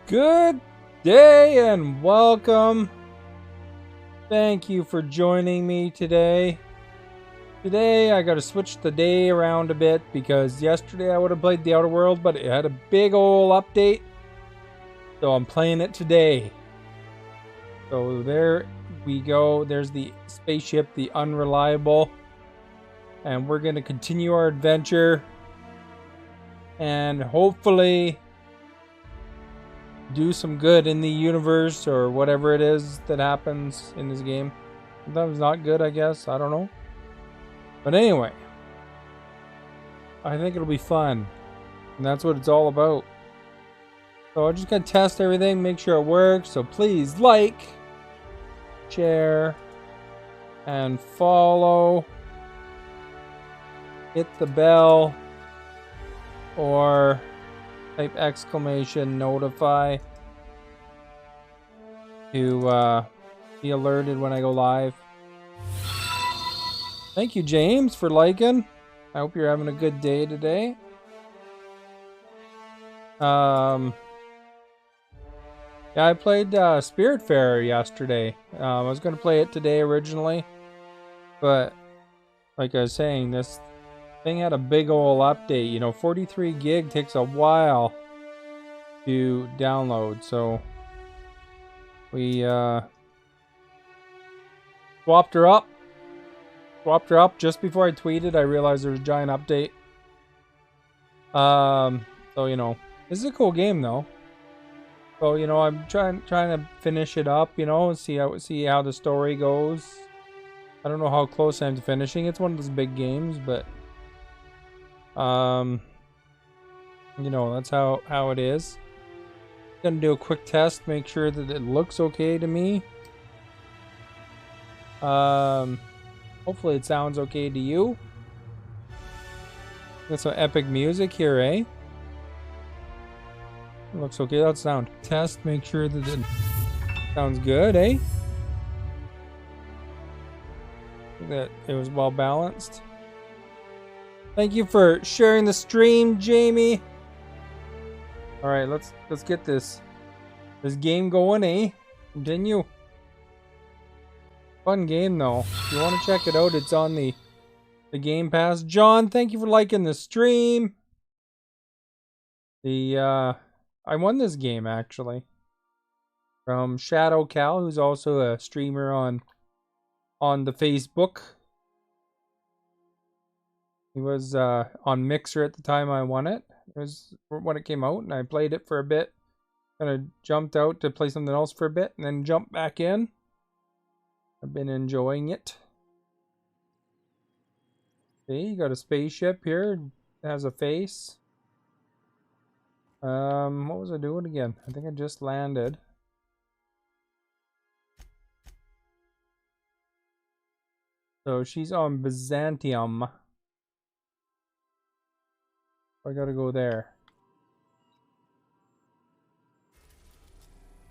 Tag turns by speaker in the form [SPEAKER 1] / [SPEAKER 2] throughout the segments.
[SPEAKER 1] Good day and welcome. Thank you for joining me today. Today I gotta switch the day around a bit because yesterday I would have played The Outer World, but it had a big ol' update. So I'm playing it today. So there we go. There's the spaceship, the Unreliable. And we're gonna continue our adventure. And hopefully do some good in the universe or whatever it is that happens in this game. Sometimes not good, I guess. I don't know. But anyway, I think it'll be fun. And that's what it's all about. So I'm just going to test everything, make sure it works. So please like, share, and follow. Hit the bell. Or type exclamation notify to be alerted when I go live. Thank you, James, for liking. I hope you're having a good day today. Yeah, I played Spiritfarer yesterday. I was going to play it today originally, but like I was saying, this thing had a big ol' update. You know, 43 gig takes a while to download, so we swapped her up just before I tweeted. I realized there was a giant update. So you know, this is a cool game though. So you know, I'm trying to finish it up. You know, and see how the story goes. I don't know how close I am to finishing. It's one of those big games, but you know, that's how it is. Gonna do a quick test, make sure that it looks okay to me. Hopefully it sounds okay to you. Got some epic music here, eh? Looks okay. Let's sound test. Make sure that it sounds good, eh? That it was well balanced. Thank you for sharing the stream, Jamie. All right, let's get this game going, eh? Continue. Fun game though. If you want to check it out, it's on the Game Pass. John, thank you for liking the stream. I won this game actually from Shadow Cal, who's also a streamer on the Facebook. He was on Mixer at the time I won it. It was when it came out, and I played it for a bit. Kind of jumped out to play something else for a bit, and then jumped back in. I've been enjoying it. Okay, you got a spaceship here. It has a face. What was I doing again? I think I just landed. So she's on Byzantium. I gotta go there.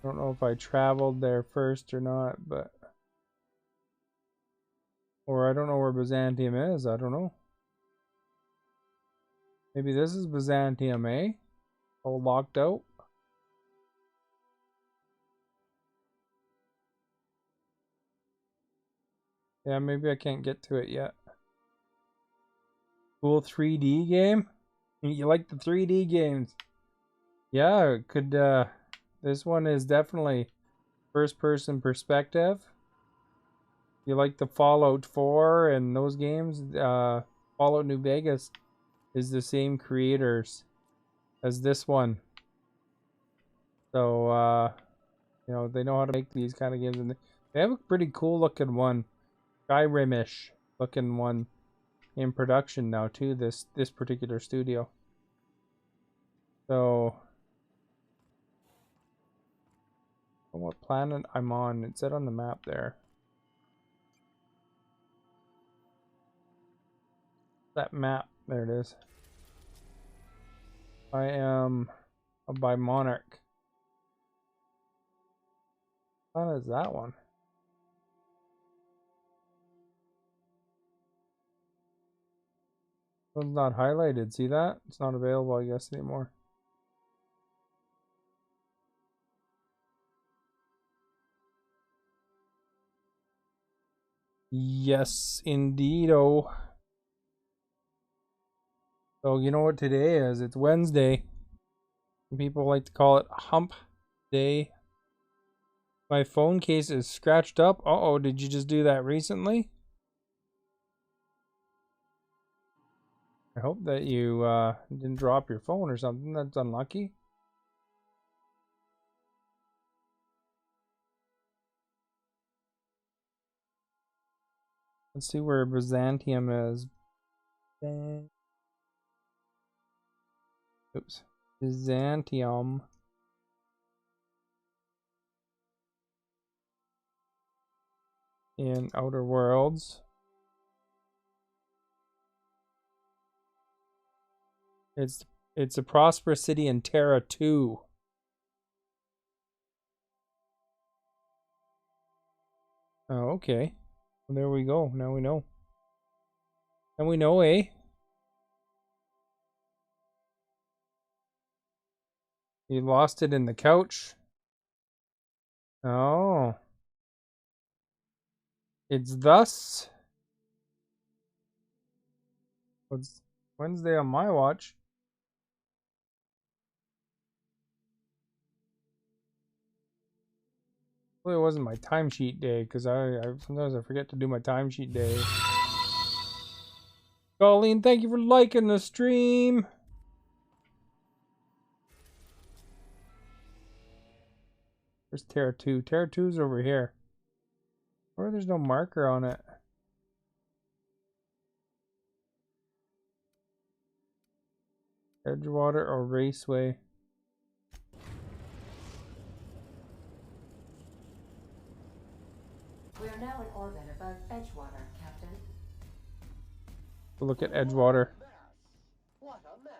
[SPEAKER 1] I don't know if I traveled there first or not, but... Or I don't know where Byzantium is. I don't know. Maybe this is Byzantium, eh? All locked out. Yeah, maybe I can't get to it yet. Cool 3D game? You like the 3D games? Yeah, could this one is definitely first person perspective. You like the Fallout 4 and those games? Fallout New Vegas is the same creators as this one. So you know, they know how to make these kind of games, and they have a pretty cool looking one. Skyrim-ish looking one in production now too, this particular studio. So what planet I'm on? It said on the map there. That map, there it is. I am by Monarch. What planet is that one? One's not highlighted. See that? It's not available, I guess, anymore. Yes, indeed. Oh, so you know what today is? It's Wednesday. People like to call it Hump Day. My phone case is scratched up. Uh-oh, did you just do that recently? I hope that you didn't drop your phone or something. That's unlucky. Let's see where Byzantium is. Oops. Byzantium. In Outer Worlds. It's a prosperous city in Terra 2. Oh, okay. Well, there we go. Now we know. And we know, eh? You lost it in the couch. Oh. It's thus. It's Wednesday on my watch. Well, it wasn't my timesheet day because I sometimes I forget to do my timesheet day. Colleen, thank you for liking the stream. Where's Terra 2? Terra 2's over here. Or there's no marker on it. Edgewater or Raceway?
[SPEAKER 2] We are now in orbit above Edgewater, Captain.
[SPEAKER 1] Look at Edgewater.
[SPEAKER 3] What a mess.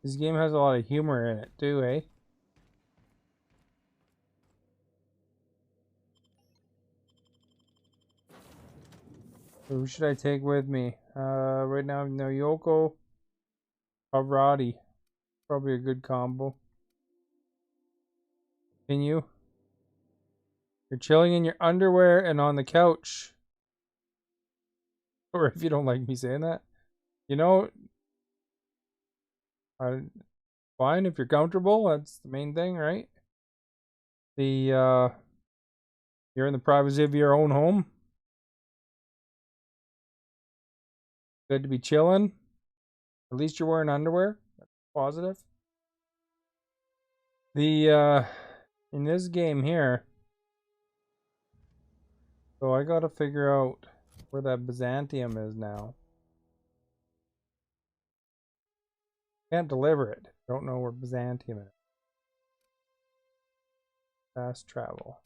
[SPEAKER 1] This game has a lot of humor in it too, eh? Who should I take with me? Right now, no Yoko, Avrati. Probably a good combo. Continue. You're chilling in your underwear and on the couch. Or if you don't like me saying that, you know, fine if you're comfortable. That's the main thing, right? You're in the privacy of your own home. Good to be chilling. At least you're wearing underwear. That's positive. In this game here, so I gotta figure out where that Byzantium is now. Can't deliver it. Don't know where Byzantium is. Fast travel.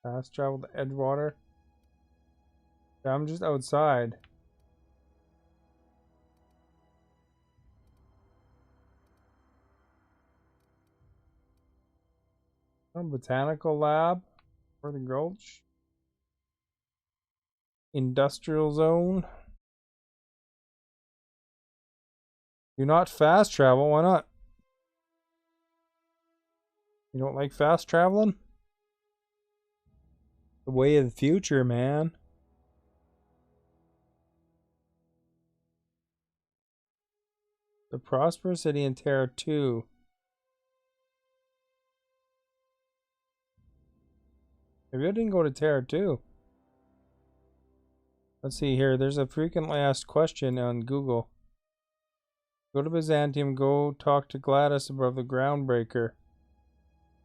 [SPEAKER 1] Fast travel to Edgewater. Yeah, I'm just outside. Botanical lab. For the Gulch. Industrial zone. Do not fast travel. Why not? You don't like fast traveling? The way of the future, man. The prosperous city in Terra 2. Maybe I didn't go to Terra 2. Let's see here. There's a frequently asked question on Google. Go to Byzantium. Go talk to Gladys above the groundbreaker.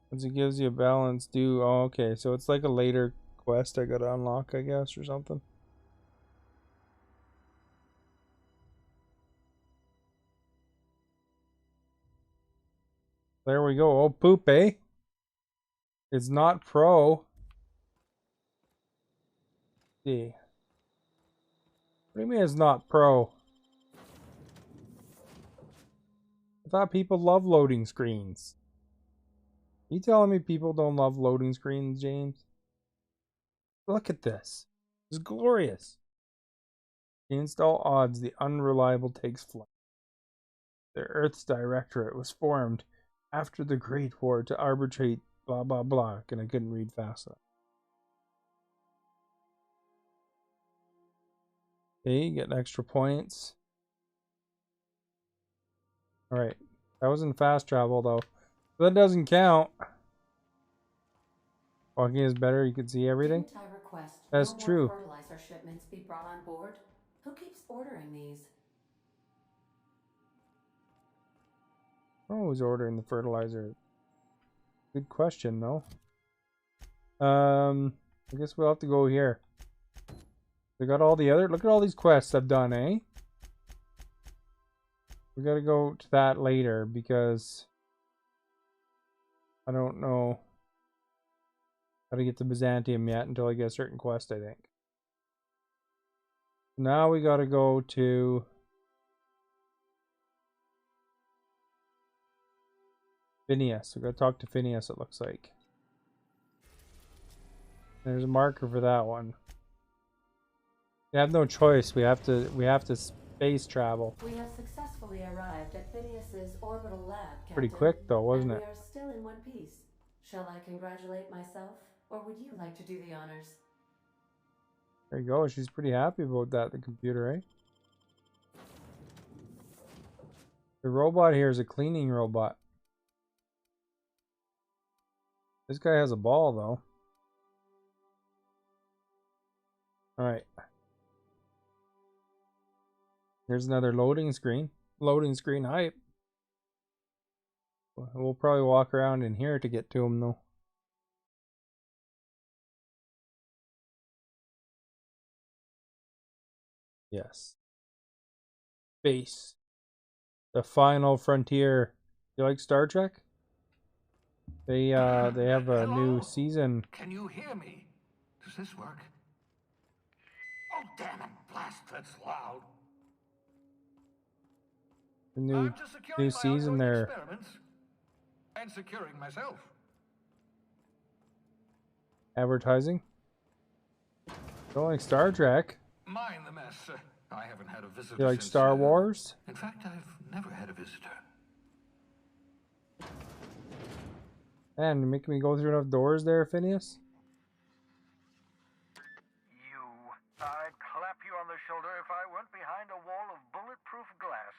[SPEAKER 1] Once it gives you a balance due. Oh, okay. So it's like a later quest I gotta unlock, I guess, or something. There we go. Oh, poop, eh? It's not pro. See. What do you mean it's not pro? I thought people love loading screens. You telling me people don't love loading screens, James? Look at this. It's glorious. Against all odds, the unreliable takes flight. The Earth's Directorate was formed after the Great War to arbitrate blah blah blah. And I couldn't read fast enough. Okay, getting extra points. Alright. That was in fast travel though. That doesn't count. Walking is better, you can see everything.
[SPEAKER 2] Didn't I request
[SPEAKER 1] That's
[SPEAKER 2] no more
[SPEAKER 1] true.
[SPEAKER 2] fertilizer shipments be brought on board? Who keeps ordering these?
[SPEAKER 1] Who's ordering the fertilizer? Good question though. I guess we'll have to go here. We got all the other. Look at all these quests I've done, eh? We gotta go to that later because I don't know how to get to Byzantium yet until I get a certain quest, I think. Now we gotta go to Phineas. We gotta talk to Phineas, it looks like. There's a marker for that one. We have no choice. We have to space travel.
[SPEAKER 2] We have successfully arrived at Phineas's orbital lab, Captain.
[SPEAKER 1] Pretty quick though, wasn't it?
[SPEAKER 2] We are still in one piece. Shall I congratulate myself, or would you like to do the honors?
[SPEAKER 1] There you go. She's pretty happy about that, the computer, eh? The robot here is a cleaning robot. This guy has a ball, though. Alright. Here's another loading screen. Loading screen hype. We'll probably walk around in here to get to him, though. Yes. Space. The final frontier. You like Star Trek? They have a new season.
[SPEAKER 4] Can you hear me? Does this work? Oh, damn it. Blast, that's loud.
[SPEAKER 1] The new season there.
[SPEAKER 4] And securing myself.
[SPEAKER 1] Advertising. Don't like Star Trek.
[SPEAKER 4] Mind the mess. I haven't had a visitor.
[SPEAKER 1] You like
[SPEAKER 4] since,
[SPEAKER 1] Star Wars?
[SPEAKER 4] In fact, I've never had a visitor.
[SPEAKER 1] Man, you're making me go through enough doors there, Phineas?
[SPEAKER 5] I'd clap you on the shoulder if I weren't behind a wall of bulletproof glass.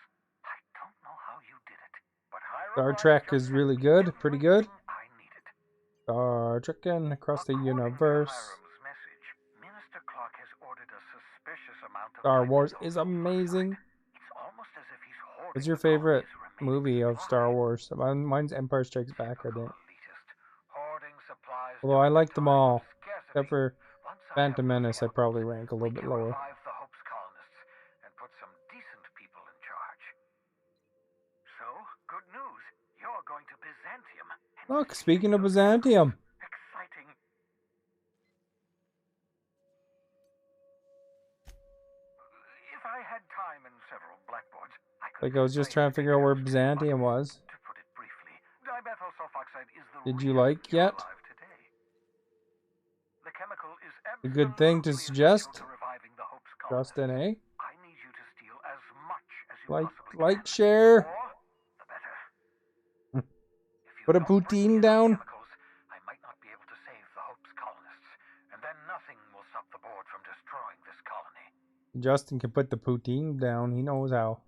[SPEAKER 5] I don't know how you did it, but
[SPEAKER 1] Star Trek is really good, pretty good. Star Trekking across the universe.
[SPEAKER 5] Minister Clark has ordered a suspicious amount of
[SPEAKER 1] Star Wars is amazing.
[SPEAKER 5] It's almost as if he's hoarding
[SPEAKER 1] What's your
[SPEAKER 5] the
[SPEAKER 1] favorite
[SPEAKER 5] colony's
[SPEAKER 1] movie of
[SPEAKER 5] remains.
[SPEAKER 1] Star Wars? Mine's Empire Strikes Back, I think.
[SPEAKER 5] Hoarding supplies
[SPEAKER 1] Although I like them all,
[SPEAKER 5] scarcity.
[SPEAKER 1] except for
[SPEAKER 5] Once I
[SPEAKER 1] Phantom
[SPEAKER 5] have
[SPEAKER 1] Menace, I probably rank a little bit lower.
[SPEAKER 5] revive the Hope's colonists and put some decent people in charge. So, good news. You're going to Byzantium. And
[SPEAKER 1] Look, speaking of Byzantium.
[SPEAKER 5] exciting. If I had time and several blackboards, I could
[SPEAKER 1] Like I was just trying to figure out where Byzantium was.
[SPEAKER 5] To put it briefly, dimethyl sulfoxide is the
[SPEAKER 1] Did you
[SPEAKER 5] reason
[SPEAKER 1] like
[SPEAKER 5] you're
[SPEAKER 1] yet?
[SPEAKER 5] alive today. The chemical is
[SPEAKER 1] A good thing to
[SPEAKER 5] absolutely
[SPEAKER 1] suggest?
[SPEAKER 5] essential to reviving the Hope's colonists.
[SPEAKER 1] Justin, eh?
[SPEAKER 5] I need you to steal as much as you
[SPEAKER 1] Like,
[SPEAKER 5] possibly can.
[SPEAKER 1] share.
[SPEAKER 5] More, the better. If you
[SPEAKER 1] Put a
[SPEAKER 5] don't bring
[SPEAKER 1] poutine
[SPEAKER 5] me enough
[SPEAKER 1] down.
[SPEAKER 5] chemicals, I might not be able to save the Hope's colonists, and then nothing will stop the board from destroying this colony.
[SPEAKER 1] Justin can put the poutine down. He knows how.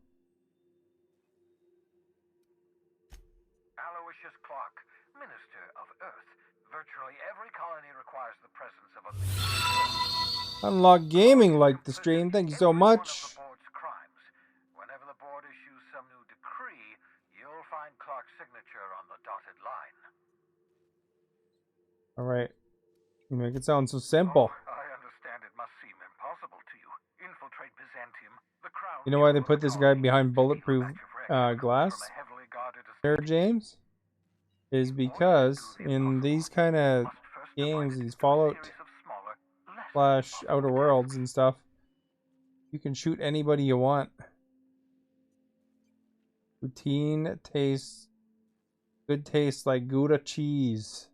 [SPEAKER 5] Aloysius Clark, Minister of Earth. Virtually every colony requires the presence of a
[SPEAKER 1] Unlock gaming like the stream. Thank you so
[SPEAKER 5] Every one of
[SPEAKER 1] much.
[SPEAKER 5] the board's crimes. Whenever the board issues some new decree, you'll find Clark's signature on the dotted line.
[SPEAKER 1] Alright. You make it sound so simple.
[SPEAKER 5] Oh, I understand it must seem impossible to you. Infiltrate Byzantium, the crown.
[SPEAKER 1] You know why they
[SPEAKER 5] jewel of
[SPEAKER 1] put
[SPEAKER 5] the
[SPEAKER 1] this guy
[SPEAKER 5] colony,
[SPEAKER 1] behind
[SPEAKER 5] steal a
[SPEAKER 1] bulletproof
[SPEAKER 5] batch of records
[SPEAKER 1] glass?
[SPEAKER 5] from a heavily guarded
[SPEAKER 1] There,
[SPEAKER 5] estate.
[SPEAKER 1] James? Is because in these kind of
[SPEAKER 5] Must first
[SPEAKER 1] games,
[SPEAKER 5] divide it
[SPEAKER 1] these
[SPEAKER 5] into a
[SPEAKER 1] Fallout
[SPEAKER 5] series of smaller, less
[SPEAKER 1] slash
[SPEAKER 5] impossible
[SPEAKER 1] Outer Worlds
[SPEAKER 5] tasks.
[SPEAKER 1] and stuff, you can shoot anybody you want. Poutine tastes good, tastes like Gouda cheese.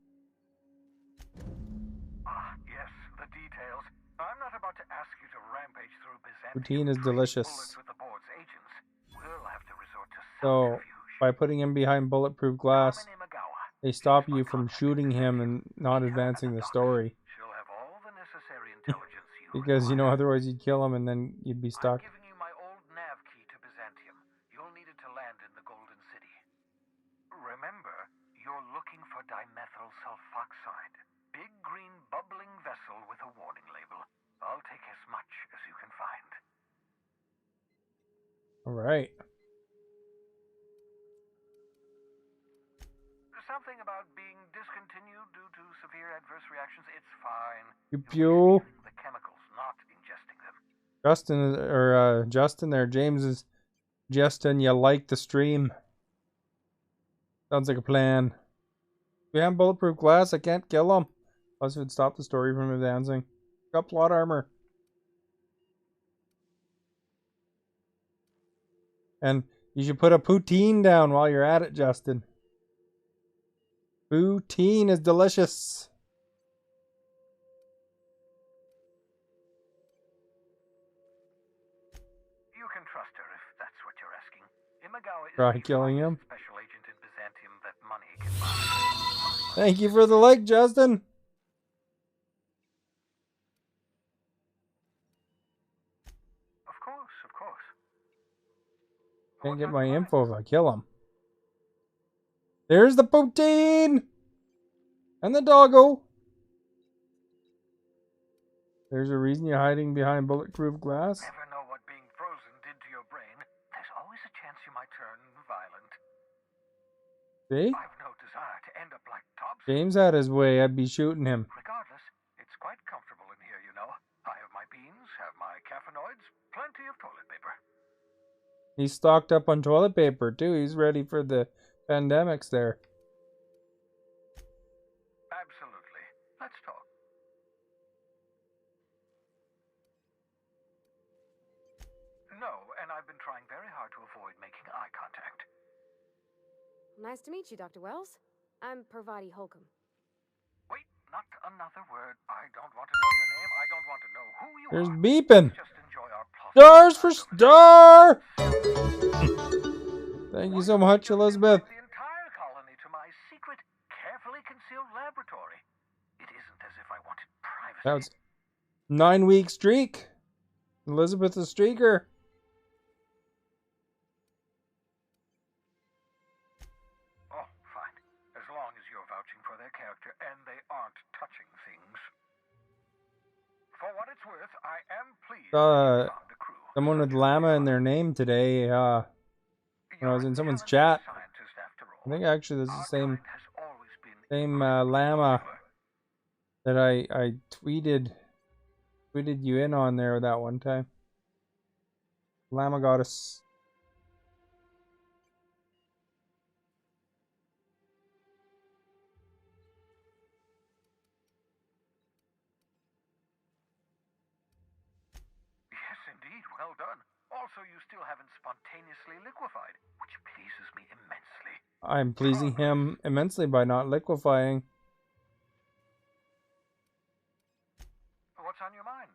[SPEAKER 5] Ah, yes, the details. I'm not about to ask you to rampage through Byzantium.
[SPEAKER 1] Poutine is
[SPEAKER 5] trading
[SPEAKER 1] delicious.
[SPEAKER 5] bullets with the board's agents. We'll have to resort to
[SPEAKER 1] So,
[SPEAKER 5] subterfuge.
[SPEAKER 1] by putting him behind bulletproof glass,
[SPEAKER 5] Carmen Imagawa.
[SPEAKER 1] they stop
[SPEAKER 5] She's my
[SPEAKER 1] you from
[SPEAKER 5] contact
[SPEAKER 1] shooting
[SPEAKER 5] at
[SPEAKER 1] him
[SPEAKER 5] Byzantium.
[SPEAKER 1] and not
[SPEAKER 5] Meet her at
[SPEAKER 1] advancing the
[SPEAKER 5] docks.
[SPEAKER 1] story.
[SPEAKER 5] She'll have all the necessary intelligence you
[SPEAKER 1] Because, you know,
[SPEAKER 5] require.
[SPEAKER 1] otherwise you'd kill him and then you'd be
[SPEAKER 5] I'm
[SPEAKER 1] stuck.
[SPEAKER 5] giving you my old nav key to Byzantium. You'll need it to land in the Golden City. Remember, you're looking for dimethyl sulfoxide. Big green bubbling vessel with a warning label. I'll take as much as you can find.
[SPEAKER 1] Alright.
[SPEAKER 5] Something about being discontinued due to severe adverse reactions. It's fine.
[SPEAKER 1] Pew
[SPEAKER 5] You'll be
[SPEAKER 1] pew.
[SPEAKER 5] stealing the chemicals, not ingesting them.
[SPEAKER 1] Justin there, James is Justin, you like the stream. Sounds like a plan. If we have bulletproof glass, I can't kill him. Plus it would stop the story from advancing. Got plot armor. And you should put a poutine down while you're at it, Justin. Poutine is delicious.
[SPEAKER 5] You can trust her if that's what you're asking. Imagawa is
[SPEAKER 1] Try
[SPEAKER 5] the
[SPEAKER 1] killing him.
[SPEAKER 5] finest special agent in Byzantium that money can buy.
[SPEAKER 1] Thank you for the like, Justin.
[SPEAKER 5] Of course, of course.
[SPEAKER 1] Can't
[SPEAKER 5] What's
[SPEAKER 1] get
[SPEAKER 5] on
[SPEAKER 1] my
[SPEAKER 5] your mind?
[SPEAKER 1] info if I kill him. There's the poutine! And the doggo. There's a reason you're hiding behind bulletproof glass.
[SPEAKER 5] Never know what being frozen did to your brain. There's always a chance you might turn violent.
[SPEAKER 1] See?
[SPEAKER 5] I've no desire to end up like Thompson.
[SPEAKER 1] James had his way, I'd be shooting him.
[SPEAKER 5] Regardless, it's quite comfortable in here, you know. I have my beans, have my caffeinoids, plenty of toilet paper.
[SPEAKER 1] He's stocked up on toilet paper too. He's ready for the pandemics there.
[SPEAKER 5] Absolutely. Let's talk. No, and I've been trying very hard to avoid making eye contact.
[SPEAKER 6] Nice to meet you, Dr. Wells. I'm Parvati Holcomb.
[SPEAKER 5] Wait, not another word. I don't want to know your name. I don't want to know who you
[SPEAKER 1] There's
[SPEAKER 5] are.
[SPEAKER 1] beeping.
[SPEAKER 5] Just enjoy our
[SPEAKER 1] Stars for star! Thank you so much, Elizabeth.
[SPEAKER 5] The entire colony to my secret, carefully concealed laboratory. It isn't as if I wanted privacy.
[SPEAKER 1] That was 9-week streak. Elizabeth the streaker.
[SPEAKER 5] Oh, fine. As long as you're vouching for their character and they aren't touching things. For what it's worth, I am pleased that you found a crew.
[SPEAKER 1] Someone with llama in their name today. When I was in someone's chat. I think actually this is the same llama that I tweeted you in on there that one time. Llama goddess.
[SPEAKER 5] Yes, indeed. Well done. Also, you still haven't spontaneously liquefied, which pleases me immensely.
[SPEAKER 1] I'm pleasing him immensely by not liquefying.
[SPEAKER 5] What's on your mind?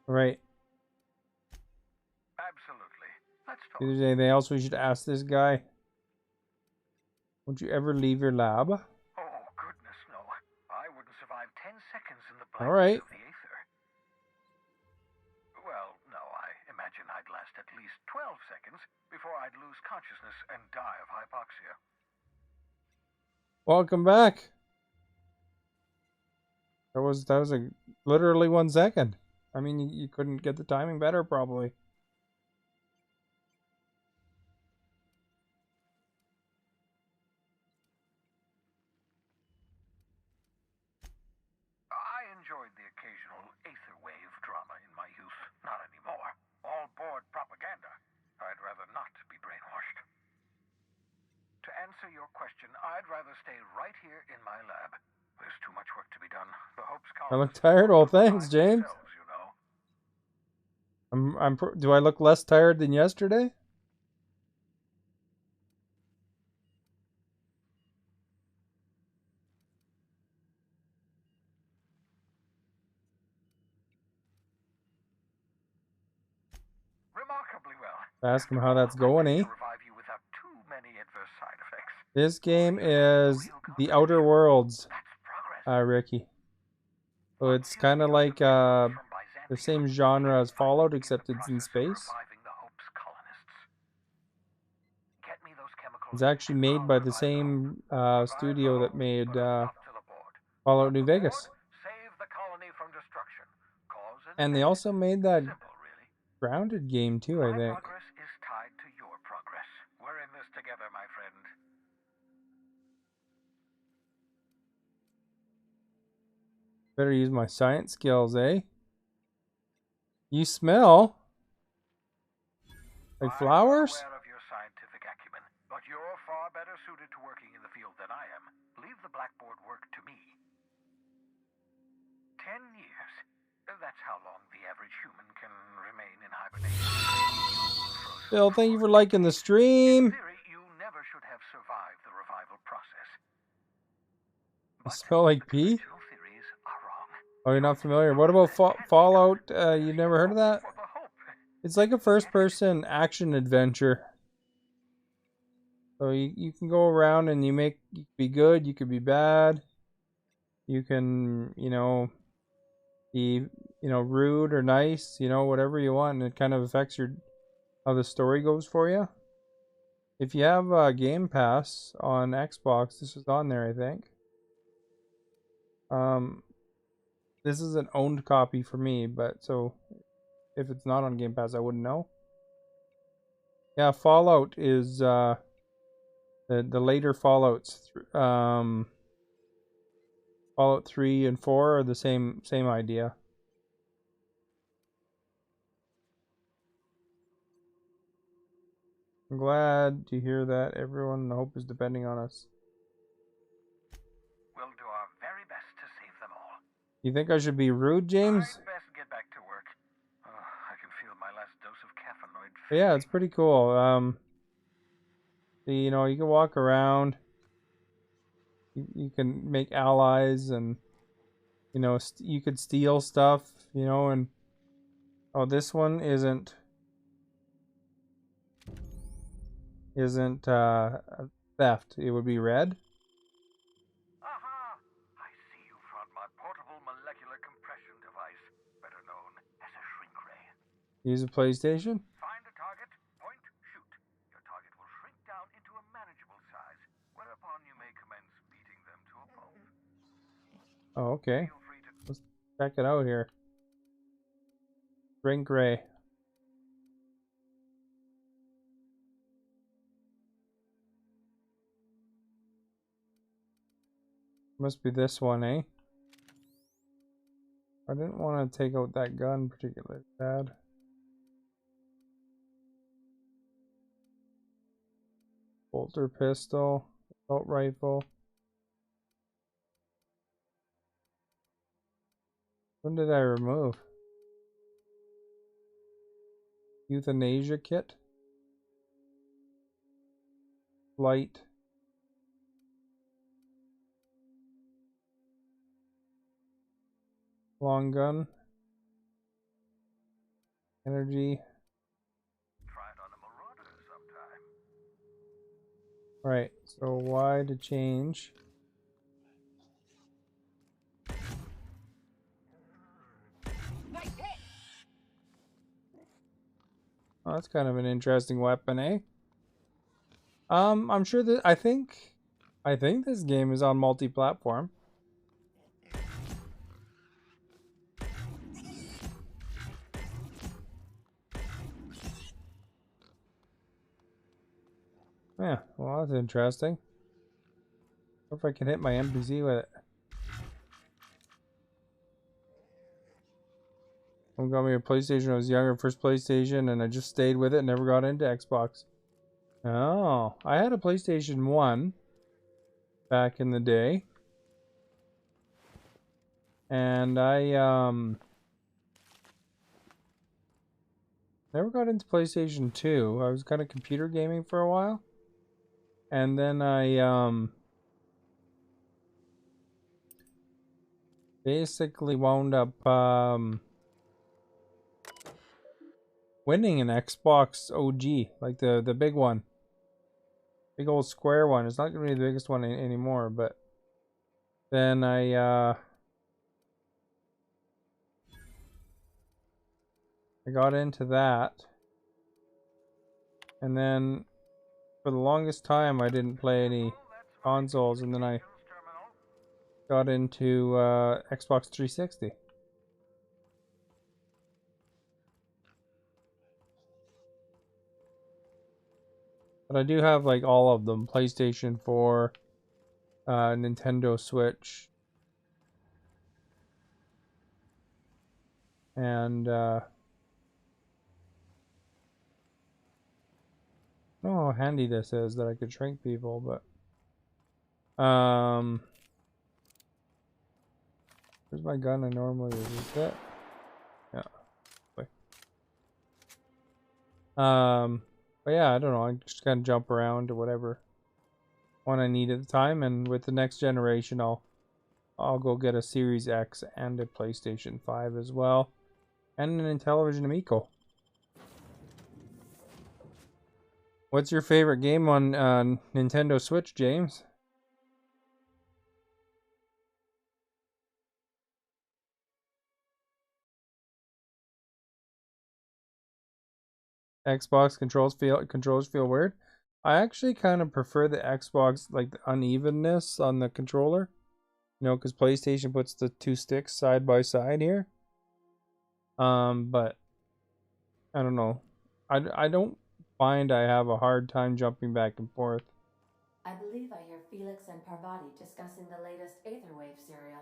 [SPEAKER 1] Right.
[SPEAKER 5] Absolutely. Let's talk.
[SPEAKER 1] If there's anything else we should ask this guy? Won't you ever leave your lab?
[SPEAKER 5] Oh, goodness, no. I wouldn't survive 10 seconds in the
[SPEAKER 1] All right.
[SPEAKER 5] blackness of the aether. Well, no, I imagine I'd last at least 12 seconds before I'd lose consciousness and die of hypoxia.
[SPEAKER 1] Welcome back. That was literally 1 second. I mean, you couldn't get the timing better, probably.
[SPEAKER 5] I enjoyed the occasional aether wave drama in my youth. Not anymore. All board propaganda. I'd rather not be brainwashed. To answer your question, I'd rather stay right here in my lab. There's too much work to be done. The Hope's
[SPEAKER 1] I look
[SPEAKER 5] colonists
[SPEAKER 1] tired. Well,
[SPEAKER 5] don't provide
[SPEAKER 1] thanks, James.
[SPEAKER 5] themselves, you know.
[SPEAKER 1] Do I look less tired than yesterday? Ask him how that's going, eh?
[SPEAKER 5] Revive you without too many adverse side effects.
[SPEAKER 1] This game is The Outer Worlds,
[SPEAKER 5] That's progress.
[SPEAKER 1] Ricky. So it's kind of like the same genre as Fallout, except it's in space.
[SPEAKER 5] Reviving the Hope's colonists. Get me those chemicals.
[SPEAKER 1] It's actually made by the same studio that made Fallout New Vegas.
[SPEAKER 5] Save the colony from destruction. Cause
[SPEAKER 1] And they also made that
[SPEAKER 5] simple, really.
[SPEAKER 1] Grounded game too, I
[SPEAKER 5] My
[SPEAKER 1] think.
[SPEAKER 5] progress is tied to your progress. We're in this together, my friend.
[SPEAKER 1] Better use my science skills, eh? You smell like flowers?
[SPEAKER 5] I'm aware of your scientific acumen, but you're far better suited to working in the field than I am. Leave the blackboard work to me. 10 years. That's how long the average human can remain in hibernation.
[SPEAKER 1] Bill, thank you for liking the stream.
[SPEAKER 5] In theory, you never should have survived the revival process.
[SPEAKER 1] I smell like pee?
[SPEAKER 5] Original theories are wrong.
[SPEAKER 1] Oh, you're not familiar. What about Fallout? You never heard of that?
[SPEAKER 5] For the hope.
[SPEAKER 1] It's like a first-person action adventure. So you can go around and you could be good, you could be bad. You can, be, rude or nice, whatever you want, and it kind of affects how the story goes for you. If you have Game Pass on Xbox, this is on there, I think. This is an owned copy for me, but so if it's not on Game Pass, I wouldn't know. Yeah, Fallout is the later Fallouts. Fallout 3 and 4 are the same idea. I'm glad to hear that everyone, I hope, is depending on us.
[SPEAKER 5] We'll do our very best to save them all.
[SPEAKER 1] You think I should be rude, James?
[SPEAKER 5] I'd best get back to work. I can feel my last dose of caffeinoid.
[SPEAKER 1] But yeah, it's pretty cool. You can walk around. You can make allies, and you could steal stuff. And oh, this one isn't theft. It would be red.
[SPEAKER 5] Aha! I see you found my portable molecular compression device, better known as a shrink ray.
[SPEAKER 1] Use a PlayStation.
[SPEAKER 5] Find a target, point, shoot. Your target will shrink down into a manageable size, whereupon you may commence beating them to a pulp.
[SPEAKER 1] Oh, okay.
[SPEAKER 5] Feel free to
[SPEAKER 1] Let's check it out here. Shrink ray. Must be this one, eh? I didn't want to take out that gun particularly bad. Bolter pistol, assault rifle. When did I remove? Euthanasia kit. Light. Long gun. Energy.
[SPEAKER 5] try it on a marauder sometime.
[SPEAKER 1] Right, so Y to change. Oh, that's kind of an interesting weapon, eh? I'm sure that I think this game is on multi-platform. Yeah, well, that's interesting. I wonder if I can hit my NPC with it. Someone got me a PlayStation when I was younger, first PlayStation, and I just stayed with it and never got into Xbox. Oh, I had a PlayStation 1 back in the day. And I never got into PlayStation 2. I was kind of computer gaming for a while. And then I basically wound up winning an Xbox OG, like the big one. Big old square one. It's not going to be the biggest one anymore, but then I got into that. And then for the longest time I didn't play any consoles, and then I got into Xbox 360. But I do have like all of them. PlayStation 4, Nintendo Switch, and I don't know how handy this is that I could shrink people, but where's my gun I normally use? Is that? Yeah. Wait. But yeah, I don't know. I just kind of jump around to whatever one I need at the time, and with the next generation, I'll go get a Series X and a PlayStation 5 as well, and an Intellivision Amico. What's your favorite game on Nintendo Switch, James? Xbox controls feel weird. I actually kind of prefer the Xbox, like the unevenness on the controller. You know, because PlayStation puts the two sticks side by side here. But I don't know. I don't find I have a hard time jumping back and forth.
[SPEAKER 2] I believe I hear Felix and Parvati discussing the latest Aetherwave serial.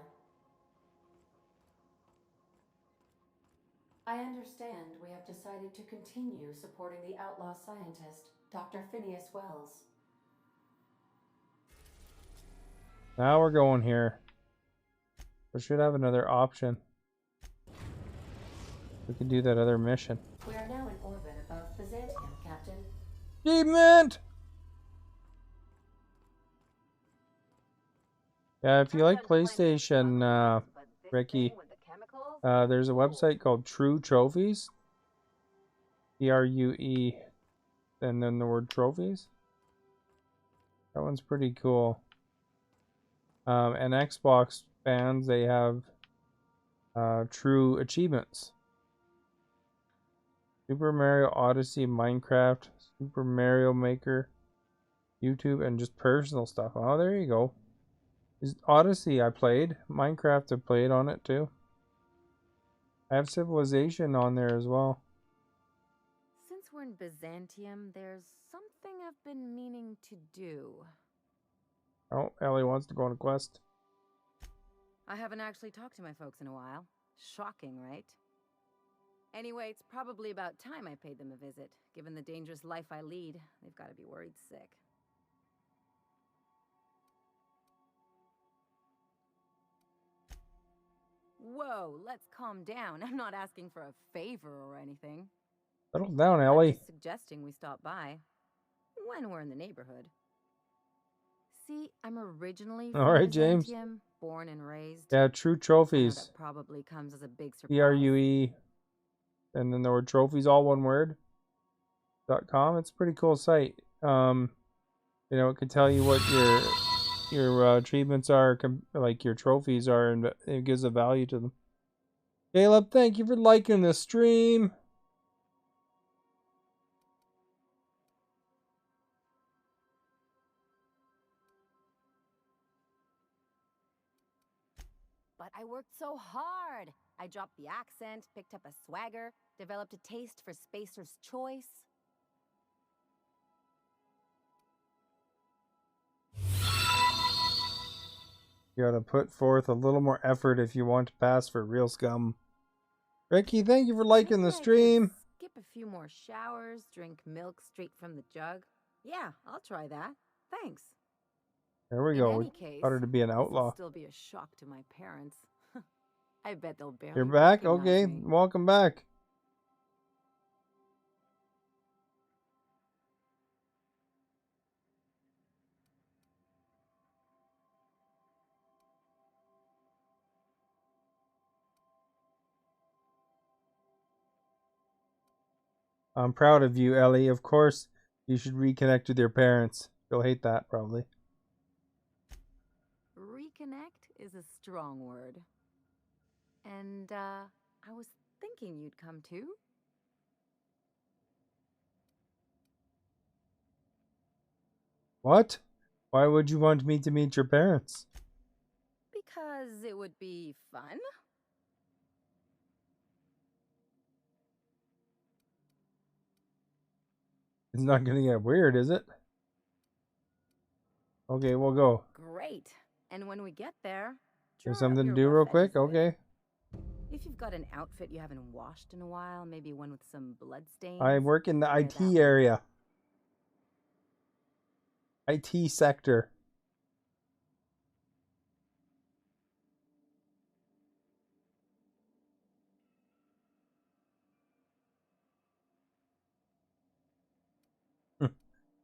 [SPEAKER 2] I understand we have decided to continue supporting the outlaw scientist, Dr. Phineas Wells.
[SPEAKER 1] Now we're going here. We should have another option. We can do that other mission.
[SPEAKER 2] We are now in orbit above Byzantium, Captain.
[SPEAKER 1] Achievement! Yeah, if you like PlayStation, Ricky, there's a website called True Trophies. TRUE, and then the word trophies. That one's pretty cool. And Xbox fans, they have True Achievements. Super Mario Odyssey, Minecraft, Super Mario Maker, YouTube, and just personal stuff. Oh, there you go. Odyssey I played. Minecraft I played on it too. I have Civilization on there as well.
[SPEAKER 6] Since we're in Byzantium, there's something I've been meaning to do.
[SPEAKER 1] Oh, Ellie wants to go on a quest.
[SPEAKER 6] I haven't actually talked to my folks in a while. Shocking, right? Anyway, it's probably about time I paid them a visit. Given the dangerous life I lead, they've got to be worried sick. Whoa, let's calm down. I'm not asking for a favor or anything.
[SPEAKER 1] Settle down,
[SPEAKER 6] I'm
[SPEAKER 1] Ellie.
[SPEAKER 6] just suggesting we stop by when we're in the neighborhood. See, I'm originally from
[SPEAKER 1] All right, James.
[SPEAKER 6] Byzantium, born and raised.
[SPEAKER 1] Yeah, True
[SPEAKER 6] I know
[SPEAKER 1] Trophies.
[SPEAKER 6] that probably comes as a big surprise.
[SPEAKER 1] TRUE. And then the word trophies, all one word. .com. It's a pretty cool site. You know, it can tell you what your achievements are, like your trophies are, and it gives a value to them. Caleb, thank you for liking the stream.
[SPEAKER 6] But I worked so hard. I dropped the accent, picked up a swagger, developed a taste for Spacer's Choice.
[SPEAKER 1] You gotta put forth a little more effort if you want to pass for real scum. Ricky, thank you for liking the
[SPEAKER 6] Maybe I could
[SPEAKER 1] stream.
[SPEAKER 6] skip a few more showers, drink milk straight from the jug. Yeah, I'll try that. Thanks.
[SPEAKER 1] There we
[SPEAKER 6] In
[SPEAKER 1] go.
[SPEAKER 6] any
[SPEAKER 1] We
[SPEAKER 6] case,
[SPEAKER 1] got her to be an
[SPEAKER 6] this will
[SPEAKER 1] outlaw.
[SPEAKER 6] still be a shock to my parents. I bet they'll barely
[SPEAKER 1] You're back?
[SPEAKER 6] recognize
[SPEAKER 1] Okay,
[SPEAKER 6] me.
[SPEAKER 1] welcome back. I'm proud of you, Ellie. Of course, you should reconnect with your parents. You'll hate that, probably.
[SPEAKER 6] Reconnect is a strong word. And, I was thinking you'd come too.
[SPEAKER 1] What? Why would you want me to meet your parents?
[SPEAKER 6] Because it would be fun.
[SPEAKER 1] It's not gonna get weird, is it? Okay, we'll go.
[SPEAKER 6] Great. And when we get there,
[SPEAKER 1] There's
[SPEAKER 6] draw up
[SPEAKER 1] something to
[SPEAKER 6] your
[SPEAKER 1] do
[SPEAKER 6] rough
[SPEAKER 1] real
[SPEAKER 6] edges
[SPEAKER 1] quick?
[SPEAKER 6] a bit.
[SPEAKER 1] Okay.
[SPEAKER 6] If you've got an outfit you haven't washed in a while, maybe one with some bloodstains.
[SPEAKER 1] I work in the
[SPEAKER 6] wear
[SPEAKER 1] IT
[SPEAKER 6] that one.
[SPEAKER 1] area. IT sector.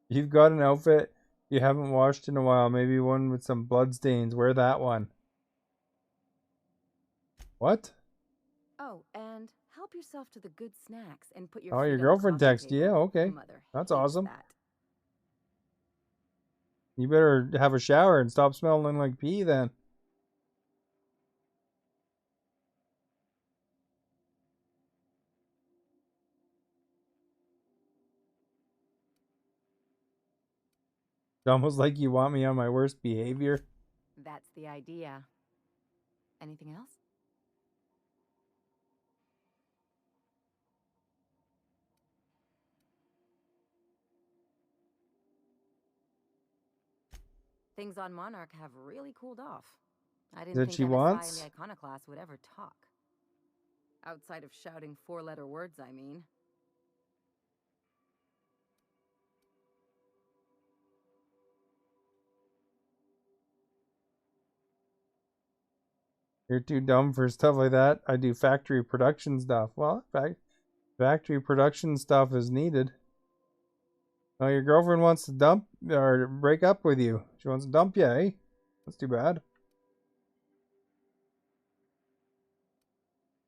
[SPEAKER 1] You've got an outfit you haven't washed in a while. Maybe one with some bloodstains. Wear that one. What?
[SPEAKER 6] Oh, and help yourself to the good snacks and put your
[SPEAKER 1] Oh,
[SPEAKER 6] feet
[SPEAKER 1] your
[SPEAKER 6] on the
[SPEAKER 1] girlfriend
[SPEAKER 6] coffee
[SPEAKER 1] texted you.
[SPEAKER 6] table.
[SPEAKER 1] Yeah, okay.
[SPEAKER 6] Mother
[SPEAKER 1] That's
[SPEAKER 6] hates
[SPEAKER 1] awesome.
[SPEAKER 6] that.
[SPEAKER 1] You better have a shower and stop smelling like pee then. It's almost like you want me on my worst behavior.
[SPEAKER 6] That's the idea. Anything else? Things on Monarch have really cooled off. I didn't
[SPEAKER 1] That
[SPEAKER 6] think
[SPEAKER 1] she
[SPEAKER 6] NSI
[SPEAKER 1] wants?
[SPEAKER 6] and the Iconoclast would ever talk. Outside of shouting four-letter words, I mean.
[SPEAKER 1] You're too dumb for stuff like that. I do factory production stuff. Well, factory production stuff is needed. Oh, your girlfriend wants to dump or break up with you. She wants to dump you, eh? That's too bad.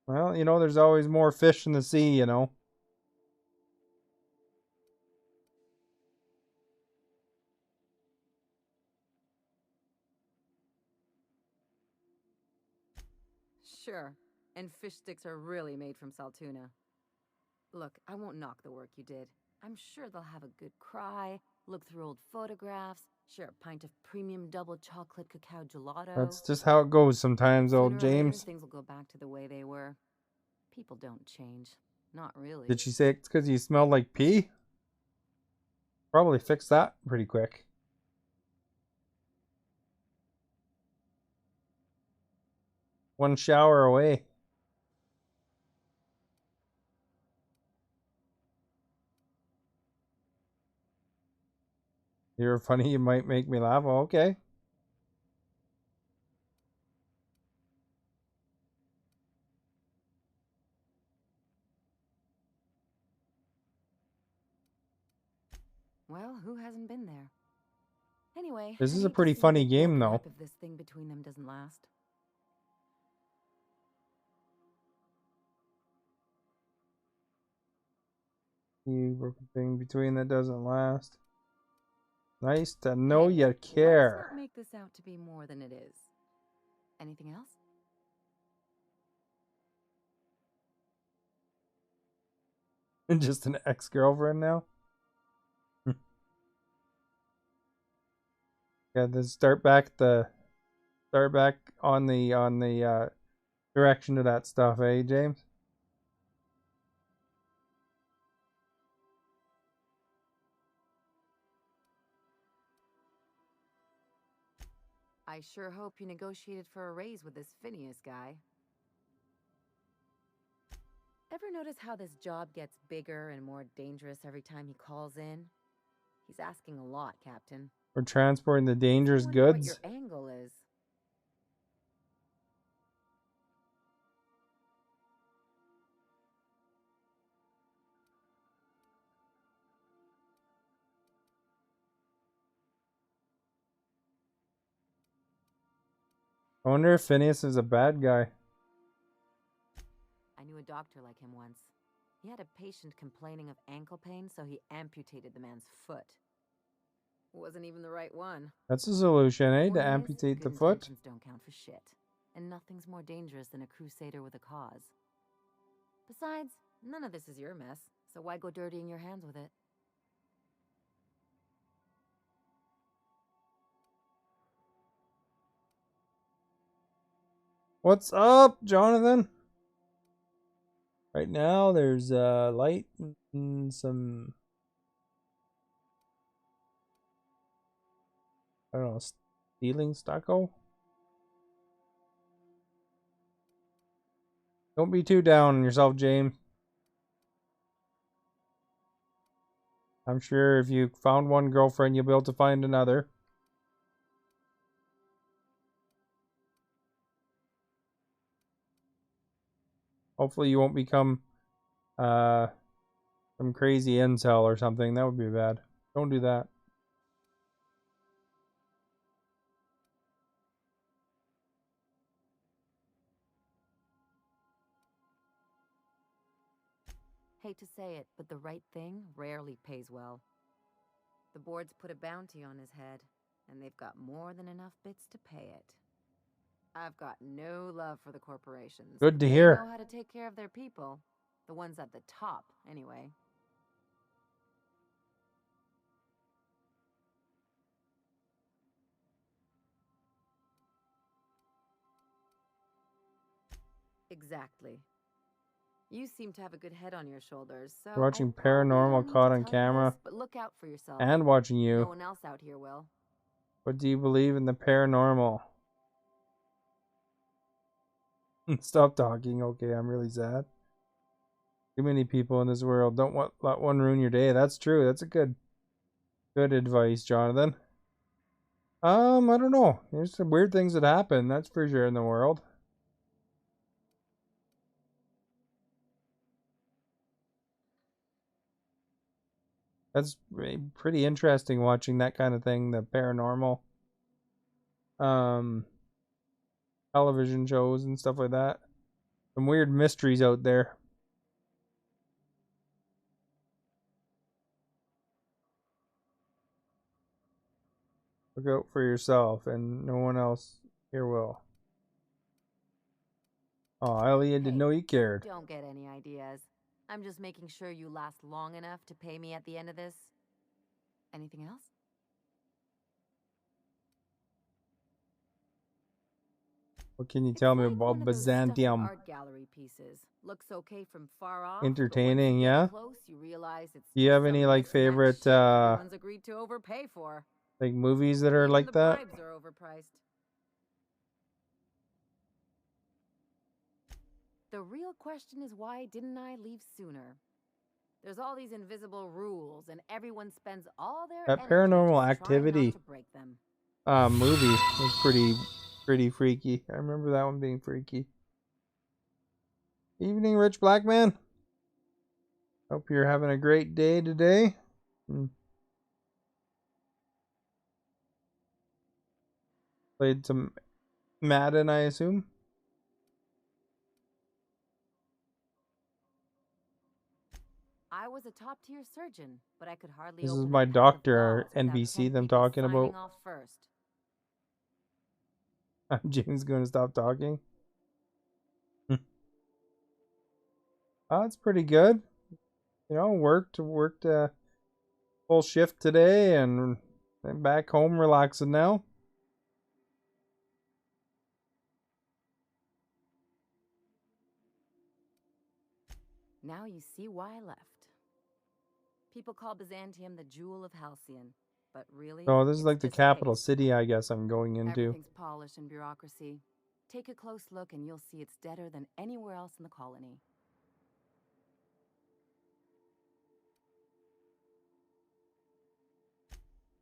[SPEAKER 1] Well, you know, there's always more fish in the sea, you know.
[SPEAKER 6] Sure. And fish sticks are really made from Saltuna. Look, I won't knock the work you did. I'm sure they'll have a good cry, look through old photographs, share a pint of premium double chocolate cacao gelato.
[SPEAKER 1] That's just how it goes sometimes,
[SPEAKER 6] Sooner
[SPEAKER 1] old
[SPEAKER 6] or later,
[SPEAKER 1] James.
[SPEAKER 6] things will go back to the way they were. People don't change. Not really.
[SPEAKER 1] Did she say it's because you smell like pee? Probably fix that pretty quick. One shower away. You're funny, you might make me laugh. Oh, okay.
[SPEAKER 6] Well, who hasn't been there? Anyway,
[SPEAKER 1] This
[SPEAKER 6] I'd
[SPEAKER 1] is a
[SPEAKER 6] hate to
[SPEAKER 1] pretty
[SPEAKER 6] see you
[SPEAKER 1] funny
[SPEAKER 6] get
[SPEAKER 1] game,
[SPEAKER 6] broken
[SPEAKER 1] though.
[SPEAKER 6] up if this thing between them doesn't last.
[SPEAKER 1] You thing between that doesn't last. Nice to know
[SPEAKER 6] Hey,
[SPEAKER 1] you
[SPEAKER 6] Let's
[SPEAKER 1] care.
[SPEAKER 6] not make this out to be more than it is. Anything else?
[SPEAKER 1] Just an ex-girlfriend now. Yeah, then start back on the direction of that stuff, eh, James?
[SPEAKER 6] I sure hope you negotiated for a raise with this Phineas guy. Ever notice how this job gets bigger and more dangerous every time he calls in? He's asking a lot, Captain.
[SPEAKER 1] We're transporting the
[SPEAKER 6] I
[SPEAKER 1] dangerous
[SPEAKER 6] wonder what
[SPEAKER 1] goods.
[SPEAKER 6] your angle is.
[SPEAKER 1] I wonder if Phineas is a bad guy.
[SPEAKER 6] I knew a doctor like him once. He had a patient complaining of ankle pain, so he amputated the man's foot. Wasn't even the right one.
[SPEAKER 1] That's a solution, eh? To
[SPEAKER 6] Point is,
[SPEAKER 1] amputate the
[SPEAKER 6] good
[SPEAKER 1] foot.
[SPEAKER 6] intentions don't count for shit. And nothing's more dangerous than a crusader with a cause. Besides, none of this is your mess, so why go dirtying your hands with it?
[SPEAKER 1] What's up, Jonathan? Right now, there's light and some, I don't know, ceiling stucco. Don't be too down on yourself, James. I'm sure if you found one girlfriend, you'll be able to find another. Hopefully you won't become some crazy incel or something. That would be bad. Don't do that.
[SPEAKER 6] Hate to say it, but the right thing rarely pays well. The board's put a bounty on his head, and they've got more than enough bits to pay it. I've got no love for the corporations.
[SPEAKER 1] Good to
[SPEAKER 6] They
[SPEAKER 1] hear.
[SPEAKER 6] know how to take care of their people. The ones at the top, anyway. Exactly. You seem to have a good head on your shoulders, so
[SPEAKER 1] We're watching
[SPEAKER 6] I probably
[SPEAKER 1] Paranormal
[SPEAKER 6] don't need
[SPEAKER 1] Caught
[SPEAKER 6] to
[SPEAKER 1] on
[SPEAKER 6] tell you
[SPEAKER 1] Camera.
[SPEAKER 6] this, but look out for yourself.
[SPEAKER 1] And watching you.
[SPEAKER 6] No one else out here will.
[SPEAKER 1] What do you believe in the paranormal? Stop talking. Okay, I'm really sad. Too many people in this world. Don't let one ruin your day. That's true. That's a good advice, Jonathan. I don't know. There's some weird things that happen. That's for sure in the world. That's pretty interesting watching that kind of thing, the paranormal television shows and stuff like that. Some weird mysteries out there. Look out for yourself and no one else here will. Oh, Ellie, I didn't know you cared.
[SPEAKER 6] Don't get any ideas. I'm just making sure you last long enough to pay me at the end of this. Anything else?
[SPEAKER 1] What can you tell me
[SPEAKER 6] It's like
[SPEAKER 1] about
[SPEAKER 6] one of those stuffy
[SPEAKER 1] Byzantium?
[SPEAKER 6] art gallery pieces. Looks okay from far off.
[SPEAKER 1] Entertaining,
[SPEAKER 6] but once you
[SPEAKER 1] yeah?
[SPEAKER 6] get close, you realize it's
[SPEAKER 1] Do you
[SPEAKER 6] just
[SPEAKER 1] have
[SPEAKER 6] some
[SPEAKER 1] any like
[SPEAKER 6] mismatched
[SPEAKER 1] favorite
[SPEAKER 6] shit everyone's agreed to overpay for.
[SPEAKER 1] like movies that are
[SPEAKER 6] Even
[SPEAKER 1] like
[SPEAKER 6] the
[SPEAKER 1] that?
[SPEAKER 6] bribes are overpriced. The real question is, why didn't I leave sooner? There's all these invisible rules, and everyone spends all their
[SPEAKER 1] That
[SPEAKER 6] energy
[SPEAKER 1] Paranormal
[SPEAKER 6] just trying
[SPEAKER 1] Activity
[SPEAKER 6] not to break them.
[SPEAKER 1] movie was pretty freaky. I remember that one being freaky. Evening, Rich Blackman. Hope you're having a great day today. Played some Madden, I assume.
[SPEAKER 6] I was a top-tier surgeon, but I could hardly
[SPEAKER 1] This is
[SPEAKER 6] open a
[SPEAKER 1] my
[SPEAKER 6] pack of
[SPEAKER 1] doctor,
[SPEAKER 6] claws without
[SPEAKER 1] NBC,
[SPEAKER 6] 10
[SPEAKER 1] them
[SPEAKER 6] people
[SPEAKER 1] talking
[SPEAKER 6] signing
[SPEAKER 1] about.
[SPEAKER 6] off first.
[SPEAKER 1] James going to stop talking. Oh, that's pretty good. You know, worked full shift today and I'm back home relaxing now.
[SPEAKER 6] Now you see why I left. People call Byzantium the jewel of Halcyon, but really,
[SPEAKER 1] So this is
[SPEAKER 6] it's
[SPEAKER 1] like the
[SPEAKER 6] just
[SPEAKER 1] capital
[SPEAKER 6] paste.
[SPEAKER 1] city, I guess I'm going into.
[SPEAKER 6] Everything's polished and bureaucracy. Take a close look and you'll see it's deader than anywhere else in the colony.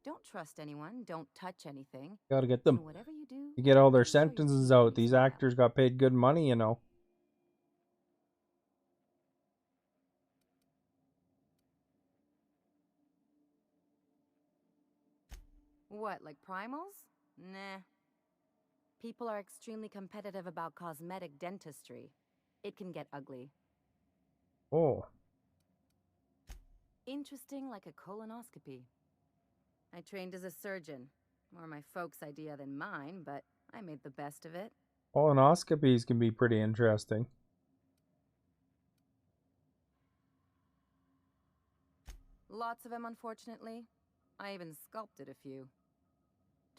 [SPEAKER 6] Don't trust anyone, don't touch anything.
[SPEAKER 1] Gotta get them.
[SPEAKER 6] And whatever you do,
[SPEAKER 1] You get all their
[SPEAKER 6] make sure you
[SPEAKER 1] sentences
[SPEAKER 6] keep
[SPEAKER 1] out.
[SPEAKER 6] your
[SPEAKER 1] These
[SPEAKER 6] style.
[SPEAKER 1] actors got paid good money, you know.
[SPEAKER 6] What, like primals? Nah. People are extremely competitive about cosmetic dentistry. It can get ugly.
[SPEAKER 1] Oh,
[SPEAKER 6] Interesting like a colonoscopy. I trained as a surgeon. More my folks' idea than mine, but I made the best of it.
[SPEAKER 1] Colonoscopies can be pretty interesting.
[SPEAKER 6] Lots of them, unfortunately. I even sculpted a few.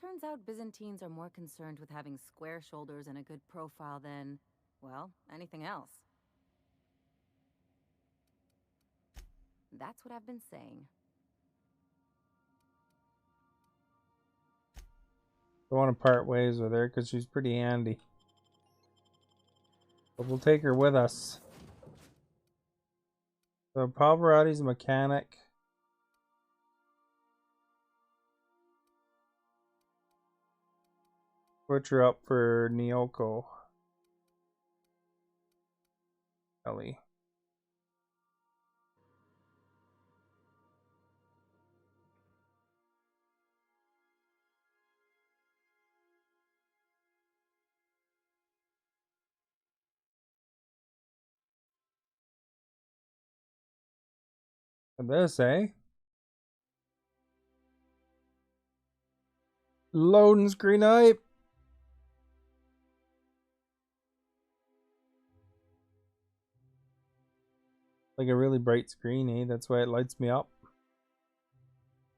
[SPEAKER 6] Turns out Byzantines are more concerned with having square shoulders and a good profile than, well, anything else. That's what I've been saying.
[SPEAKER 1] I want to part ways with her because she's pretty handy. But we'll take her with us. So Pavarotti's a mechanic. Switch her up for Nyoko. Ellie. And this, eh? Loading screen hype. Like a really bright screen, eh? That's why it lights me up.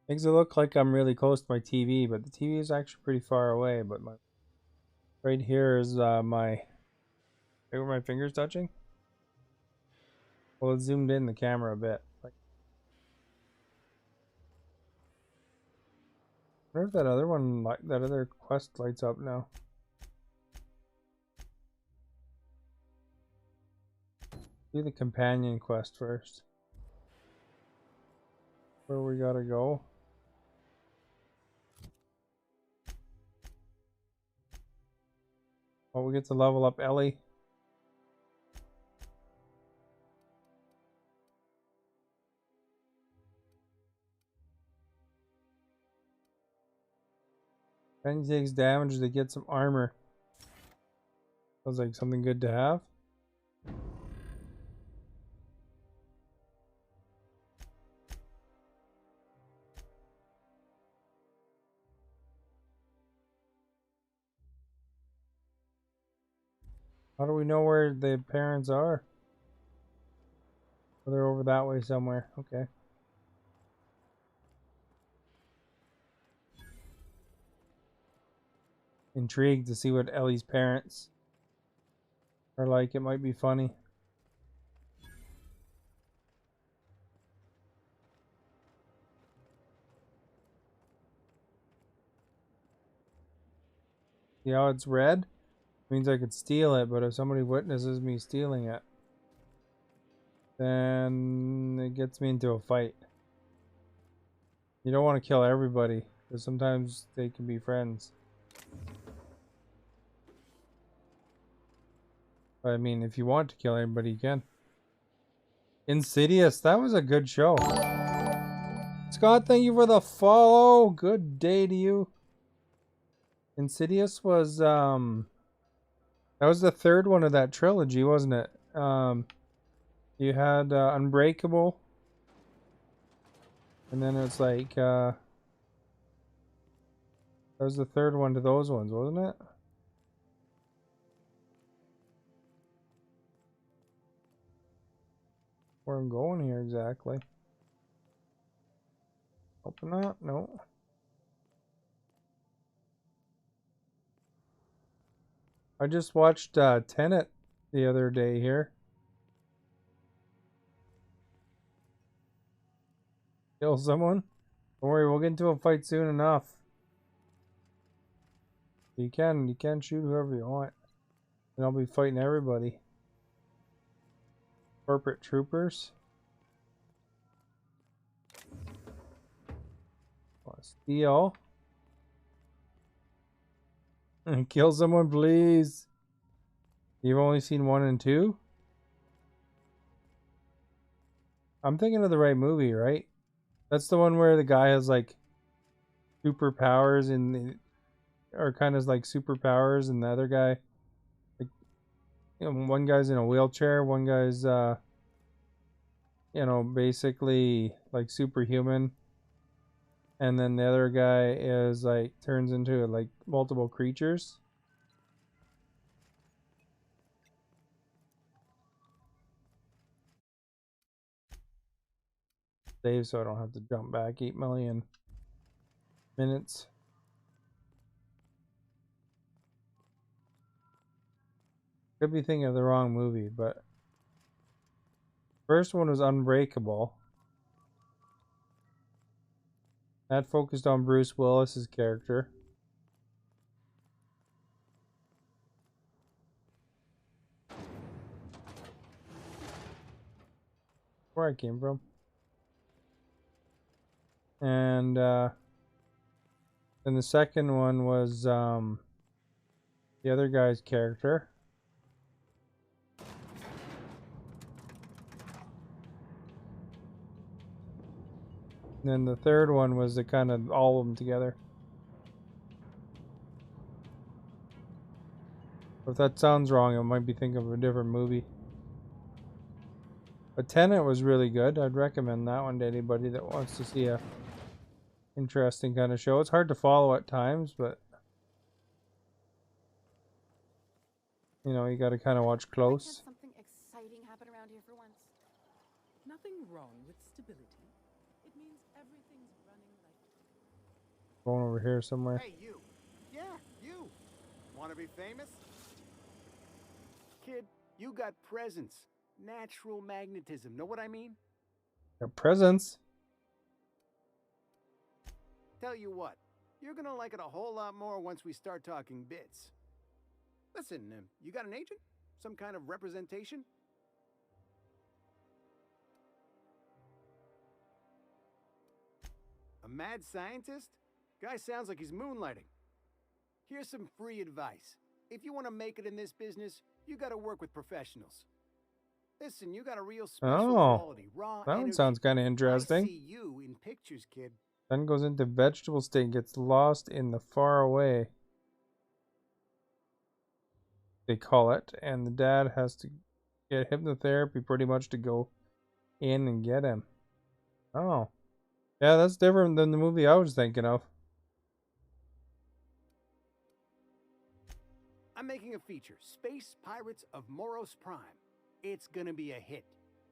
[SPEAKER 1] Makes it look like I'm really close to my TV, but the TV is actually pretty far away. But my right here is my right where my finger's touching. Well, it zoomed in the camera a bit. Like, I wonder if that other one, that other quest lights up now. Do the companion quest first. Where we gotta go. Oh, we get to level up Ellie. Then he takes damage to get some armor. Sounds like something good to have. How do we know where the parents are? Oh, they're over that way somewhere. Okay. Intrigued to see what Ellie's parents are like. It might be funny. See how it's red? Means I could steal it, but if somebody witnesses me stealing it, then it gets me into a fight. You don't want to kill everybody, because sometimes they can be friends. But I mean, if you want to kill everybody, you can. Insidious, that was a good show. Scott, thank you for the follow. Good day to you. Insidious was that was the third one of that trilogy, wasn't it? You had Unbreakable, and then it's like that was the third one to those ones, wasn't it? Where I'm going here exactly? Open that? No. I just watched Tenet the other day here. Kill someone? Don't worry, we'll get into a fight soon enough. You can shoot whoever you want. And I'll be fighting everybody. Corporate troopers. Steal. Kill someone, please. You've only seen 1 and 2? I'm thinking of the right movie, right? That's the one where the guy has like superpowers or kind of like superpowers, and the other guy, like, you know, one guy's in a wheelchair, one guy's basically like superhuman, and then the other guy is like turns into like multiple creatures. Save so I don't have to jump back 8 million minutes. Could be thinking of the wrong movie, but first one was Unbreakable. That focused on Bruce Willis's character. Where I came from. And then the second one was the other guy's character. And then the third one was the kind of all of them together. If that sounds wrong, I might be thinking of a different movie. But Tenet was really good. I'd recommend that one to anybody that wants to see a interesting kind of show. It's hard to follow at times, but you got to kind of watch close.
[SPEAKER 7] Something exciting happen around here for once. Nothing wrong with stability. It means everything's running like.
[SPEAKER 1] Going over here somewhere.
[SPEAKER 3] Hey, you. Yeah, you. Want to be famous? Kid, you got presence. Natural magnetism. Know what I mean?
[SPEAKER 1] Your presence.
[SPEAKER 3] Tell you what, you're gonna like it a whole lot more once we start talking bits. Listen, you got an agent? Some kind of representation? A mad scientist? Guy sounds like he's moonlighting. Here's some free advice. If you want to make it in this business, you gotta work with professionals. Listen, you got a real special quality, raw
[SPEAKER 1] that one
[SPEAKER 3] energy.
[SPEAKER 1] sounds kind of interesting.
[SPEAKER 3] I see you in pictures, kid.
[SPEAKER 1] Then goes into vegetable state, gets lost in the far away, they call it, and the dad has to get hypnotherapy pretty much to go in and get him. Oh. Yeah, that's different than the movie I was thinking of.
[SPEAKER 3] I'm making a feature, Space Pirates of Moros Prime. It's gonna be a hit,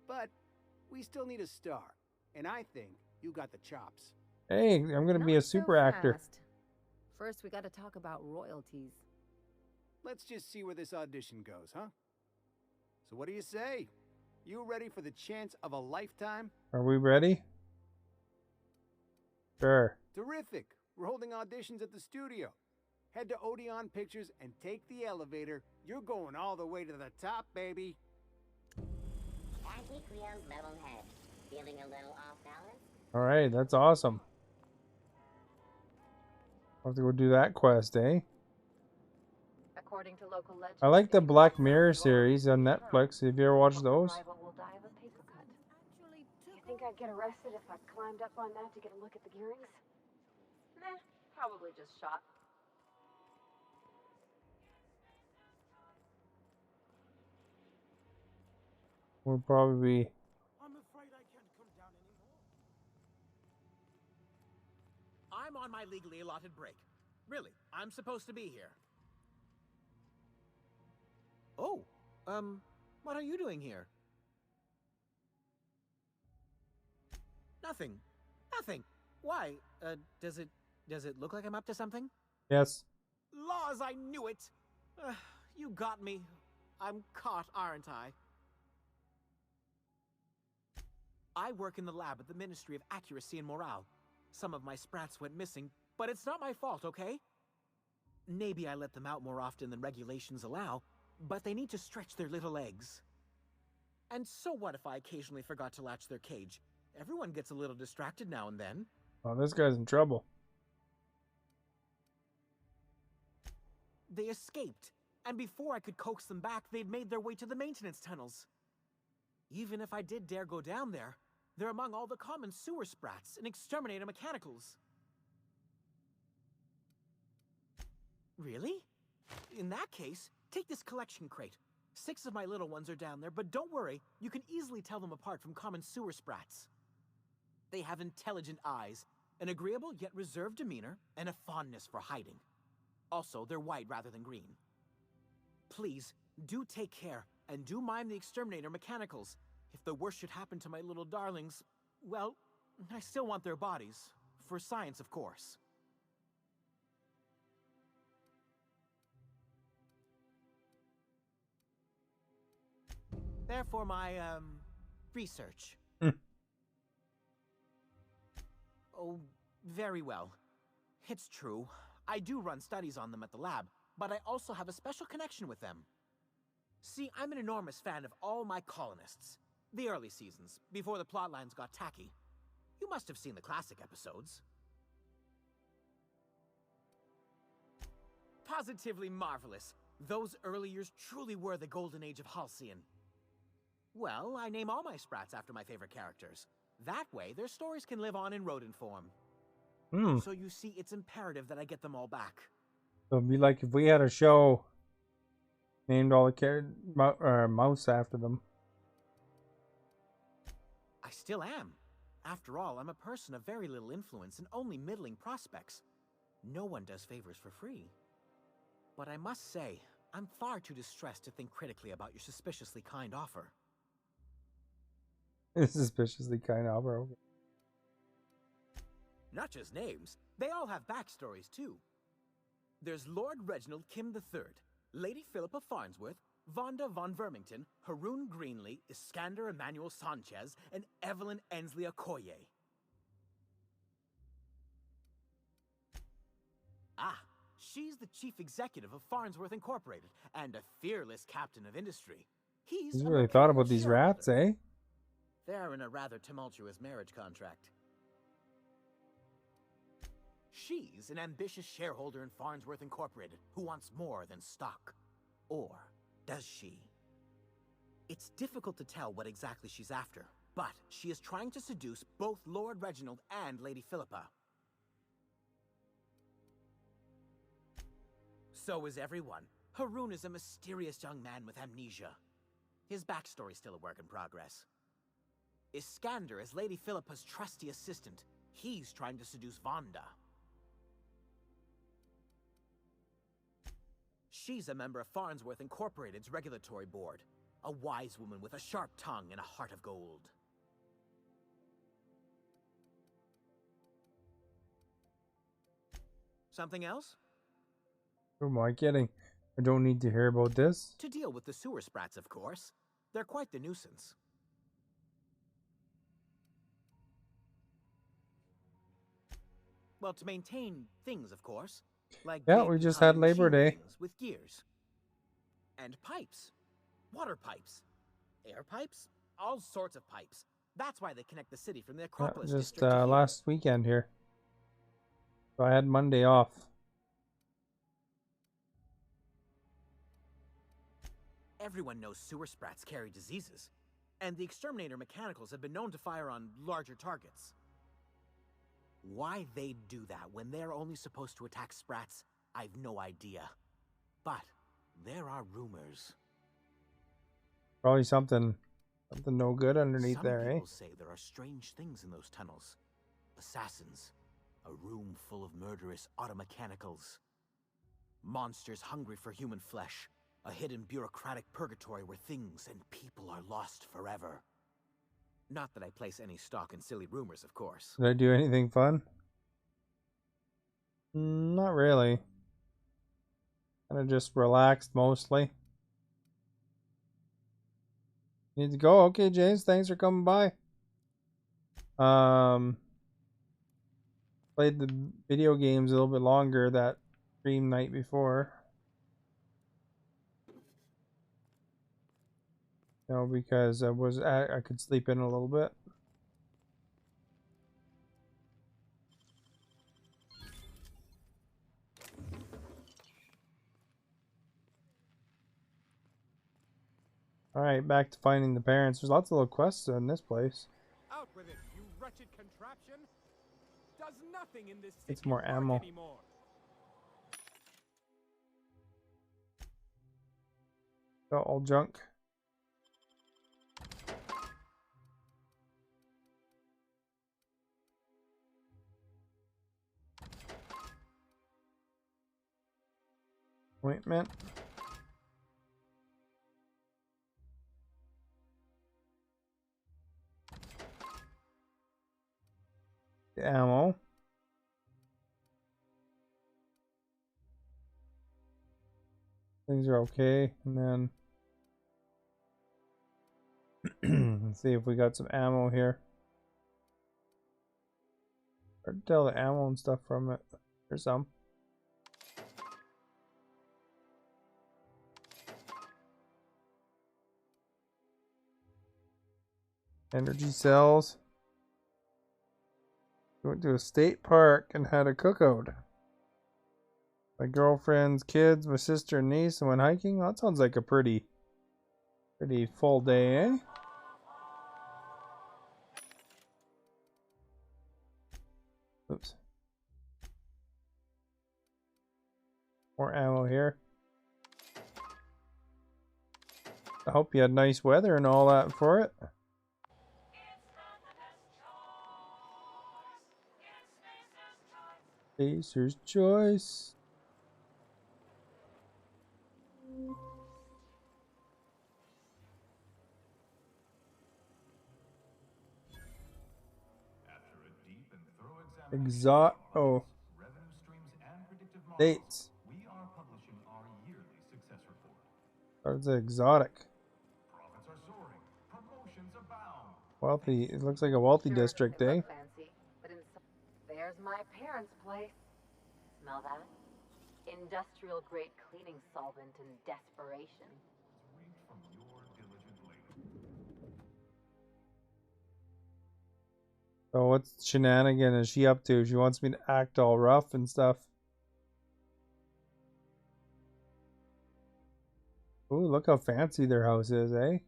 [SPEAKER 3] but we still need a star, and I think you got the chops.
[SPEAKER 1] Hey, I'm gonna be a
[SPEAKER 6] Not so
[SPEAKER 1] super actor.
[SPEAKER 6] fast. First, we gotta talk about royalties.
[SPEAKER 3] Let's just see where this audition goes, huh? So what do you say? You ready for the chance of a lifetime?
[SPEAKER 1] Are we ready? Sure.
[SPEAKER 3] Terrific. We're holding auditions at the studio. Head to Odeon Pictures and take the elevator. You're going all the way to the top, baby.
[SPEAKER 8] Kathy Creole's level head. Feeling a little off balance?
[SPEAKER 1] Alright, that's awesome. I'll have to go do that quest, eh?
[SPEAKER 2] According to local legend,
[SPEAKER 1] I like the Black Mirror series on Netflix. Have you ever watched those?
[SPEAKER 2] You think I'd get arrested if I climbed up on that to get a look at the gearings? Nah, probably just shot.
[SPEAKER 1] We'll probably be...
[SPEAKER 9] I'm afraid I can't come down anymore. I'm on my legally allotted break. Really, I'm supposed to be here. Oh, what are you doing here? Nothing. Nothing. Why? Does it look like I'm up to something?
[SPEAKER 1] Yes.
[SPEAKER 9] Laws, I knew it! You got me. I'm caught, aren't I? I work in the lab at the Ministry of Accuracy and Morale. Some of my sprats went missing, but it's not my fault, okay? Maybe I let them out more often than regulations allow, but they need to stretch their little legs. And so what if I occasionally forgot to latch their cage? Everyone gets a little distracted now and then.
[SPEAKER 1] Oh, this guy's in trouble.
[SPEAKER 9] They escaped, and before I could coax them back, they'd made their way to the maintenance tunnels. Even if I did dare go down there, they're among all the common sewer sprats and exterminator mechanicals. Really? In that case, take this collection crate. 6 of my little ones are down there, but don't worry, you can easily tell them apart from common sewer sprats. They have intelligent eyes, an agreeable yet reserved demeanor, and a fondness for hiding. Also, they're white rather than green. Please, do take care, and do mind the exterminator mechanicals. If the worst should happen to my little darlings, well, I still want their bodies. For science, of course. Therefore, my, research. Oh, very well. It's true. I do run studies on them at the lab, but I also have a special connection with them. See, I'm an enormous fan of all my colonists. The early seasons, before the plotlines got tacky. You must have seen the classic episodes. Positively marvelous. Those early years truly were the golden age of Halcyon. Well, I name all my sprats after my favorite characters. That way, their stories can live on in rodent form. So you see, it's imperative that I get them all back.
[SPEAKER 1] So it'd be like if we had a show named all the mouse after them.
[SPEAKER 9] I still am. After all, I'm a person of very little influence and only middling prospects. No one does favors for free. But I must say, I'm far too distressed to think critically about your suspiciously kind offer.
[SPEAKER 1] Suspiciously kind offer.
[SPEAKER 9] Not just names, they all have backstories too. There's Lord Reginald Kim III, Lady Philippa Farnsworth, Vonda von Vermington, Haroon Greenlee, Iskander Emmanuel Sanchez, and Evelyn Ensley Okoye. Ah, she's the chief executive of Farnsworth Incorporated and a fearless captain of industry.
[SPEAKER 1] He's really thought about these rats, eh?
[SPEAKER 9] They're in a rather tumultuous marriage contract. She's an ambitious shareholder in Farnsworth Incorporated who wants more than stock. Or does she? It's difficult to tell what exactly she's after, but she is trying to seduce both Lord Reginald and Lady Philippa. So is everyone. Haroon is a mysterious young man with amnesia. His backstory's still a work in progress. Iskander is Lady Philippa's trusty assistant. He's trying to seduce Vonda. She's a member of Farnsworth Incorporated's regulatory board. A wise woman with a sharp tongue and a heart of gold. Something else?
[SPEAKER 1] Who am I kidding? I don't need to hear about this.
[SPEAKER 9] To deal with the sewer sprats, of course. They're quite the nuisance. Well, to maintain things, of course. Like
[SPEAKER 1] we just had Labor Day.
[SPEAKER 9] With gears. And pipes. Water pipes. Air pipes. All sorts of pipes. That's why they connect the city from the Acropolis
[SPEAKER 1] just
[SPEAKER 9] district to here.
[SPEAKER 1] Last weekend here. So I had Monday off.
[SPEAKER 9] Everyone knows sewer sprats carry diseases. And the exterminator mechanicals have been known to fire on larger targets. Why they do that when they're only supposed to attack sprats, I've no idea. But there are rumors.
[SPEAKER 1] Probably something no good underneath there, eh?
[SPEAKER 9] Some people say there are strange things in those tunnels. Assassins. A room full of murderous automechanicals. Monsters hungry for human flesh. A hidden bureaucratic purgatory where things and people are lost forever. Not that I place any stock in silly rumors, of course.
[SPEAKER 1] Did I do anything fun? Not really. Kind of just relaxed mostly. Need to go? Okay, James, thanks for coming by. Played the video games a little bit longer that stream night before. No, because I could sleep in a little bit. Alright, back to finding the parents. There's lots of little quests in this place.
[SPEAKER 10] Out with it, you wretched contraption. Does nothing in this
[SPEAKER 1] It's more ammo.
[SPEAKER 10] Anymore.
[SPEAKER 1] Got all junk. Ointment. Ammo. Things are okay, and then let's see if we got some ammo here. Hard to tell the ammo and stuff from it. There's some. Energy cells. We went to a state park and had a cookout. My girlfriend's kids, my sister and niece, and went hiking. Well, that sounds like a pretty full day, eh? Oops. More ammo here. I hope you had nice weather and all that for it. Acer's Choice. Oh. Dates.
[SPEAKER 11] We are publishing our yearly success report.
[SPEAKER 1] That's exotic.
[SPEAKER 11] Profits are soaring. Promotions abound.
[SPEAKER 1] Wealthy. It looks like a wealthy district, eh?
[SPEAKER 2] Fancy, but there's my parents' place. Smell that? Industrial grade cleaning solvent in desperation.
[SPEAKER 11] Read from your diligent labor.
[SPEAKER 1] So what's shenanigan is she up to? She wants me to act all rough and stuff. Ooh, look how fancy their house is, eh?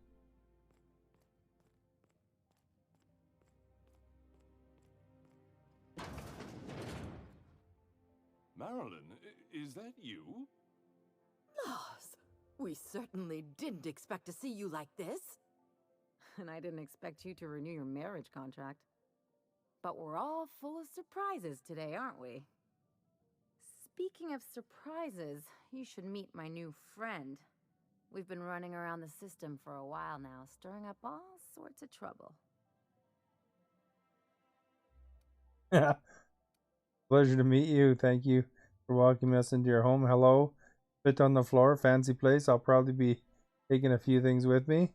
[SPEAKER 10] Marilyn, is that you?
[SPEAKER 6] Lars, we certainly didn't expect to see you like this. And I didn't expect you to renew your marriage contract. But we're all full of surprises today, aren't we? Speaking of surprises, you should meet my new friend. We've been running around the system for a while now, stirring up all sorts of trouble.
[SPEAKER 1] Pleasure to meet you. Thank you for welcoming us into your home. Hello. Fit on the floor. Fancy place. I'll probably be taking a few things with me.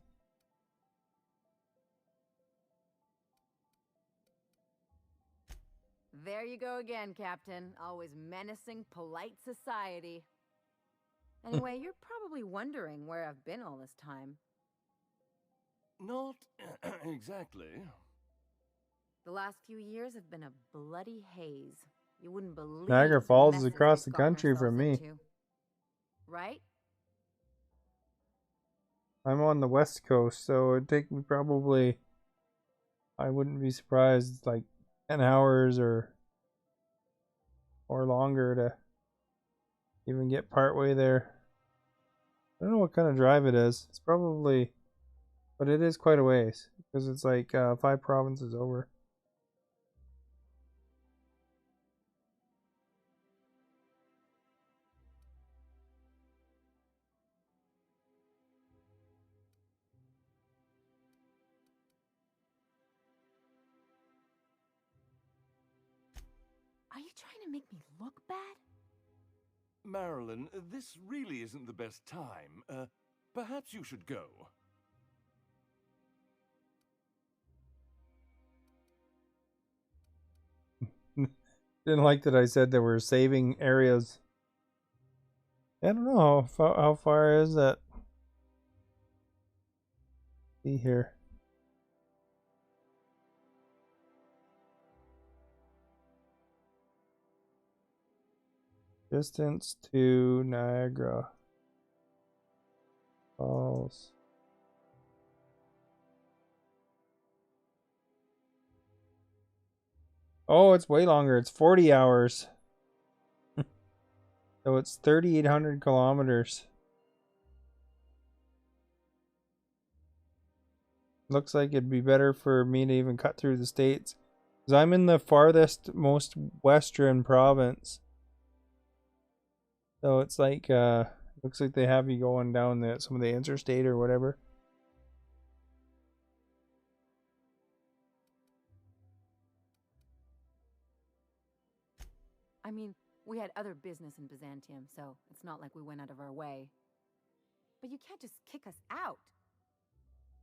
[SPEAKER 6] There you go again, Captain. Always menacing polite society. Anyway, you're probably wondering where I've been all this time.
[SPEAKER 10] Not exactly.
[SPEAKER 6] The last few years have been a bloody haze. You wouldn't believe
[SPEAKER 1] Niagara
[SPEAKER 6] the
[SPEAKER 1] Falls is
[SPEAKER 6] messes
[SPEAKER 1] across
[SPEAKER 6] we've
[SPEAKER 1] the
[SPEAKER 6] gotten
[SPEAKER 1] country from me.
[SPEAKER 6] ourselves into. Right?
[SPEAKER 1] I'm on the west coast, so it'd take me probably, I wouldn't be surprised, like 10 hours or longer to even get part way there. I don't know what kind of drive it is. It's probably, but it is quite a ways because it's like 5 provinces over.
[SPEAKER 6] Are you trying to make me look bad?
[SPEAKER 10] Marilyn, this really isn't the best time. Perhaps you should go.
[SPEAKER 1] Didn't like that I said there were saving areas. I don't know how far is that? See here. Distance to Niagara Falls. Oh, it's way longer. It's 40 hours. So it's 3,800 kilometers. looks like it'd be better for me to even cut through the states, because I'm in the farthest, most western province. So it's like, looks like they have you going down some of the interstate or whatever.
[SPEAKER 6] I mean, we had other business in Byzantium, so it's not like we went out of our way. But you can't just kick us out.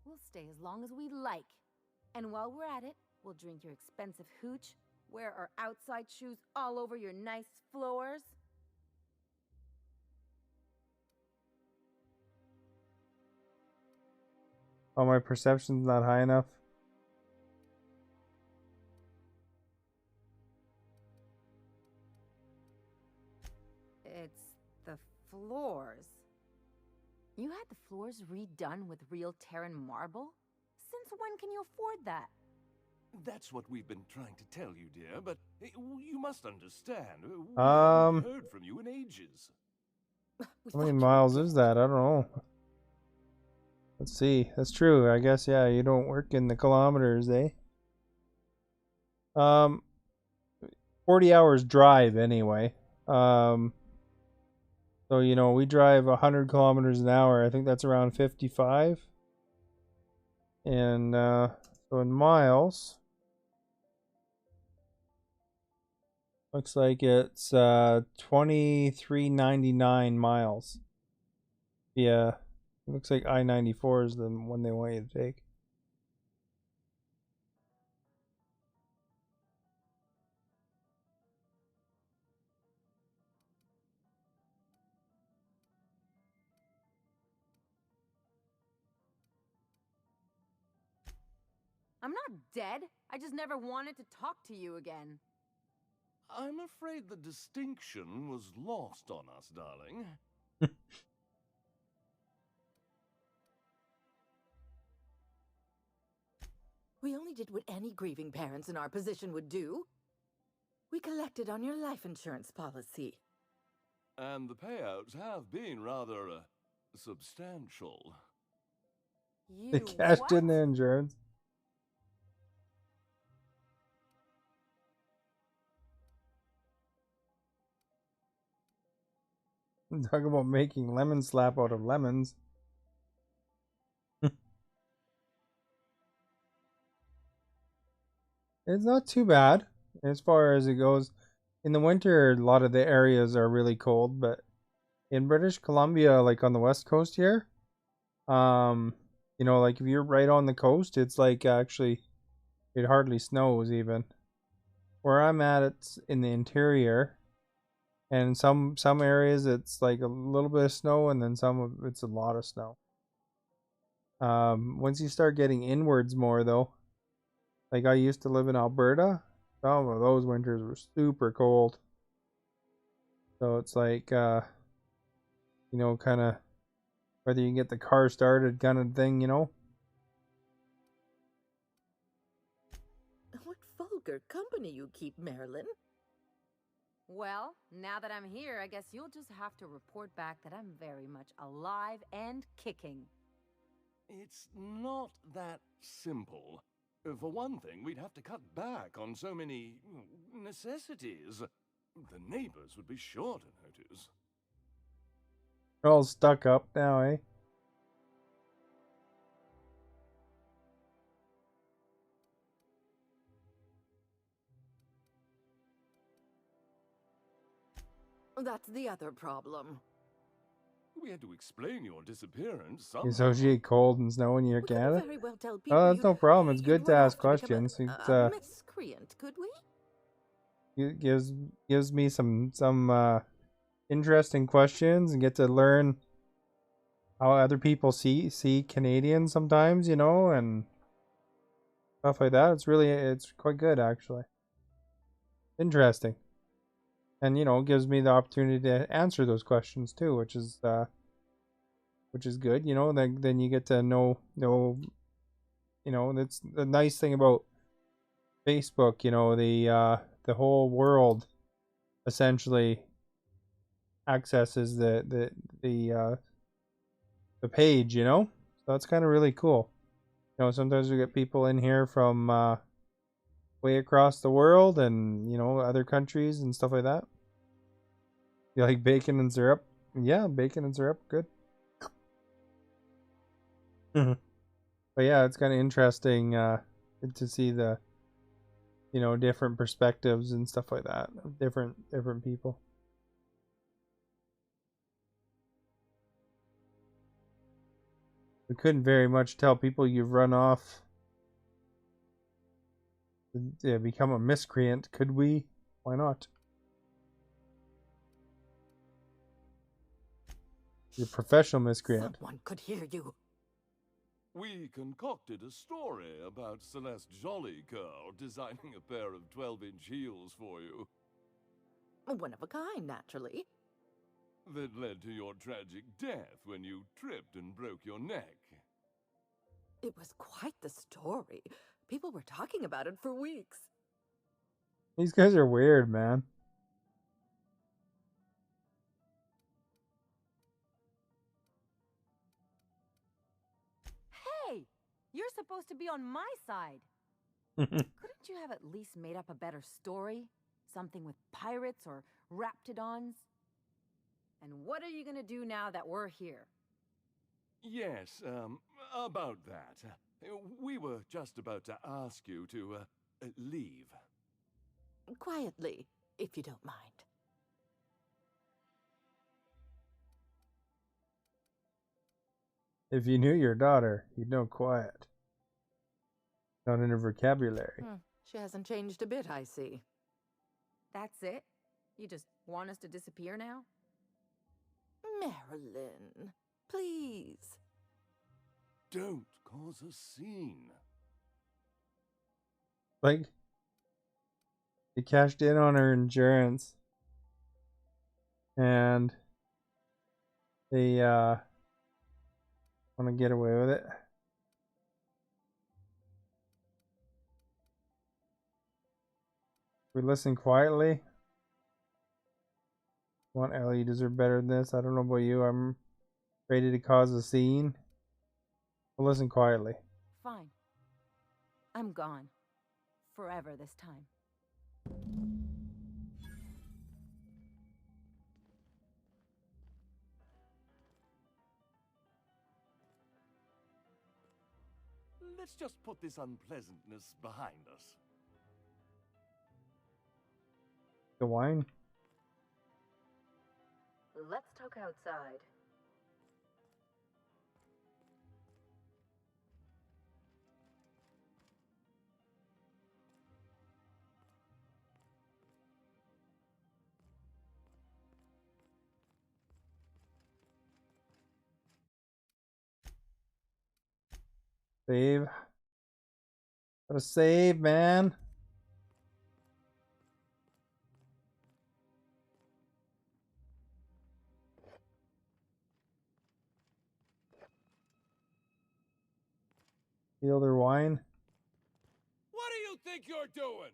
[SPEAKER 6] We'll stay as long as we like. And while we're at it, we'll drink your expensive hooch, wear our outside shoes all over your nice floors.
[SPEAKER 1] Oh, my perception's not high enough.
[SPEAKER 6] It's the floors. You had the floors redone with real Terran marble? Since when can you afford that?
[SPEAKER 10] That's what we've been trying to tell you, dear, but you must understand. We
[SPEAKER 1] Um,
[SPEAKER 10] haven't heard from you in ages.
[SPEAKER 1] How many miles is that? I don't know. Let's see. That's true. I guess, yeah, you don't work in the kilometers, eh? 40 hours drive anyway. So, you know, we drive 100 kilometers an hour. I think that's around 55. And, so in miles, looks like it's 2399 miles. Yeah. It looks like I-94 is the one they want you to take.
[SPEAKER 6] I'm not dead. I just never wanted to talk to you again.
[SPEAKER 10] I'm afraid the distinction was lost on us, darling.
[SPEAKER 12] We only did what any grieving parents in our position would do. We collected on your life insurance policy.
[SPEAKER 10] And the payouts have been rather substantial.
[SPEAKER 1] They cashed in the insurance. Talk about making lemon slap out of lemons. It's not too bad as far as it goes. In the winter, a lot of the areas are really cold, but in British Columbia, like on the west coast here, you know, like if you're right on the coast, it's like actually it hardly snows even. Where I'm at, it's in the interior, and some areas it's like a little bit of snow, and then some of it's a lot of snow. Once you start getting inwards more though, like I used to live in Alberta, some of those winters were super cold. So it's like, you know, kind of whether you can get the car started kind of thing, you know.
[SPEAKER 12] What vulgar company you keep, Marilyn.
[SPEAKER 6] Well, now that I'm here, I guess you'll just have to report back that I'm very much alive and kicking.
[SPEAKER 10] It's not that simple. For one thing, we'd have to cut back on so many necessities. The neighbors would be sure to notice.
[SPEAKER 1] They're all stuck up now, eh?
[SPEAKER 12] That's the other problem.
[SPEAKER 10] We had to explain your disappearance
[SPEAKER 1] You
[SPEAKER 10] somehow.
[SPEAKER 1] associate cold and snow in your Canada?
[SPEAKER 12] Very well tell people
[SPEAKER 1] Oh, that's no problem. It's good to ask questions.
[SPEAKER 12] a miscreant, could we?
[SPEAKER 1] It gives me some interesting questions and get to learn how other people see Canadians sometimes, you know, and stuff like that. It's quite good actually. Interesting. And you know, gives me the opportunity to answer those questions too, which is good, you know. Then you get to know, you know, that's the nice thing about Facebook, you know, the whole world essentially accesses the page, you know. So that's kind of really cool. You know, sometimes we get people in here from way across the world and, you know, other countries and stuff like that. You like bacon and syrup? Yeah, bacon and syrup, good. But yeah, it's kind of interesting to see the, you know, different perspectives and stuff like that of different people. We couldn't very much tell people you've run off to become a miscreant, could we? Why not? You're a professional miscreant.
[SPEAKER 12] Someone could hear you.
[SPEAKER 10] We concocted a story about Celeste Jollycurl designing a pair of 12-inch heels for you.
[SPEAKER 12] One of a kind, naturally.
[SPEAKER 10] That led to your tragic death when you tripped and broke your neck.
[SPEAKER 12] It was quite the story. People were talking about it for weeks.
[SPEAKER 1] These guys are weird, man.
[SPEAKER 6] Hey! You're supposed to be on my side. Couldn't you have at least made up a better story? Something with pirates or raptidons? And what are you gonna do now that we're here?
[SPEAKER 10] Yes, about that. We were just about to ask you to, leave.
[SPEAKER 12] Quietly, if you don't mind.
[SPEAKER 1] If you knew your daughter, you'd know quiet. Not in her vocabulary.
[SPEAKER 12] She hasn't changed a bit, I see.
[SPEAKER 6] That's it? You just want us to disappear now?
[SPEAKER 12] Marilyn, please.
[SPEAKER 10] Don't cause a scene.
[SPEAKER 1] Like, they cashed in on her insurance. And they, want to get away with it. We listen quietly. Come on, Ellie, you deserve better than this. I don't know about you. I'm ready to cause a scene. We'll listen quietly.
[SPEAKER 6] Fine. I'm gone. Forever this time.
[SPEAKER 10] Let's just put this unpleasantness behind us.
[SPEAKER 1] The wine?
[SPEAKER 2] Let's talk outside.
[SPEAKER 1] Save. Gotta save, man. Feel their wine.
[SPEAKER 10] What do you think you're doing?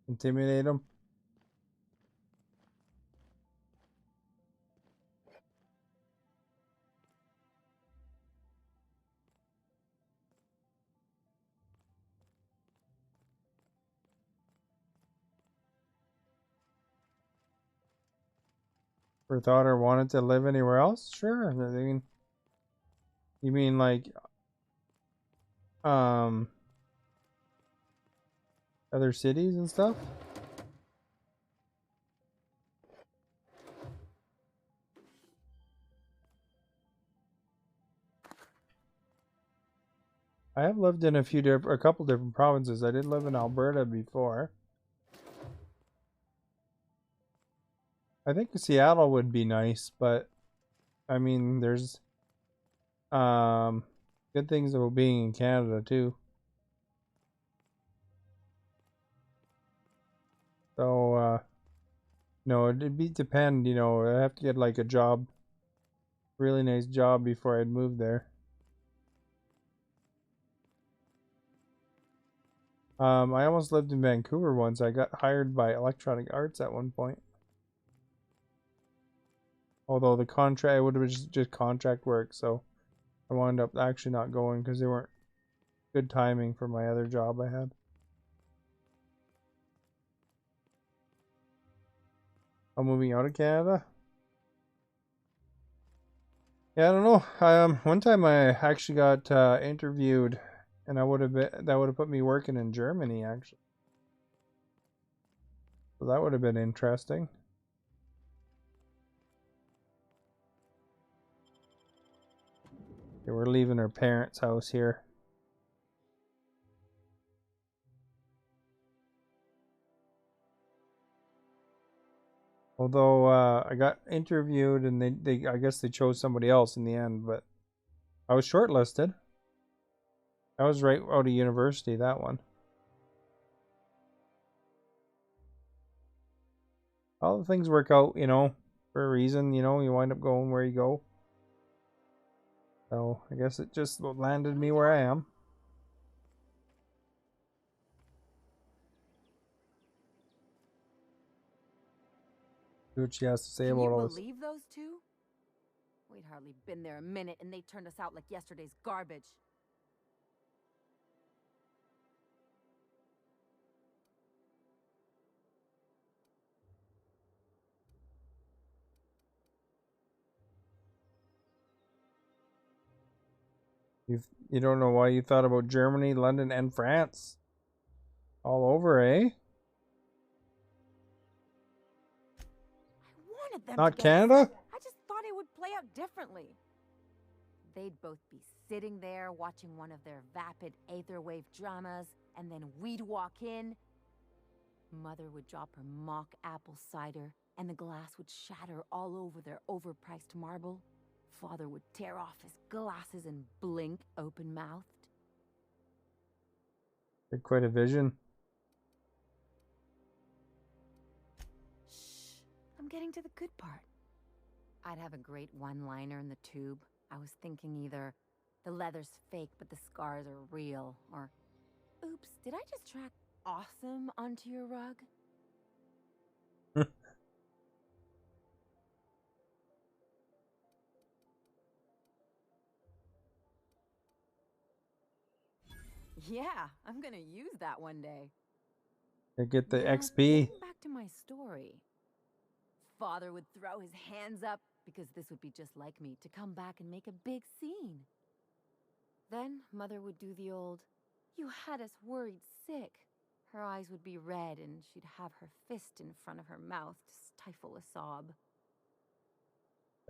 [SPEAKER 1] Intimidate them. Ever thought or wanted to live anywhere else? Sure. I mean, you mean like other cities and stuff? I have lived in a couple different provinces. I did live in Alberta before. I think Seattle would be nice, but I mean, there's good things about being in Canada too. So no, it'd be depend, you know, I have to get like a job, really nice job before I'd move there. I almost lived in Vancouver once. I got hired by Electronic Arts at one point. Although the contract would have been just contract work, so I wound up actually not going because they weren't good timing for my other job I had. I'm moving out of Canada. Yeah, I don't know. One time I actually got interviewed, and that would have put me working in Germany actually. So that would have been interesting. Okay, we're leaving our parents' house here. Although I got interviewed and they I guess they chose somebody else in the end, but I was shortlisted. I was right out of university, that one. All the things work out, you know, for a reason, you know, you wind up going where you go. So I guess it just landed me where I am. See what she has to say about all this.
[SPEAKER 6] Can you believe those two? We'd hardly been there a minute and they turned us out like yesterday's garbage.
[SPEAKER 1] You don't know why you thought about Germany, London, and France. All over, eh?
[SPEAKER 6] I wanted them
[SPEAKER 1] Not
[SPEAKER 6] to
[SPEAKER 1] Canada?
[SPEAKER 6] I just thought it would play out differently. They'd both be sitting there watching one of their vapid aetherwave dramas, and then we'd walk in. Mother would drop her mock apple cider, and the glass would shatter all over their overpriced marble. Father would tear off his glasses and blink open-mouthed.
[SPEAKER 1] Had quite a vision.
[SPEAKER 6] Shh, I'm getting to the good part. I'd have a great one-liner in the tube. I was thinking either the leather's fake but the scars are real, or oops, did I just track awesome onto your rug? Yeah, I'm gonna use that one day.
[SPEAKER 1] You get the
[SPEAKER 6] Now,
[SPEAKER 1] XP.
[SPEAKER 6] getting back to my story. Father would throw his hands up because this would be just like me to come back and make a big scene. Then Mother would do the old, "You had us worried sick." Her eyes would be red and she'd have her fist in front of her mouth to stifle a sob.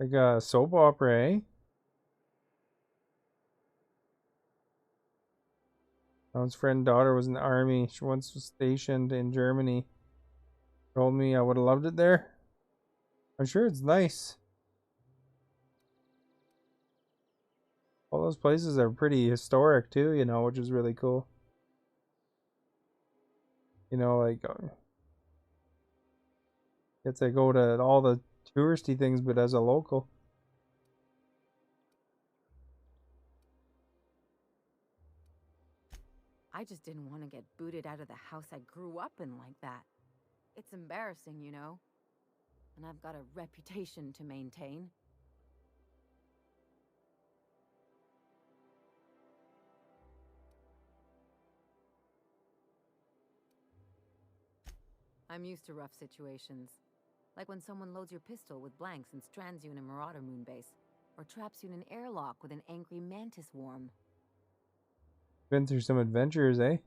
[SPEAKER 1] Like a soap opera, eh? Alan's friend's daughter was in the army. She once was stationed in Germany. Told me I would have loved it there. I'm sure it's nice. All those places are pretty historic too, you know, which is really cool. You know, like get to go to all the touristy things, but as a local.
[SPEAKER 6] I just didn't want to get booted out of the house I grew up in like that. It's embarrassing, you know. And I've got a reputation to maintain. I'm used to rough situations. Like when someone loads your pistol with blanks and strands you in a Marauder moonbase, or traps you in an airlock with an angry mantis worm.
[SPEAKER 1] Been through some adventures, eh?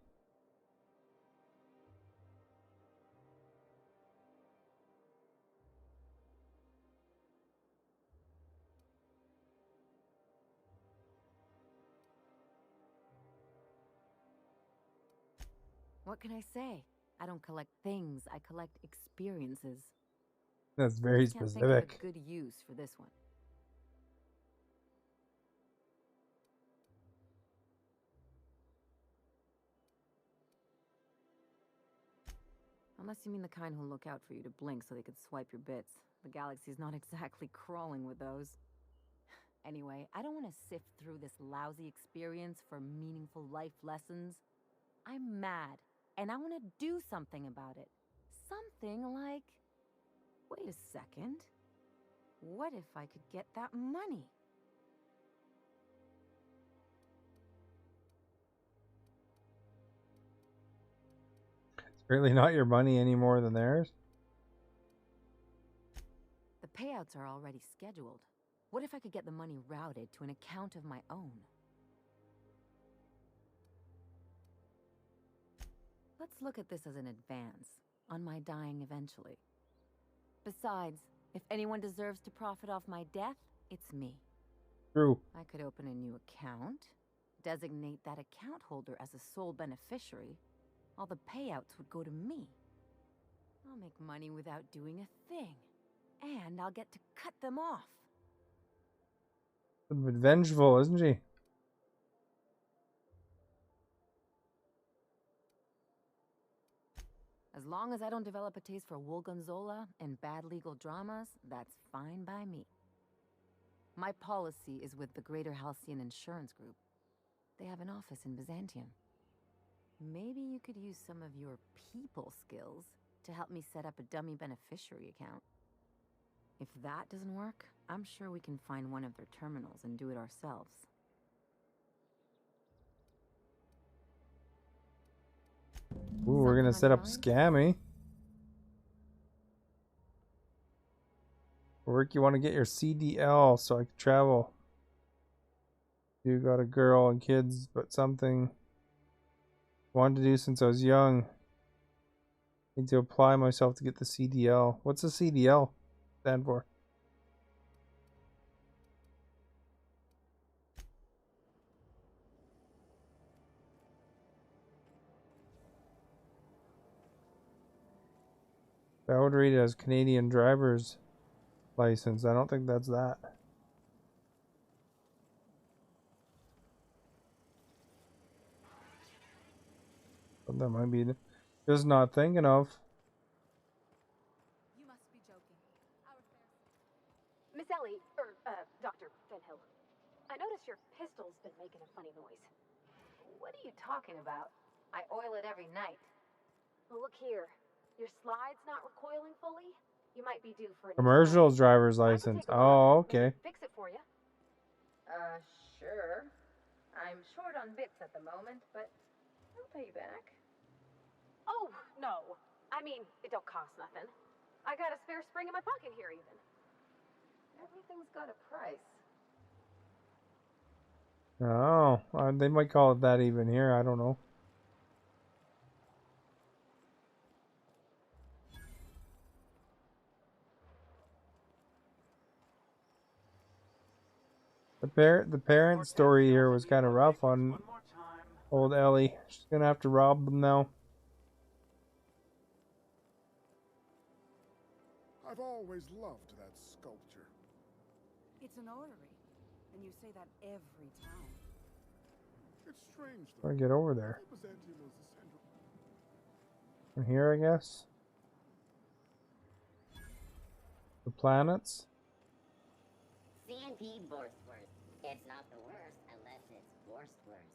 [SPEAKER 6] What can I say? I don't collect things, I collect experiences.
[SPEAKER 1] That's very
[SPEAKER 6] Can't think
[SPEAKER 1] specific.
[SPEAKER 6] of a good use for this one. Unless you mean the kind who'll look out for you to blink so they could swipe your bits. The galaxy's not exactly crawling with those. Anyway, I don't want to sift through this lousy experience for meaningful life lessons. I'm mad and I want to do something about it. Something like... Wait a second. What if I could get that money?
[SPEAKER 1] It's really not your money any more than theirs.
[SPEAKER 6] The payouts are already scheduled. What if I could get the money routed to an account of my own? Let's look at this as an advance on my dying eventually. Besides, if anyone deserves to profit off my death, it's me.
[SPEAKER 1] True.
[SPEAKER 6] I could open a new account, designate that account holder as a sole beneficiary. All the payouts would go to me. I'll make money without doing a thing. And I'll get to cut them off.
[SPEAKER 1] A bit vengeful, isn't she?
[SPEAKER 6] As long as I don't develop a taste for Gorgonzola and bad legal dramas, that's fine by me. My policy is with the Greater Halcyon Insurance Group. They have an office in Byzantium. Maybe you could use some of your people skills to help me set up a dummy beneficiary account. If that doesn't work, I'm sure we can find one of their terminals and do it ourselves.
[SPEAKER 1] Ooh, we're gonna set up Scammy. Rick, you want to get your CDL so I can travel. You got a girl and kids, but something I wanted to do since I was young. Need to apply myself to get the CDL. What's the CDL stand for? I would read it as Canadian driver's license. I don't think that's that. But that might be just not thinking of.
[SPEAKER 13] You must be joking.
[SPEAKER 2] Miss Ellie, Dr. Fenhill, I noticed your pistol's been making a funny noise. What are you talking about? I oil it every night. Well, look here. Your slide's not recoiling fully? You might be due for a
[SPEAKER 1] Commercial driver's license. Oh, okay.
[SPEAKER 2] Fix it for you.
[SPEAKER 6] Sure. I'm short on bits at the moment, but I'll pay you back.
[SPEAKER 2] Oh, no. I mean, it don't cost nothing. I got a spare spring in my pocket here, even.
[SPEAKER 6] Everything's got a price.
[SPEAKER 1] Oh, they might call it that even here. I don't know. The parent story here was kind of rough on old Ellie. She's gonna have to rob them now.
[SPEAKER 11] I've always loved that sculpture.
[SPEAKER 7] It's an orrery, and you say that every time.
[SPEAKER 11] It's strange
[SPEAKER 1] How do I get over there?
[SPEAKER 11] Byzantium was the center.
[SPEAKER 1] From here, I guess. The planets.
[SPEAKER 8] CNP Borsworth. It's not the worst unless it's Borsworth.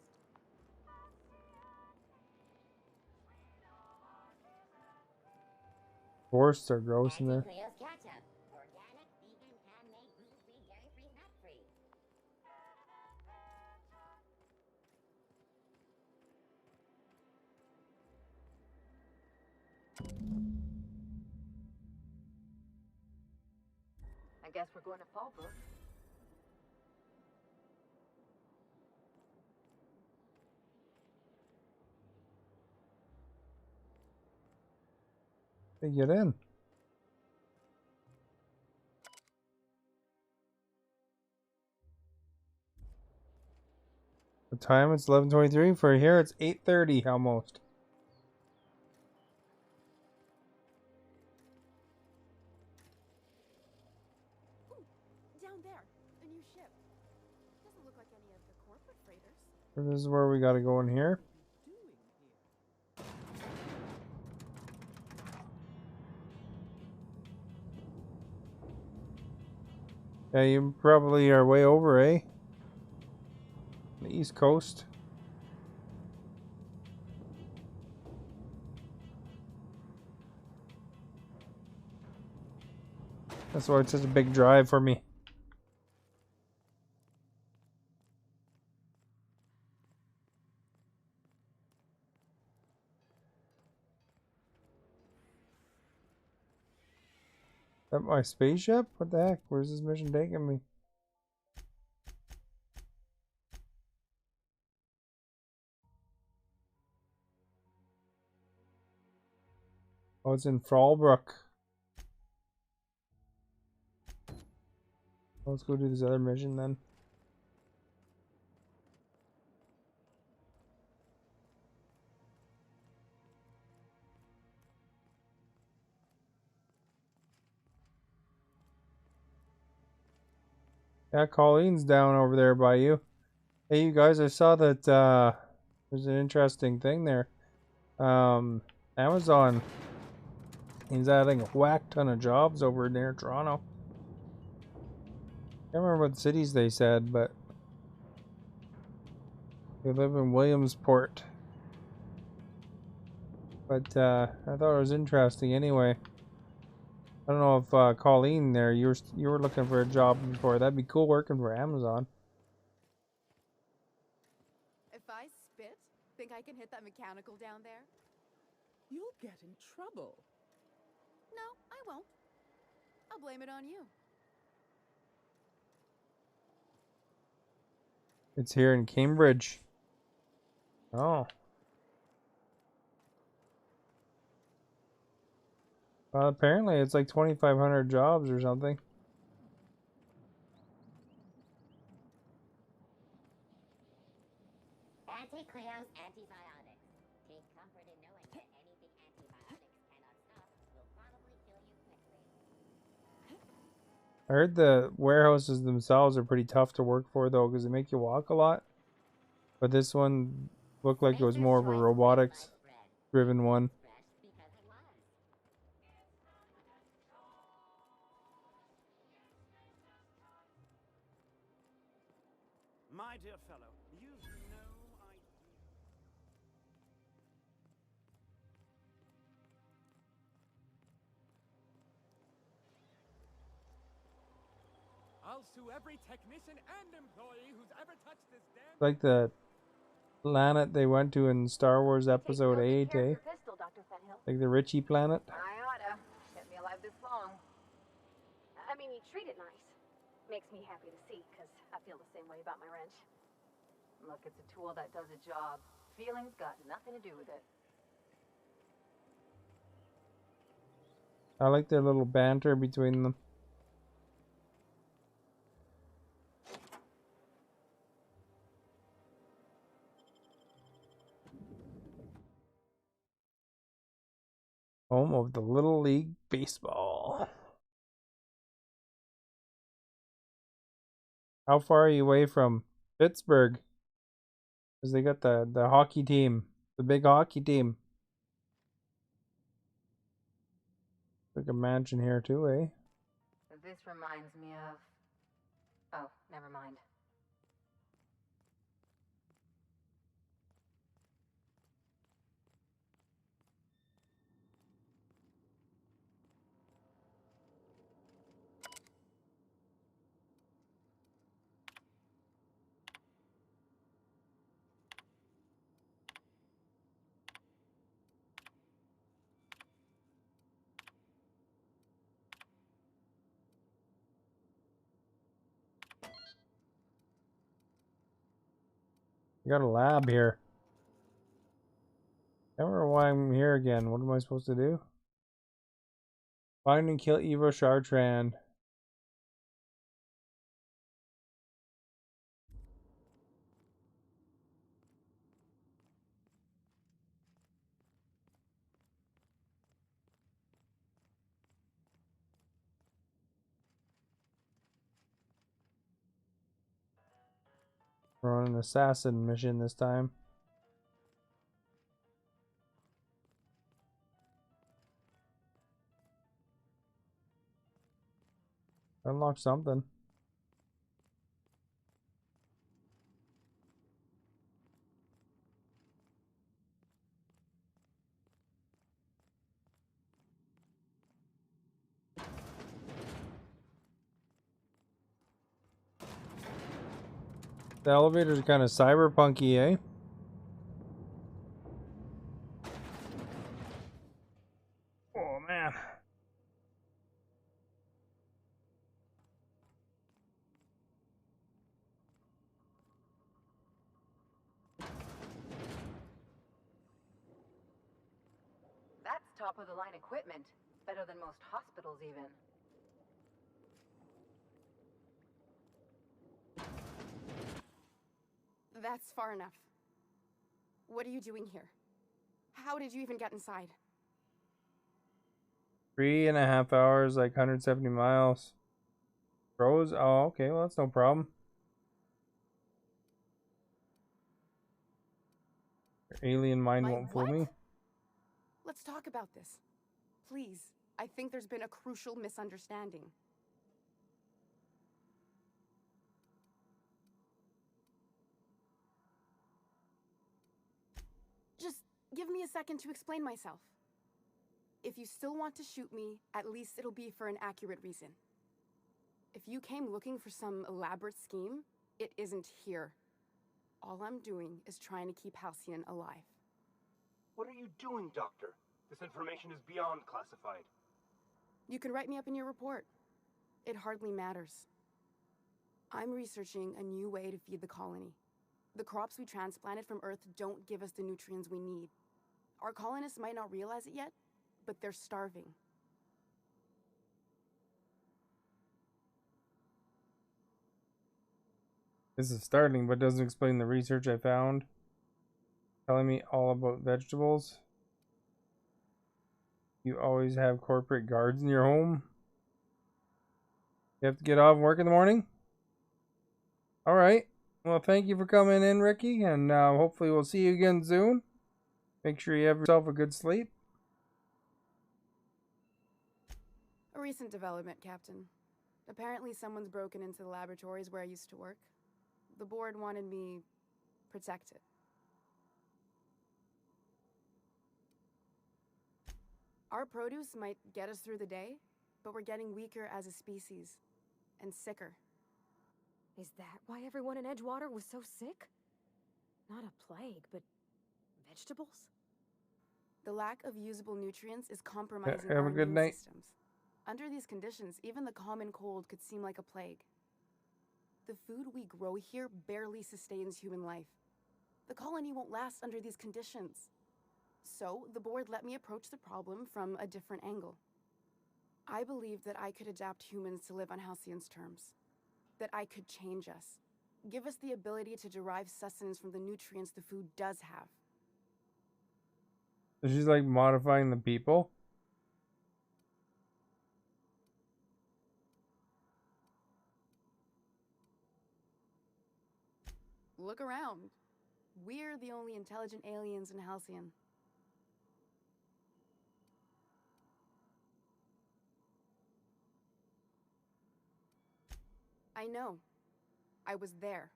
[SPEAKER 1] Forsts are gross in there.
[SPEAKER 8] Cleo's ketchup. Organic, vegan, handmade, gluten-free, dairy-free, nut-free.
[SPEAKER 2] I guess we're going to Fallbrook.
[SPEAKER 1] They get in. The time it's 11:23. For here it's 8:30 almost.
[SPEAKER 7] Ooh, down there, a new ship. Doesn't look like any of the corporate freighters.
[SPEAKER 1] So this is where we gotta go in here. Yeah, you probably are way over, eh? The East Coast. That's why it's such a big drive for me. Is that my spaceship? What the heck? Where's this mission taking me? Oh, it's in Fallbrook. Let's go do this other mission then. Yeah, Colleen's down over there by you. Hey, you guys, I saw that there's an interesting thing there. Amazon is adding a whack ton of jobs over near Toronto. Can't remember what cities they said, but they live in Williamsport. But I thought it was interesting anyway. I don't know if Colleen there, you were looking for a job before. That'd be cool working for Amazon.
[SPEAKER 7] If I spit, think I can hit that mechanical down there? You'll get in trouble. No, I won't. I'll blame it on you.
[SPEAKER 1] It's here in Cambridge. Oh. Well, apparently it's like 2,500 jobs or something.
[SPEAKER 8] Anti-Cleo's antibiotics. Take comfort in knowing that anything antibiotics cannot stop will probably kill you quickly.
[SPEAKER 1] I heard the warehouses themselves are pretty tough to work for though, because they make you walk a lot. But this one looked like it was more of a robotics driven one.
[SPEAKER 3] My dear fellow, you've no idea.
[SPEAKER 11] I'll sue every technician and employee who's ever touched this damn...
[SPEAKER 1] Like the planet they went to in Star Wars Episode 8, eh?
[SPEAKER 2] Pistol, Dr. Fenhill.
[SPEAKER 1] Like the Richie planet.
[SPEAKER 2] I oughta. Kept me alive this long. I mean, you treat it nice. Makes me happy to see, because I feel the same way about my wrench. Look, it's a tool that does a job. Feelings got nothing to do with it.
[SPEAKER 1] I like their little banter between them. Home of the Little League Baseball. How far are you away from Pittsburgh? Because they got the hockey team. The big hockey team. Like a mansion here too, eh?
[SPEAKER 2] This reminds me of... Oh, never mind.
[SPEAKER 1] You got a lab here. I don't remember why I'm here again. What am I supposed to do? Find and kill Evo Chartrand. We're on an assassin mission this time. Unlock something. The elevator's kind of cyberpunky, eh? Oh man.
[SPEAKER 2] That's top of the line equipment. Better than most hospitals, even.
[SPEAKER 7] That's far enough. What are you doing here? How did you even get inside?
[SPEAKER 1] 3.5 hours, like 170 miles. Froze? Oh, okay. Well, that's no problem. Your alien mind won't fool me.
[SPEAKER 7] Let's talk about this. Please. I think there's been a crucial misunderstanding. Just give me a second to explain myself. If you still want to shoot me, at least it'll be for an accurate reason. If you came looking for some elaborate scheme, it isn't here. All I'm doing is trying to keep Halcyon alive.
[SPEAKER 13] What are you doing, Doctor? This information is beyond classified.
[SPEAKER 7] You can write me up in your report. It hardly matters. I'm researching a new way to feed the colony. The crops we transplanted from Earth don't give us the nutrients we need. Our colonists might not realize it yet, but they're starving.
[SPEAKER 1] This is startling, but doesn't explain the research I found. Telling me all about vegetables. You always have corporate guards in your home? You have to get off work in the morning? Alright. Well, thank you for coming in, Ricky, and hopefully we'll see you again soon. Make sure you have yourself a good sleep.
[SPEAKER 7] A recent development, Captain. Apparently someone's broken into the laboratories where I used to work. The board wanted me protected. Our produce might get us through the day, but we're getting weaker as a species, and sicker.
[SPEAKER 2] Is that why everyone in Edgewater was so sick? Not a plague, but vegetables?
[SPEAKER 7] The lack of usable nutrients is compromising
[SPEAKER 1] Have
[SPEAKER 7] our
[SPEAKER 1] a good
[SPEAKER 7] immune
[SPEAKER 1] night.
[SPEAKER 7] systems. Under these conditions, even the common cold could seem like a plague. The food we grow here barely sustains human life. The colony won't last under these conditions. So, the board let me approach the problem from a different angle. I believed that I could adapt humans to live on Halcyon's terms. That I could change us. Give us the ability to derive sustenance from the nutrients the food does have.
[SPEAKER 1] So she's like modifying the people?
[SPEAKER 7] Look around. We're the only intelligent aliens in Halcyon. I know. I was there.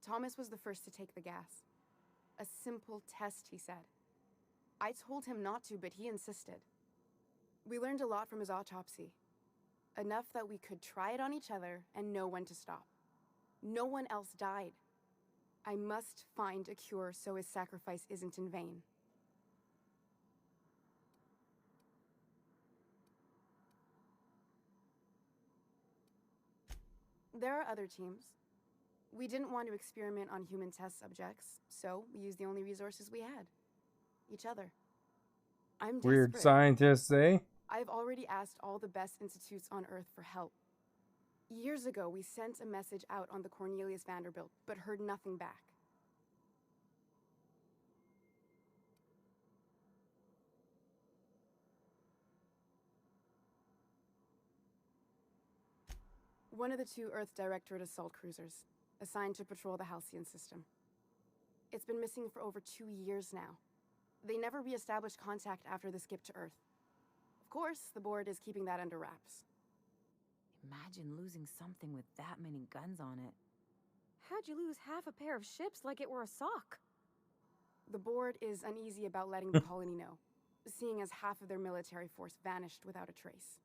[SPEAKER 7] Thomas was the first to take the gas. A simple test, he said. I told him not to, but he insisted. We learned a lot from his autopsy. Enough that we could try it on each other and know when to stop. No one else died. I must find a cure so his sacrifice isn't in vain. There are other teams. We didn't want to experiment on human test subjects, so we used the only resources we had. Each other. I'm
[SPEAKER 1] Weird
[SPEAKER 7] desperate.
[SPEAKER 1] scientists, eh?
[SPEAKER 7] I've already asked all the best institutes on Earth for help. Years ago, we sent a message out on the Cornelius Vanderbilt, but heard nothing back. One of the two Earth Directorate assault cruisers, assigned to patrol the Halcyon system. It's been missing for over 2 years now. They never re-established contact after the skip to Earth. Of course, the board is keeping that under wraps.
[SPEAKER 6] Imagine losing something with that many guns on it. How'd you lose half a pair of ships like it were a sock?
[SPEAKER 7] The board is uneasy about letting the colony know, seeing as half of their military force vanished without a trace.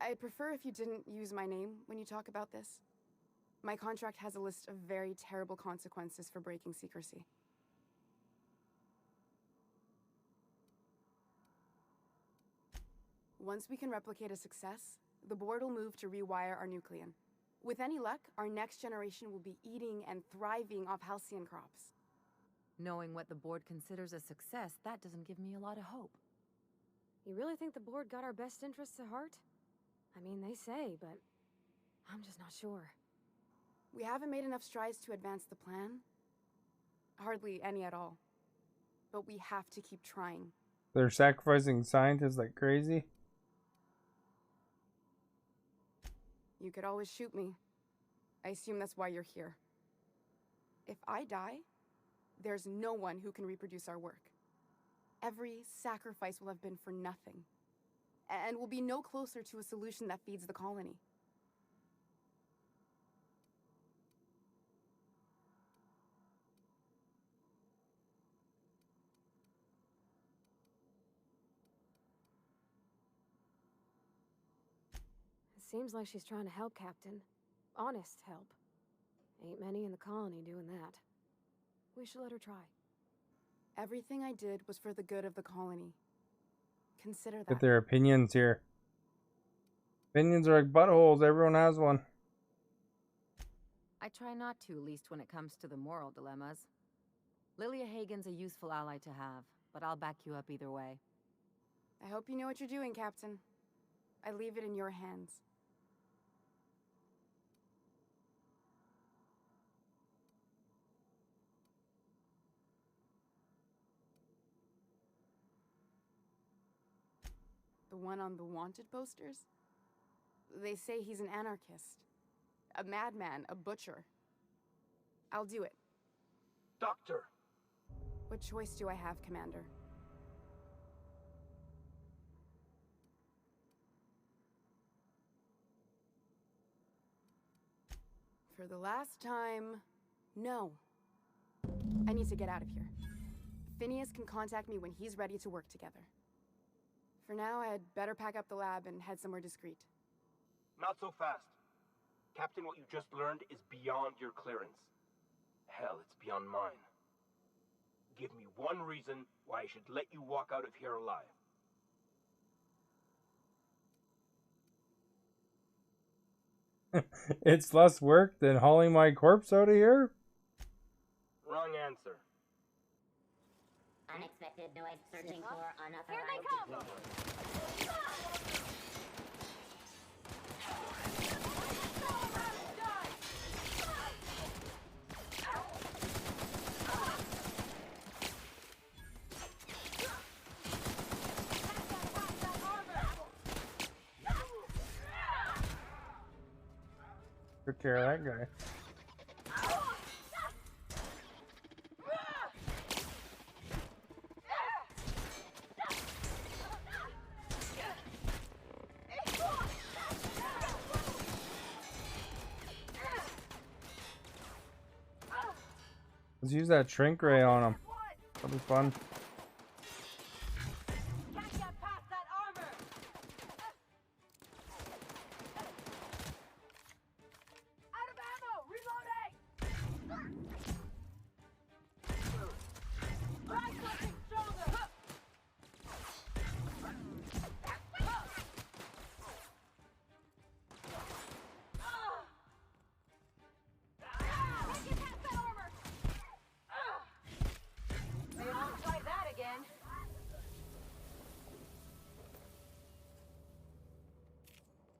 [SPEAKER 7] I'd prefer if you didn't use my name when you talk about this. My contract has a list of very terrible consequences for breaking secrecy. Once we can replicate a success, the board will move to rewire our nucleon. With any luck, our next generation will be eating and thriving off halcyon crops.
[SPEAKER 6] Knowing what the board considers a success, that doesn't give me a lot of hope.
[SPEAKER 2] You really think the board got our best interests at heart? I mean, they say, but I'm just not sure.
[SPEAKER 7] We haven't made enough strides to advance the plan. Hardly any at all. But we have to keep trying.
[SPEAKER 1] They're sacrificing scientists like crazy.
[SPEAKER 7] You could always shoot me. I assume that's why you're here. If I die, there's no one who can reproduce our work. Every sacrifice will have been for nothing. And we'll be no closer to a solution that feeds the colony.
[SPEAKER 2] Seems like she's trying to help, Captain. Honest help. Ain't many in the colony doing that. We should let her try.
[SPEAKER 7] Everything I did was for the good of the colony. Consider that.
[SPEAKER 1] Get their opinions here. Opinions are like buttholes. Everyone has one.
[SPEAKER 6] I try not to, least when it comes to the moral dilemmas. Lilia Hagen's a useful ally to have, but I'll back you up either way.
[SPEAKER 7] I hope you know what you're doing, Captain. I leave it in your hands. The one on the wanted posters? They say he's an anarchist. A madman, a butcher. I'll do it.
[SPEAKER 13] Doctor!
[SPEAKER 7] What choice do I have, Commander? For the last time, no. I need to get out of here. Phineas can contact me when he's ready to work together. For now, I'd better pack up the lab and head somewhere discreet.
[SPEAKER 13] Not so fast. Captain, what you just learned is beyond your clearance. Hell, it's beyond mine. Give me one reason why I should let you walk out of here alive.
[SPEAKER 1] It's less work than hauling my corpse out of here?
[SPEAKER 13] Wrong answer.
[SPEAKER 8] Unexpected noise searching for unauthorized.
[SPEAKER 2] Here they come!
[SPEAKER 1] Took care of that guy. Let's use that shrink ray on him. That'll be fun.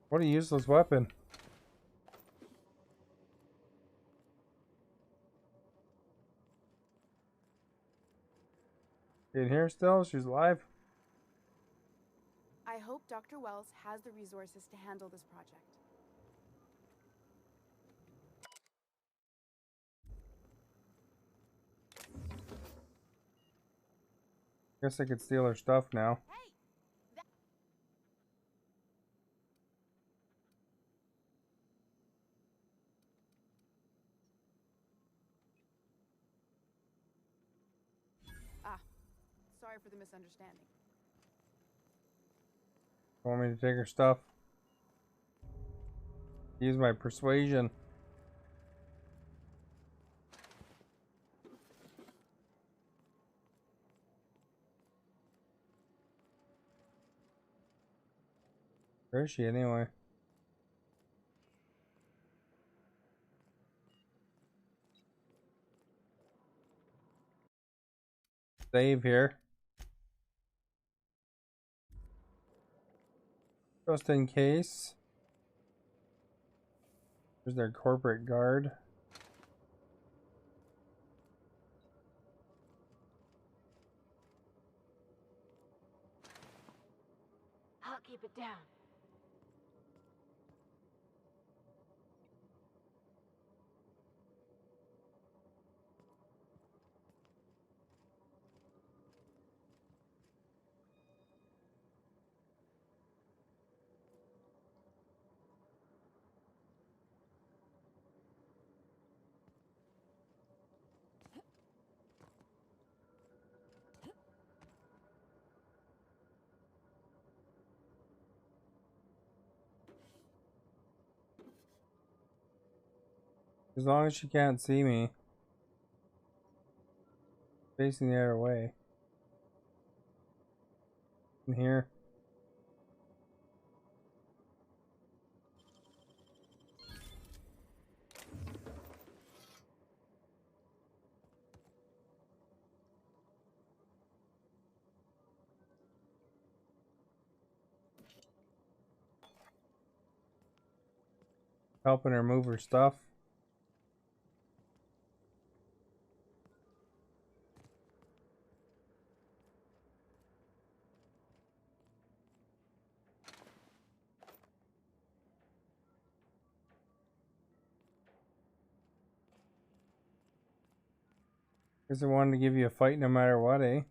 [SPEAKER 1] What a useless weapon. In here still? She's alive?
[SPEAKER 7] I hope Dr. Wells has the resources to handle this project.
[SPEAKER 1] Guess I could steal her stuff now.
[SPEAKER 7] Sorry for the misunderstanding.
[SPEAKER 1] Want me to take her stuff? Use my persuasion. Where is she anyway? Save here. Just in case. There's their corporate guard.
[SPEAKER 2] I'll keep it down.
[SPEAKER 1] As long as she can't see me. Facing the other way. In here. Helping her move her stuff. Guess I wanted to give you a fight no matter what, eh?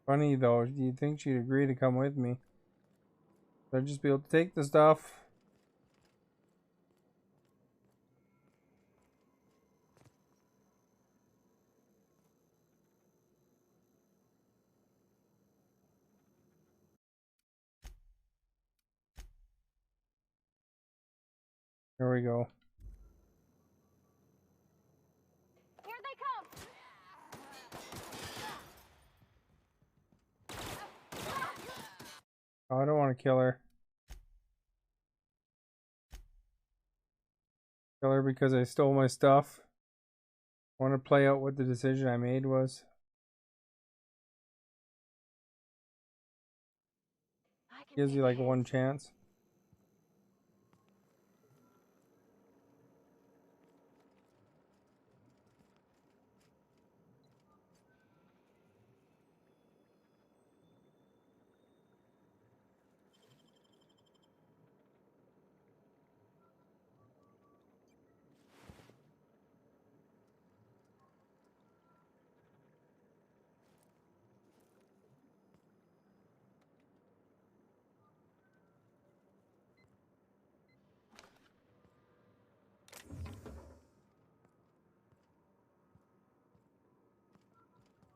[SPEAKER 1] Funny though, do you think she'd agree to come with me? I'd just be able to take the stuff. There we go.
[SPEAKER 2] Here they come!
[SPEAKER 1] Oh, I don't want to kill her. Kill her because I stole my stuff. I want to play out what the decision I made was. Gives you like one chance.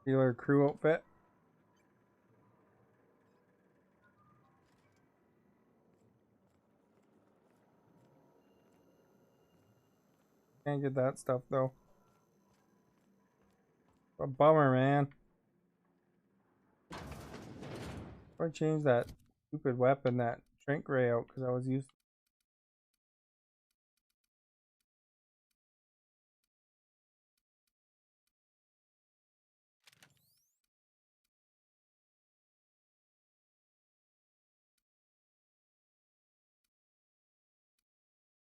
[SPEAKER 1] Steal crew outfit. Can't get that stuff though. A bummer, man. I changed that stupid weapon, that shrink ray out, because I was used.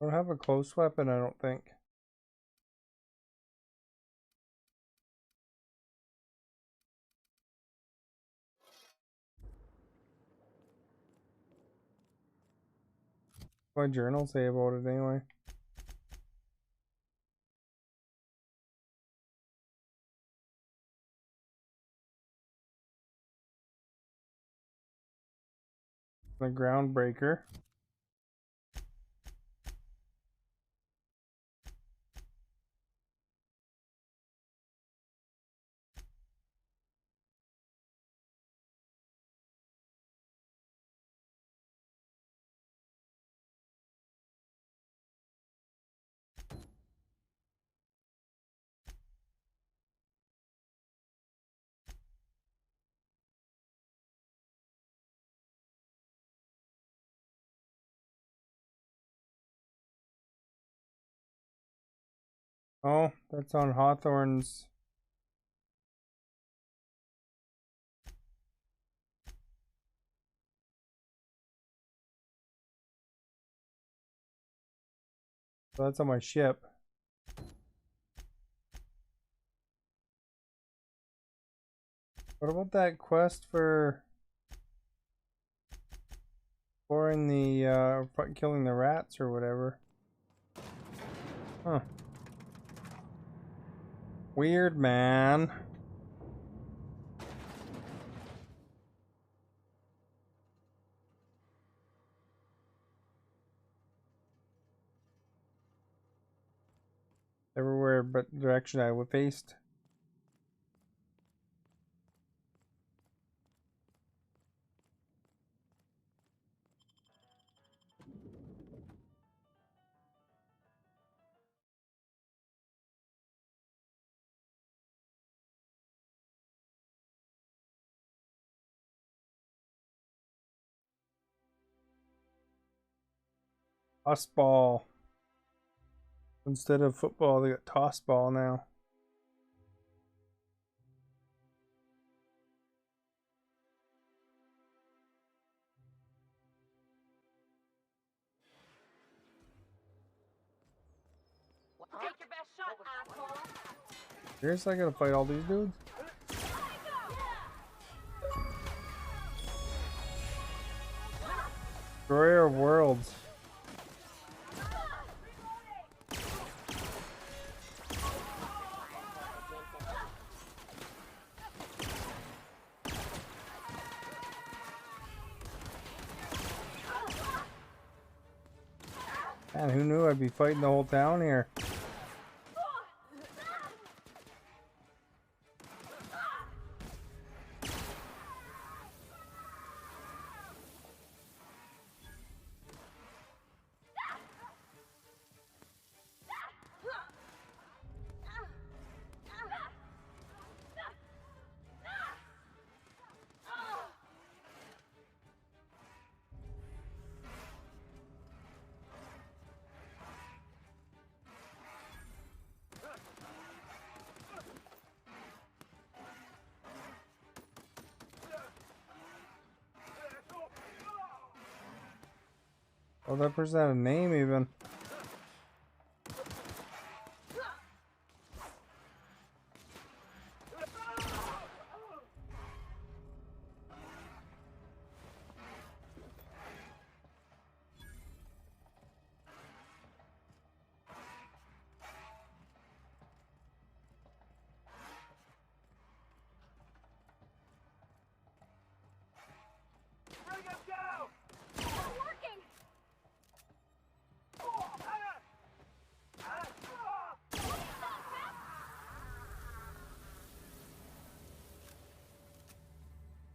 [SPEAKER 1] I don't have a close weapon, I don't think. What's my journal say about it anyway? The Groundbreaker. Oh, that's on Hawthorne's. So that's on my ship. What about that quest for exploring the killing the rats or whatever? Huh. Weird, man. Everywhere but the direction I faced. Toss ball. Instead of football, they got toss ball now.
[SPEAKER 2] Take your best shot, asshole.
[SPEAKER 1] Seriously, I gotta fight all these dudes? Destroyer of Worlds. Man, who knew I'd be fighting the whole town here? Oh, that person had a name even.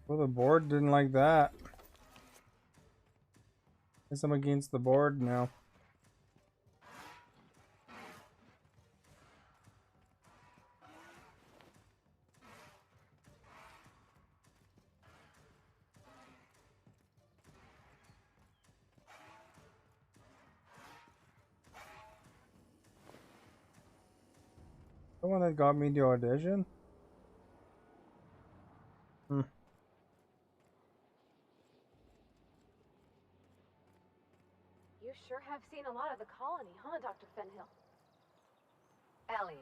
[SPEAKER 1] Well, the board didn't like that. Guess I'm against the board now. The one that got me the audition?
[SPEAKER 2] You sure have seen a lot of the colony, huh, Dr. Fenhill?
[SPEAKER 6] Ellie.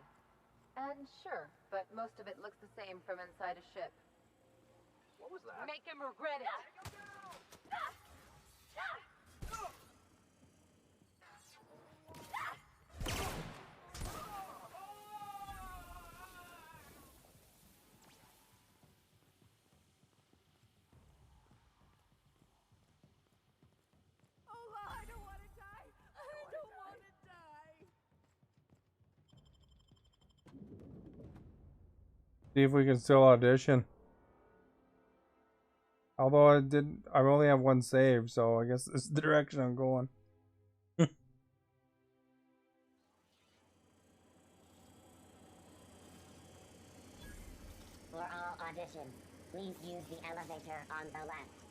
[SPEAKER 6] And sure, but most of it looks the same from inside a ship.
[SPEAKER 13] What was that?
[SPEAKER 2] Make him regret it.
[SPEAKER 1] See if we can still audition. Although I only have one save, so I guess this is the direction I'm going.
[SPEAKER 8] For all auditions, please use the elevator on the left.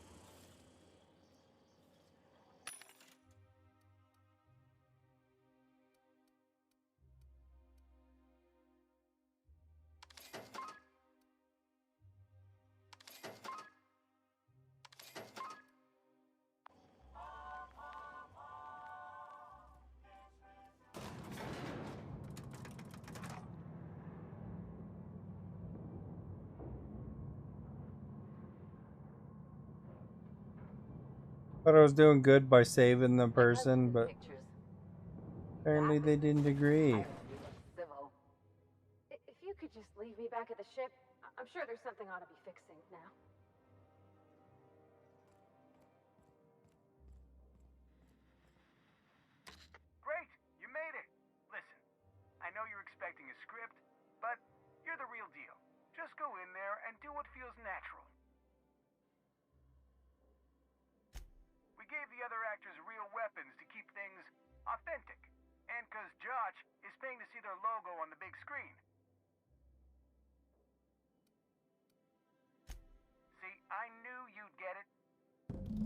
[SPEAKER 1] Thought I was doing good by saving the person, but apparently they didn't agree.
[SPEAKER 2] Civil. If you could just leave me back at the ship, I'm sure there's something ought to be fixing now.
[SPEAKER 5] Great! You made it! Listen, I know you're expecting a script, but you're the real deal. Just go in there and do what feels natural. We gave the other actors real weapons to keep things authentic. And because Josh is paying to see their logo on the big screen. See, I knew you'd get it.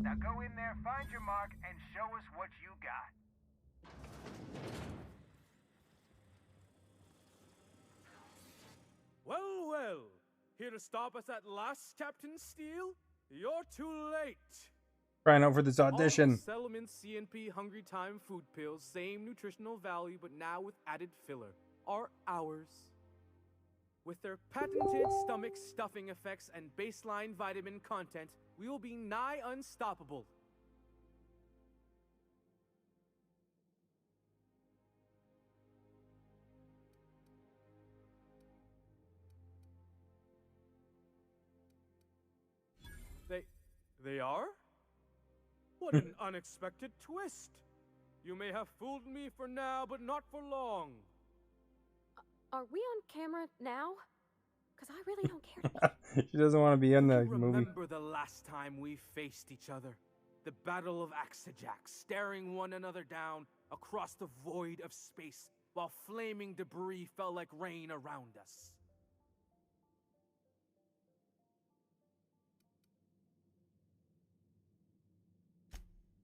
[SPEAKER 5] Now go in there, find your mark, and show us what you got.
[SPEAKER 11] Well, well. Here to stop us at last, Captain Steele? You're too late.
[SPEAKER 1] Trying out for this
[SPEAKER 11] All
[SPEAKER 1] audition.
[SPEAKER 11] the Settlement CNP Hungry Time food pills, same nutritional value, but now with added filler, are ours. With their patented stomach stuffing effects and baseline vitamin content, we will be nigh unstoppable. They are? What an unexpected twist! You may have fooled me for now, but not for long.
[SPEAKER 2] Are we on camera now? Because I really don't care to be.
[SPEAKER 1] She doesn't want to be in the movie.
[SPEAKER 11] Remember the last time we faced each other? The Battle of Axajack, staring one another down across the void of space while flaming debris fell like rain around us.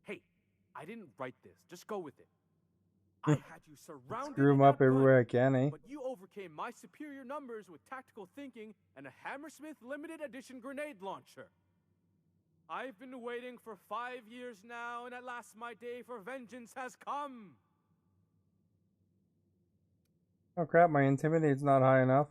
[SPEAKER 11] Hey, I didn't write this. Just go with it. I had you surrounded.
[SPEAKER 1] Screw him up everywhere I can, eh?
[SPEAKER 11] But you overcame my superior numbers with tactical thinking and a Hammersmith limited edition grenade launcher. I've been waiting for 5 years now, and at last my day for vengeance has come.
[SPEAKER 1] Oh crap, my intimidate's not high enough.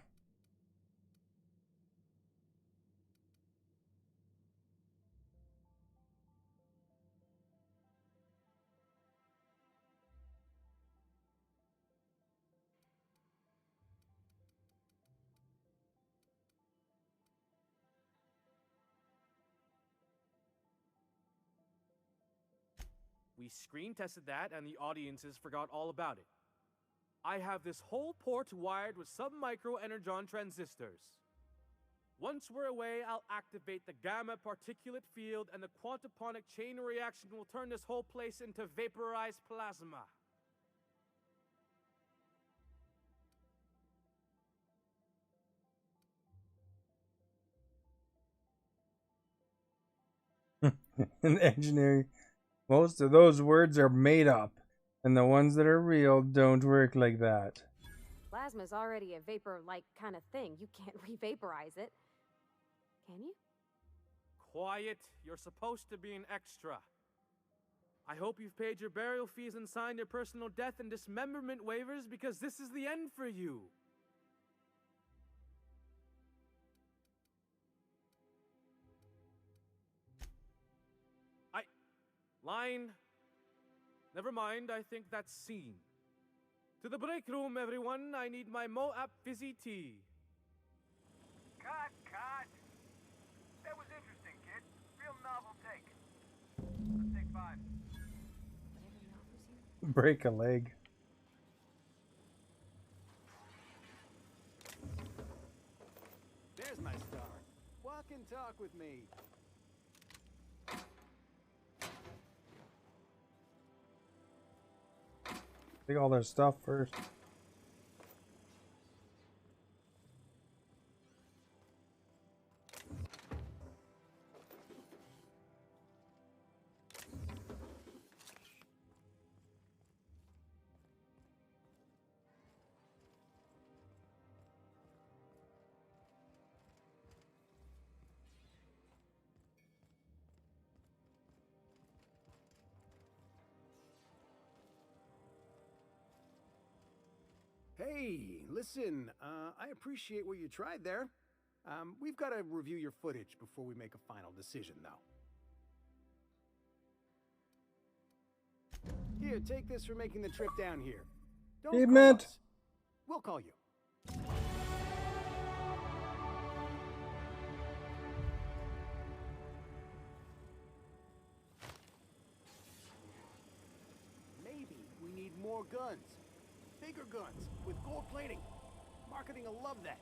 [SPEAKER 11] We screen tested that, and the audiences forgot all about it. I have this whole port wired with sub-micro energon transistors. Once we're away, I'll activate the gamma particulate field, and the quantaponic chain reaction will turn this whole place into vaporized plasma.
[SPEAKER 1] In engineering, most of those words are made up, and the ones that are real don't work like that.
[SPEAKER 2] Plasma's already a vapor-like kind of thing. You can't re-vaporize it. Can you?
[SPEAKER 11] Quiet. You're supposed to be an extra. I hope you've paid your burial fees and signed your personal death and dismemberment waivers, because this is the end for you. Line. Never mind, I think that's scene. To the break room, everyone. I need my Moab fizzy tea.
[SPEAKER 5] Cut! That was interesting, kid. Real novel take. Let's take 5.
[SPEAKER 1] Break a leg.
[SPEAKER 3] with me.
[SPEAKER 1] Take all their stuff first.
[SPEAKER 3] Hey, listen, I appreciate what you tried there. We've got to review your footage before we make a final decision, though. Here, take this for making the trip down here. Don't call
[SPEAKER 1] Payment.
[SPEAKER 3] us. We'll call you. Maybe we need more guns. Bigger guns with gold plating. Marketing will love that.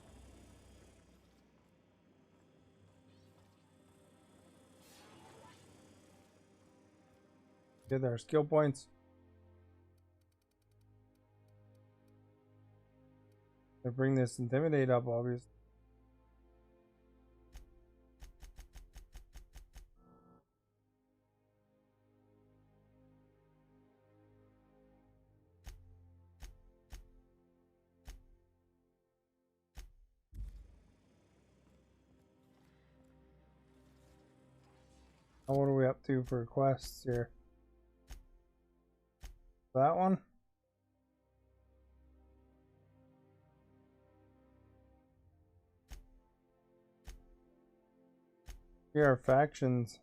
[SPEAKER 1] Get their skill points. They bring this intimidate up, obviously. What are we up to for quests here? That one? Here are factions.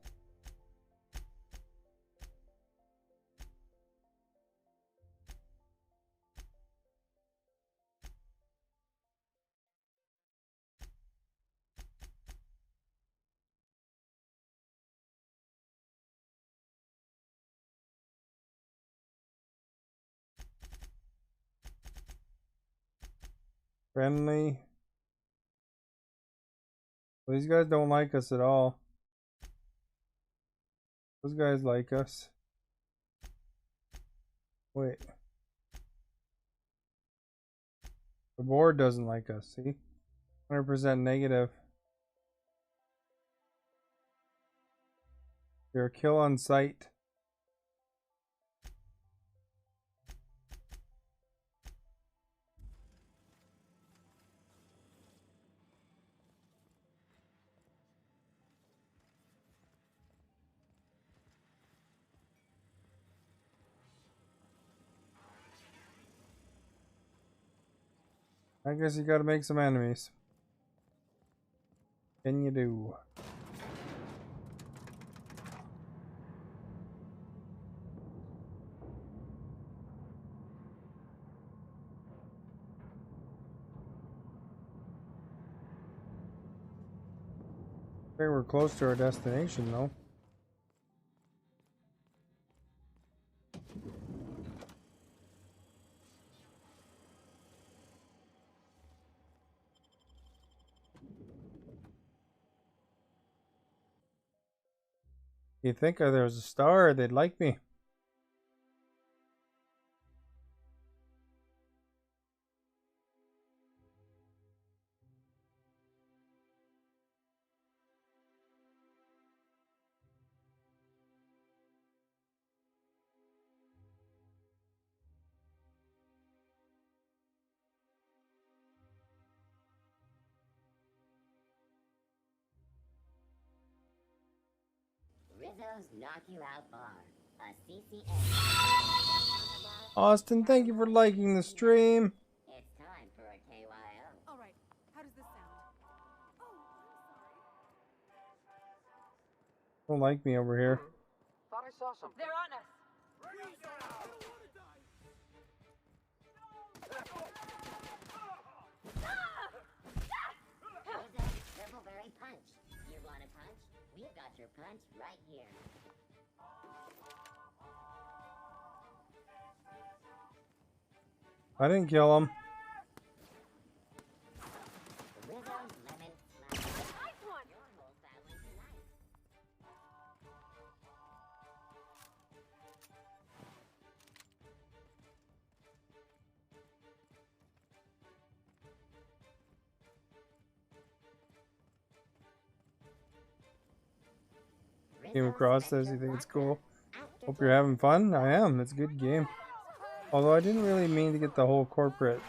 [SPEAKER 1] Friendly. Well, these guys don't like us at all. Those guys like us. Wait. The board doesn't like us, see? 100% negative. You're a kill on sight. I guess you gotta make some enemies. Can you do? I think we're close to our destination though. You think if there was a star, they'd like me.
[SPEAKER 8] Rizzo's Knock You Out Bar, a CCA.
[SPEAKER 1] Austin, thank you for liking the stream.
[SPEAKER 8] It's time for a KYO.
[SPEAKER 7] All right, how does this sound?
[SPEAKER 1] Don't like me over here.
[SPEAKER 5] Thought I saw something.
[SPEAKER 2] They're on us.
[SPEAKER 8] Rizzo's Triple-Berry Punch. You want a punch? We've got your punch right here.
[SPEAKER 1] I didn't kill him.
[SPEAKER 8] Rizzo's Lemon Slice.
[SPEAKER 2] Nice one.
[SPEAKER 8] Your whole family can
[SPEAKER 1] came across this. You think it's cool? Hope you're having fun. I am. It's a good game. Although I didn't really mean to get the whole corporate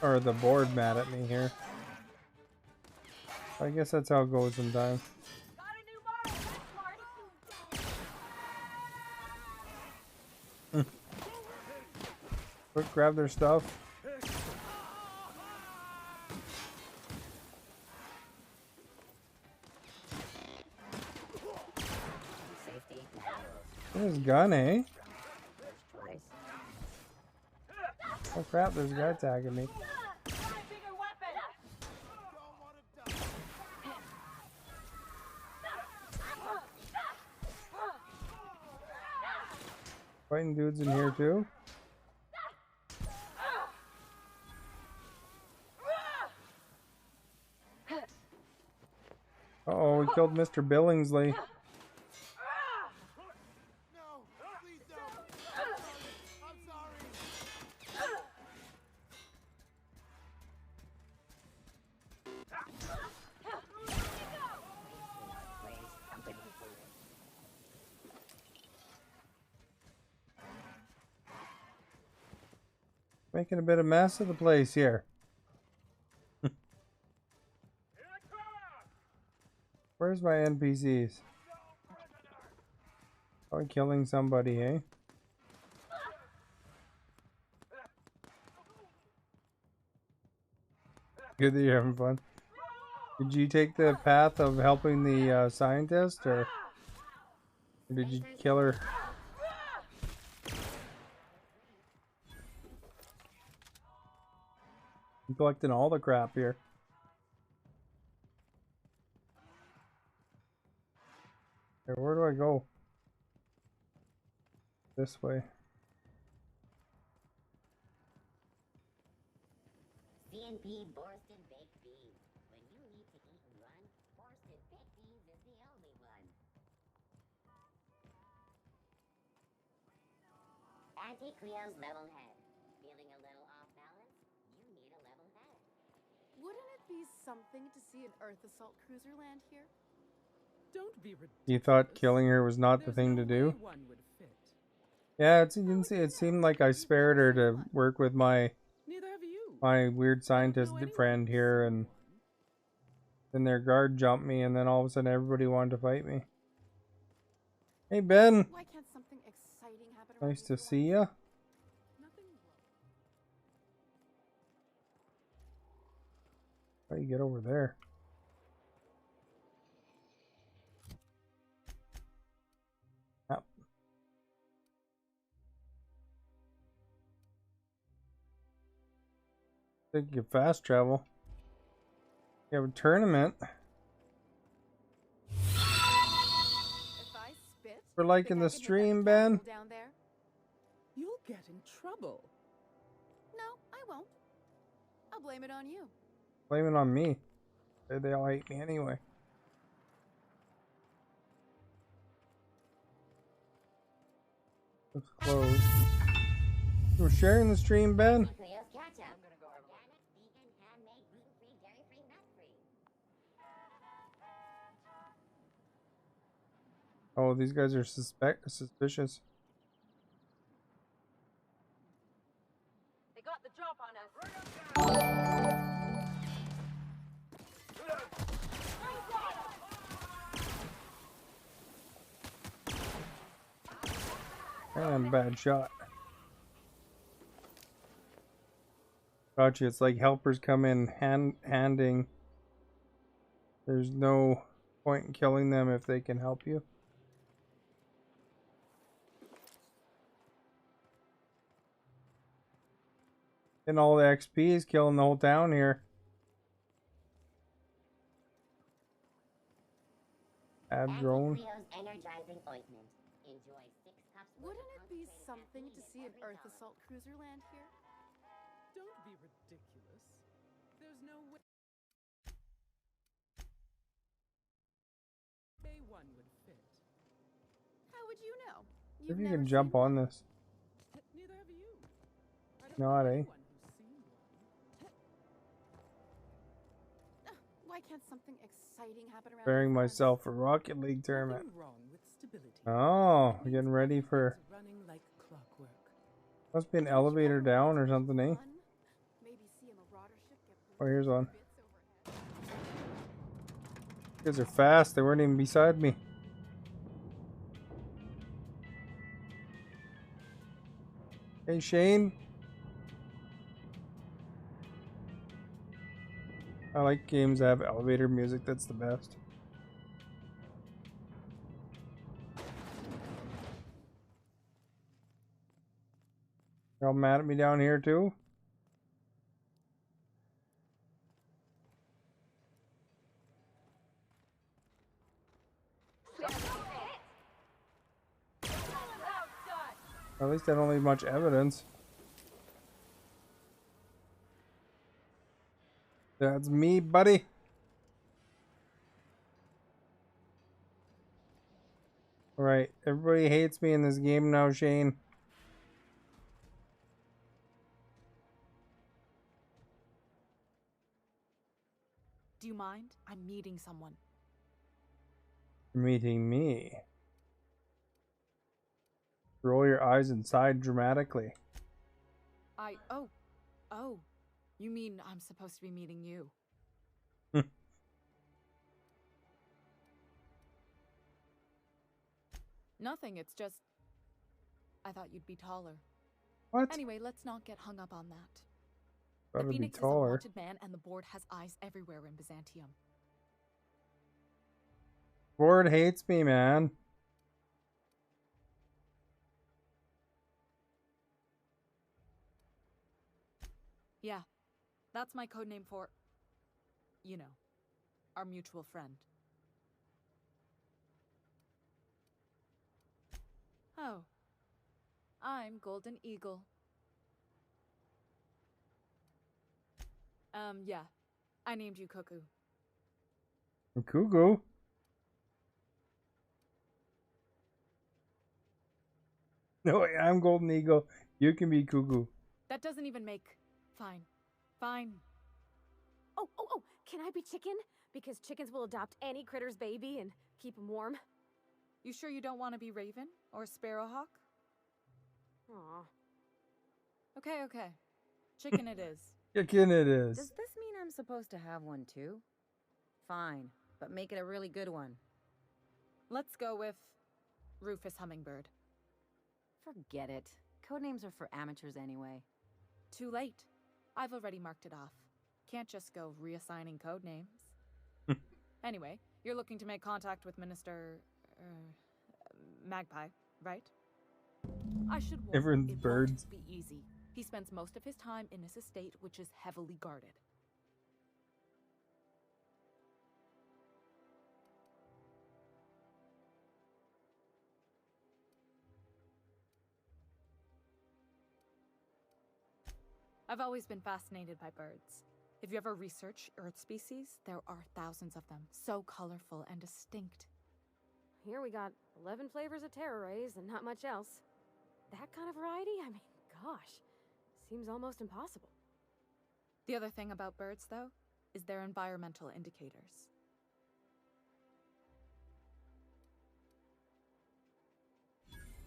[SPEAKER 1] or the board mad at me here. I guess that's how it goes sometimes. Quick, grab their stuff. There's a gun, eh? Oh crap, there's a guy tagging me. Fighting dudes in here too. Uh-oh, we killed Mr. Billingsley. Making a bit of mess of the place here. Where's my NPCs? Probably killing somebody, eh? Good that you're having fun. Did you take the path of helping the scientist, or did you kill her? I'm collecting all the crap here. Okay, where do I go? This way.
[SPEAKER 8] CNP Borston Baked Beans. When you need to eat and run, Borston Baked Beans is the only one. Auntie Cleo's level head. Feeling a little off balance? You need a level head.
[SPEAKER 7] Wouldn't it be something to see an Earth assault cruiser land here?
[SPEAKER 14] Don't be ridiculous.
[SPEAKER 1] You thought killing her was not the thing to do? Yeah, you can see it seemed like I spared her to work with my weird scientist friend here, and then their guard jumped me, and then all of a sudden everybody wanted to fight me. Hey Ben,
[SPEAKER 7] Why can't something exciting happen?
[SPEAKER 1] nice to see ya. How do you get over there? Yep. Think you can fast travel. You have a tournament. For liking the stream, Ben.
[SPEAKER 7] Down there?
[SPEAKER 14] You'll get in trouble.
[SPEAKER 7] No, I won't. I'll blame it on you.
[SPEAKER 1] Blame it on me. They all hate me anyway. Let's close. We're sharing the stream, Ben. Oh, these guys are suspicious.
[SPEAKER 2] They got the jump on us.
[SPEAKER 1] And bad shot. Gotcha. It's like helpers come in handing. There's no point in killing them if they can help you. And all the XP is killing the whole town here. Add drone.
[SPEAKER 8] Energizing ointment. Enjoy 6 cups.
[SPEAKER 7] Wouldn't it be something to see an Earth assault cruiser land here?
[SPEAKER 14] Don't be ridiculous. There's no way one would fit.
[SPEAKER 7] How would you know?
[SPEAKER 1] If you can jump on this.
[SPEAKER 14] Neither have you.
[SPEAKER 1] Not, eh?
[SPEAKER 7] Why can't something exciting happen around
[SPEAKER 1] Preparing
[SPEAKER 7] here for once?
[SPEAKER 1] myself for Rocket League tournament.
[SPEAKER 14] Nothing wrong with stability.
[SPEAKER 1] Oh,
[SPEAKER 14] It
[SPEAKER 1] getting
[SPEAKER 14] means
[SPEAKER 1] ready for.
[SPEAKER 14] everything's running like clockwork.
[SPEAKER 1] Must be an
[SPEAKER 7] Don't you
[SPEAKER 1] elevator
[SPEAKER 7] ever
[SPEAKER 1] down
[SPEAKER 7] want
[SPEAKER 1] or something, eh?
[SPEAKER 7] fun? Maybe see a marauder ship get
[SPEAKER 1] Oh,
[SPEAKER 7] blown
[SPEAKER 1] here's
[SPEAKER 7] to
[SPEAKER 1] one.
[SPEAKER 7] bits overhead.
[SPEAKER 1] You guys are fast. They weren't even beside me. Hey, Shane. I like games that have elevator music. That's the best. Y'all mad at me down here too? At least I don't leave much evidence. That's me, buddy. Alright, everybody hates me in this game now, Shane.
[SPEAKER 7] Do you mind? I'm meeting someone.
[SPEAKER 1] You're meeting me. Roll your eyes inside dramatically.
[SPEAKER 7] Oh. You mean I'm supposed to be meeting you? Nothing, it's just... I thought you'd be taller.
[SPEAKER 1] What?
[SPEAKER 7] Anyway, let's not get hung up on that.
[SPEAKER 1] Thought
[SPEAKER 7] The
[SPEAKER 1] it'd be
[SPEAKER 7] Phoenix is a
[SPEAKER 1] taller.
[SPEAKER 7] wanted man, and the board has eyes everywhere in Byzantium.
[SPEAKER 1] Board hates me, man.
[SPEAKER 7] Yeah, that's my code name for... you know, our mutual friend. Oh. I'm Golden Eagle. Yeah. I named you Cuckoo.
[SPEAKER 1] Cuckoo? No, I'm Golden Eagle. You can be Cuckoo.
[SPEAKER 7] That doesn't even make... Fine. Fine.
[SPEAKER 2] Oh, can I be chicken? Because chickens will adopt any critter's baby and keep him warm.
[SPEAKER 7] You sure you don't want to be Raven? Or Sparrowhawk?
[SPEAKER 2] Aw.
[SPEAKER 7] Okay. Chicken it is.
[SPEAKER 1] Chicken it is.
[SPEAKER 6] Does this mean I'm supposed to have one too? Fine, but make it a really good one.
[SPEAKER 7] Let's go with... Rufus Hummingbird.
[SPEAKER 6] Forget it. Codenames are for amateurs anyway.
[SPEAKER 7] Too late. I've already marked it off. Can't just go reassigning code names. Anyway, you're looking to make contact with Minister... Magpie, right? I should warn you,
[SPEAKER 1] Everyone's
[SPEAKER 7] it
[SPEAKER 1] birds.
[SPEAKER 7] won't be easy. He spends most of his time in his estate, which is heavily guarded. I've always been fascinated by birds. If you ever research Earth species, there are thousands of them, so colorful and distinct.
[SPEAKER 2] Here we got 11 flavors of terror rays and not much else. That kind of variety? I mean, gosh, seems almost impossible.
[SPEAKER 7] The other thing about birds, though, is their environmental indicators.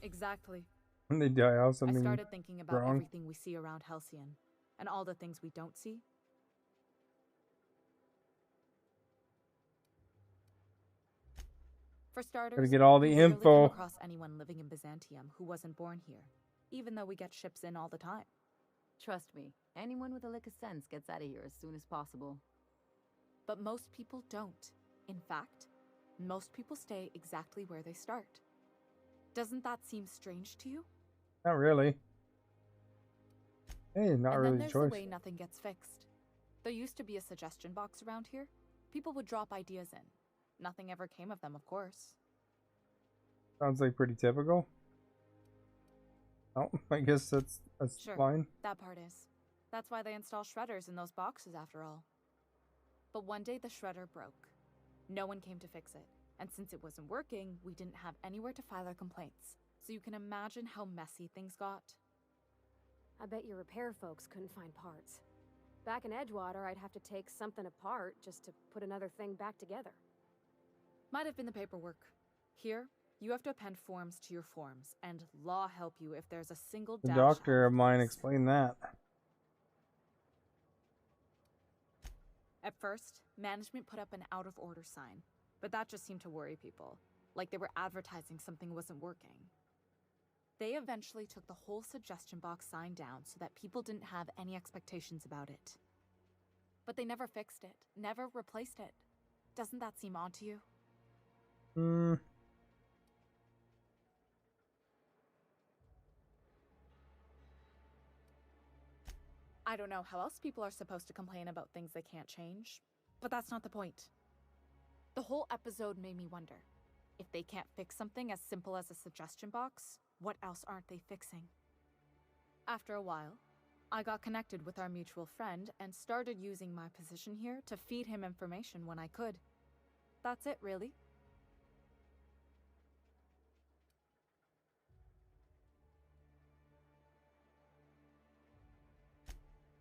[SPEAKER 7] Exactly.
[SPEAKER 1] When they die out,
[SPEAKER 7] I
[SPEAKER 1] something
[SPEAKER 7] started thinking about
[SPEAKER 1] wrong.
[SPEAKER 7] everything we see around Halcyon, and all the things we don't see. For starters,
[SPEAKER 1] Gotta get all the
[SPEAKER 7] we rarely
[SPEAKER 1] info.
[SPEAKER 7] come across anyone living in Byzantium who wasn't born here, even though we get ships in all the time.
[SPEAKER 6] Trust me, anyone with a lick of sense gets out of here as soon as possible.
[SPEAKER 7] But most people don't. In fact, most people stay exactly where they start. Doesn't that seem strange to you?
[SPEAKER 1] Not really. Hey, not
[SPEAKER 7] And then
[SPEAKER 1] really a
[SPEAKER 7] there's
[SPEAKER 1] choice.
[SPEAKER 7] the way nothing gets fixed. There used to be a suggestion box around here. People would drop ideas in. Nothing ever came of them, of course.
[SPEAKER 1] Sounds like pretty typical. Oh, I guess that's
[SPEAKER 7] Sure,
[SPEAKER 1] fine.
[SPEAKER 7] that part is. That's why they install shredders in those boxes, after all. But one day the shredder broke. No one came to fix it. And since it wasn't working, we didn't have anywhere to file our complaints. So you can imagine how messy things got.
[SPEAKER 2] I bet your repair folks couldn't find parts. Back in Edgewater, I'd have to take something apart just to put another thing back together.
[SPEAKER 15] Might have been the paperwork. Here, you have to append forms to your forms, and law help you if there's a single
[SPEAKER 1] The
[SPEAKER 15] dash
[SPEAKER 1] doctor
[SPEAKER 15] out
[SPEAKER 1] of mine explained that.
[SPEAKER 15] At first, management put up an out-of-order sign, but that just seemed to worry people, like they were advertising something wasn't working. They eventually took the whole suggestion box sign down so that people didn't have any expectations about it. But they never fixed it, never replaced it. Doesn't that seem odd to you? I don't know how else people are supposed to complain about things they can't change, but that's not the point. The whole episode made me wonder, if they can't fix something as simple as a suggestion box, what else aren't they fixing? After a while, I got connected with our mutual friend and started using my position here to feed him information when I could. That's it, really.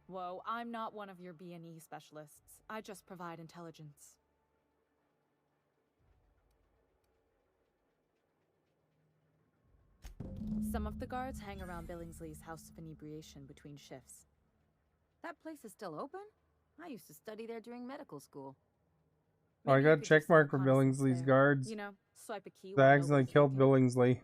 [SPEAKER 15] Whoa, I'm not one of your B&E specialists. I just provide intelligence. Some of the guards hang around Billingsley's House of Inebriation between shifts.
[SPEAKER 6] That place is still open? I used to study there during medical school.
[SPEAKER 1] Oh, I got a check mark for Billingsley's guards.
[SPEAKER 15] You know, swipe a key.
[SPEAKER 1] I accidentally killed Billingsley.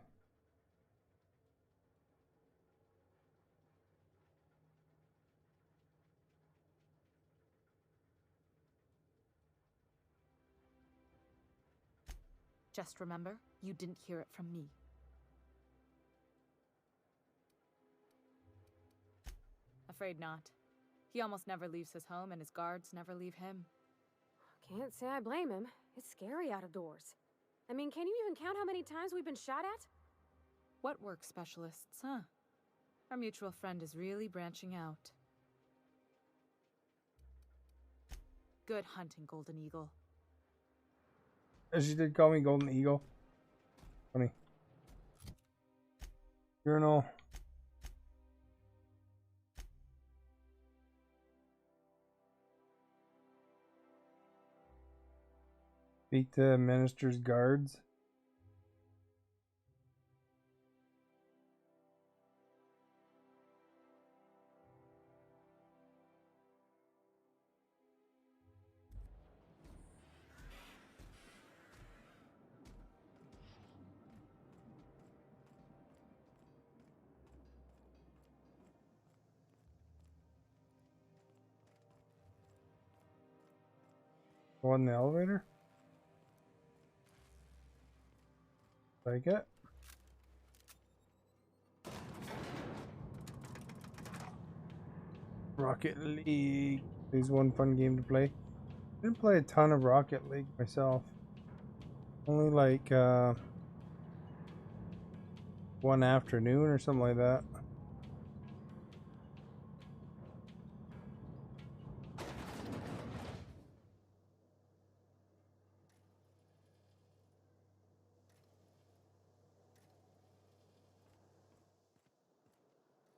[SPEAKER 15] Just remember, you didn't hear it from me. Afraid not. He almost never leaves his home, and his guards never leave him.
[SPEAKER 2] Can't say I blame him. It's scary out of doors. I mean, can you even count how many times we've been shot at?
[SPEAKER 15] What work specialists, huh? Our mutual friend is really branching out. Good hunting, Golden Eagle.
[SPEAKER 1] She did call me Golden Eagle. Funny. Journal. Speak to minister's guards. Go in the elevator. Like it. Rocket League is one fun game to play. I didn't play a ton of Rocket League myself. Only like one afternoon or something like that.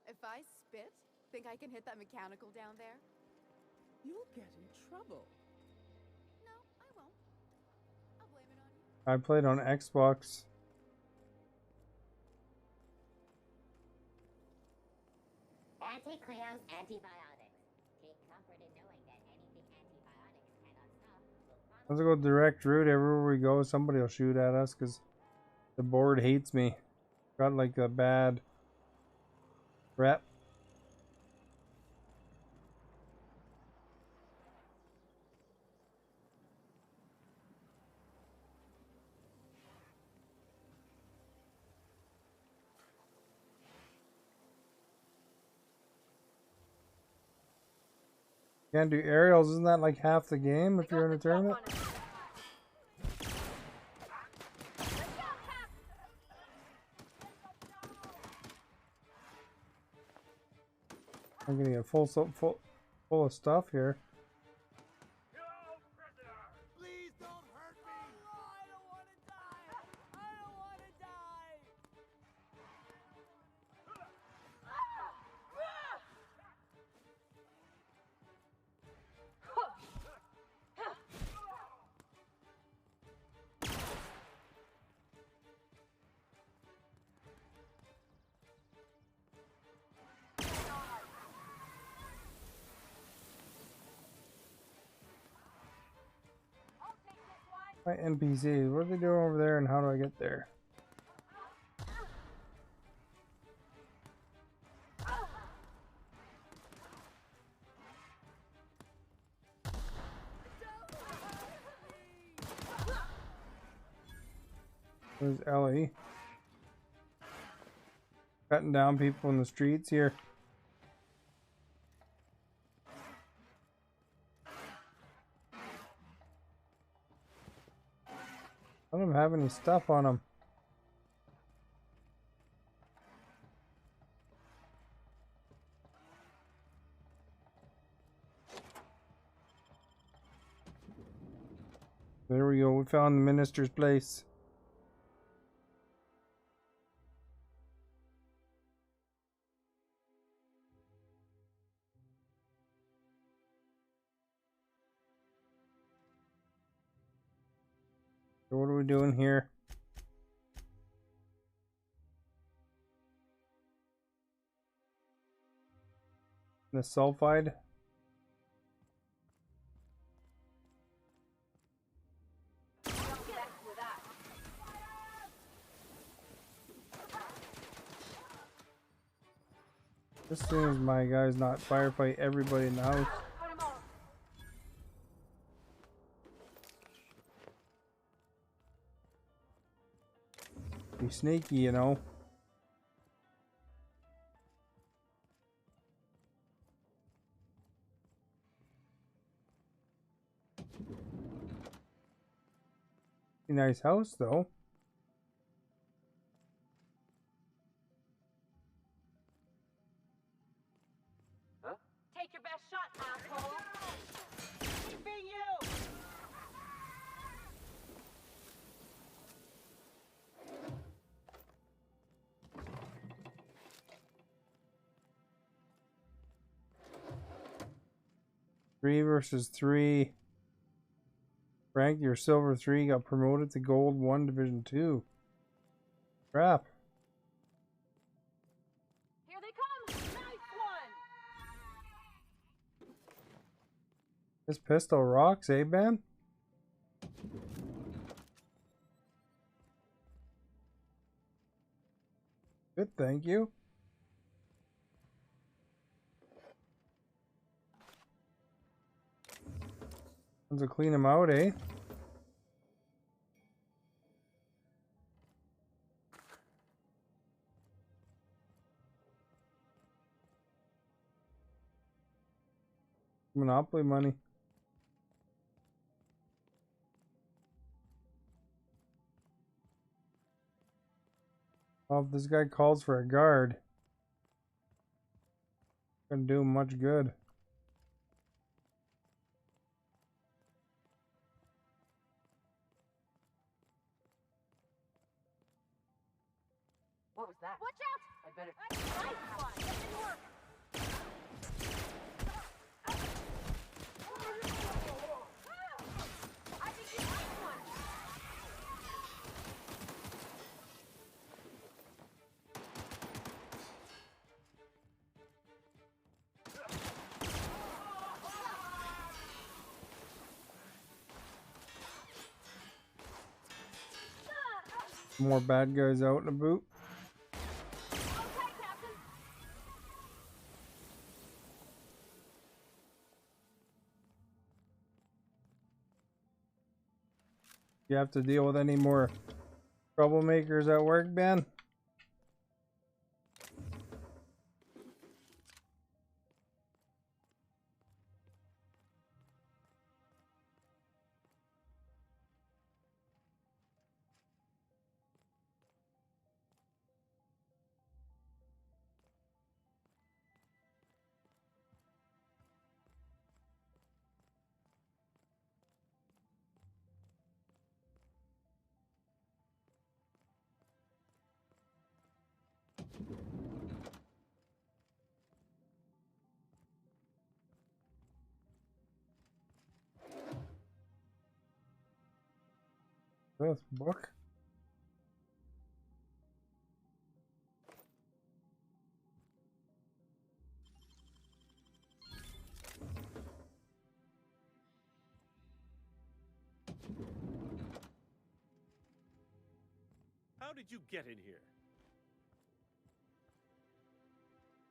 [SPEAKER 7] If I spit, think I can hit that mechanical down there?
[SPEAKER 14] You'll get in trouble.
[SPEAKER 7] No, I won't. I'll blame it on you.
[SPEAKER 1] I played on Xbox.
[SPEAKER 8] Anti-Cleo's antibiotics. Take comfort in knowing that anything antibiotics cannot stop will
[SPEAKER 1] Let's go direct route. Everywhere we go, somebody will shoot at us because the board hates me. Got like a bad rep. Can't do aerials, isn't that like half the game if you're in a tournament? I'm gonna get full of stuff here.
[SPEAKER 9] Please don't hurt me! I don't want to die! I don't want to die!
[SPEAKER 1] My NPCs, what are they doing over there and how do I get there? There's Ellie. Cutting down people in the streets here. I don't have any stuff on them. There we go. We found the minister's place. So what are we doing here? The sulfide? As soon as my guys not firefight everybody in the house. Be sneaky, you know. Nice house though.
[SPEAKER 2] Take your best shot, asshole! Keeping you!
[SPEAKER 1] Three versus 3. Frank, your silver 3 got promoted to gold 1 division 2. Crap.
[SPEAKER 2] Here they come! Nice one!
[SPEAKER 1] This pistol rocks, eh, Ben? Good, thank you. To clean them out, eh? Monopoly money. Well, if this guy calls for a guard, couldn't do him much good.
[SPEAKER 2] What was that? Watch out! I better. Nice one! That didn't work! I think you like one!
[SPEAKER 1] More bad guys out in a boot. You have to deal with any more troublemakers at work, Ben? This book.
[SPEAKER 16] how did you get in here?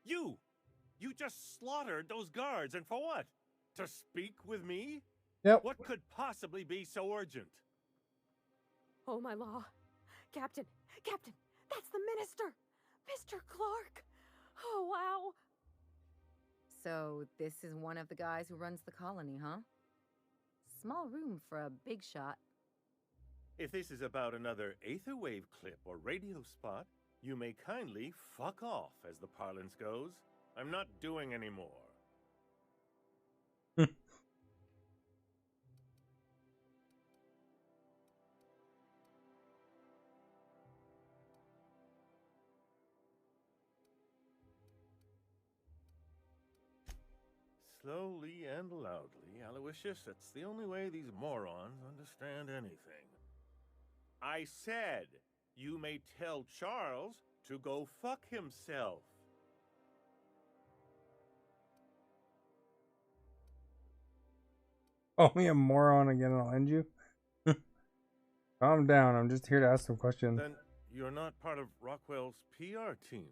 [SPEAKER 16] You just slaughtered those guards, and for what? To speak with me?
[SPEAKER 1] Yep.
[SPEAKER 16] What could possibly be so urgent?
[SPEAKER 2] Oh, my law. Captain, that's the minister! Mr. Clark! Oh, wow!
[SPEAKER 6] So, this is one of the guys who runs the colony, huh? Small room for a big shot.
[SPEAKER 16] If this is about another Aetherwave clip or radio spot, you may kindly fuck off, as the parlance goes. I'm not doing any more. Slowly and loudly, Aloysius, that's the only way these morons understand anything. I said, you may tell Charles to go fuck himself.
[SPEAKER 1] Oh, me a moron again, I'll end you. Calm down, I'm just here to ask some questions.
[SPEAKER 16] Then you're not part of Rockwell's PR team.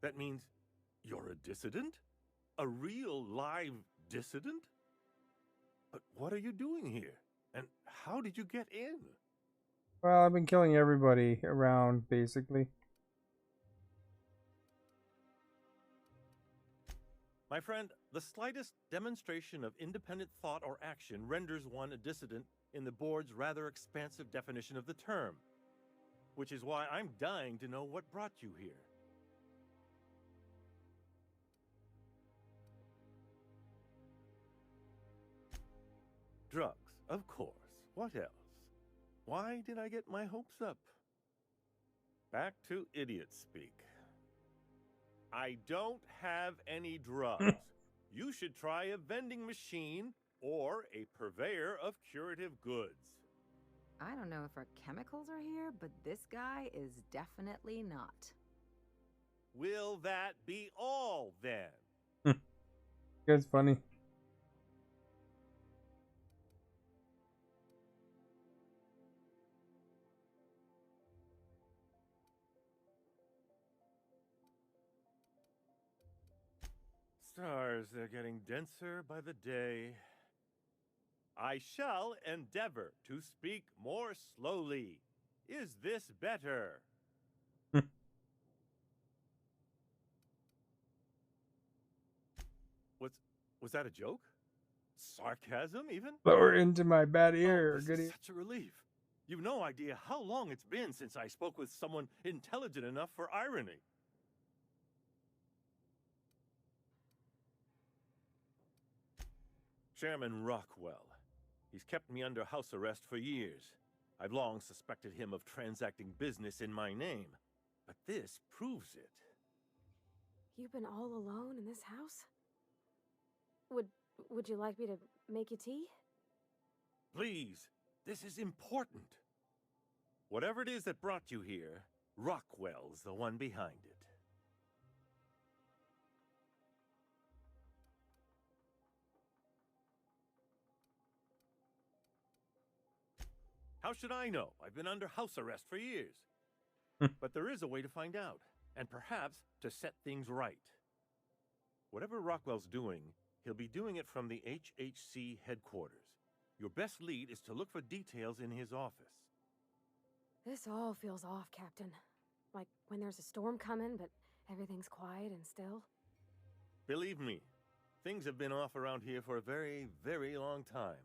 [SPEAKER 16] That means you're a dissident? A real live dissident? But what are you doing here? And how did you get in?
[SPEAKER 1] Well, I've been killing everybody around, basically.
[SPEAKER 16] My friend, the slightest demonstration of independent thought or action renders one a dissident in the board's rather expansive definition of the term. Which is why I'm dying to know what brought you here. Drugs, of course. What else? Why did I get my hopes up? Back to idiot speak. I don't have any drugs. You should try a vending machine or a purveyor of curative goods.
[SPEAKER 6] I don't know if our chemicals are here, but this guy is definitely not.
[SPEAKER 16] Will that be all, then?
[SPEAKER 1] It's funny.
[SPEAKER 16] Stars, they're getting denser by the day. I shall endeavor to speak more slowly. Is this better? Was that a joke? Sarcasm, even?
[SPEAKER 1] Lower into my bad ear.
[SPEAKER 16] This is such a relief. You've no idea how long it's been since I spoke with someone intelligent enough for irony. Chairman Rockwell. He's kept me under house arrest for years. I've long suspected him of transacting business in my name, but this proves it.
[SPEAKER 2] You've been all alone in this house? Would you like me to make you tea?
[SPEAKER 16] Please, this is important. Whatever it is that brought you here, Rockwell's the one behind it. How should I know? I've been under house arrest for years. But there is a way to find out, and perhaps to set things right. Whatever Rockwell's doing, he'll be doing it from the HHC headquarters. Your best lead is to look for details in his office.
[SPEAKER 2] This all feels off, Captain. Like when there's a storm coming, but everything's quiet and still.
[SPEAKER 16] Believe me, things have been off around here for a very, very long time.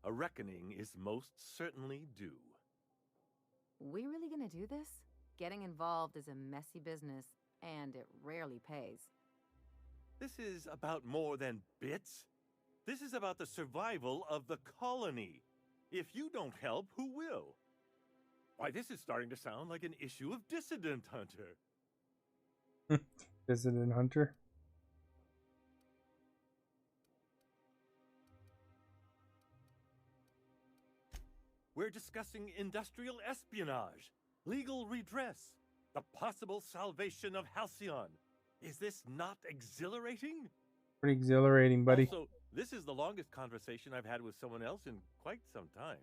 [SPEAKER 16] A reckoning is most certainly due.
[SPEAKER 6] We really gonna do this? Getting involved is a messy business, and it rarely pays.
[SPEAKER 16] This is about more than bits. This is about the survival of the colony. If you don't help, who will? Why, this is starting to sound like an issue of Dissident Hunter.
[SPEAKER 1] Dissident Hunter?
[SPEAKER 16] We're discussing industrial espionage, legal redress, the possible salvation of Halcyon. Is this not exhilarating?
[SPEAKER 1] Pretty exhilarating, buddy.
[SPEAKER 16] Also, this is the longest conversation I've had with someone else in quite some time.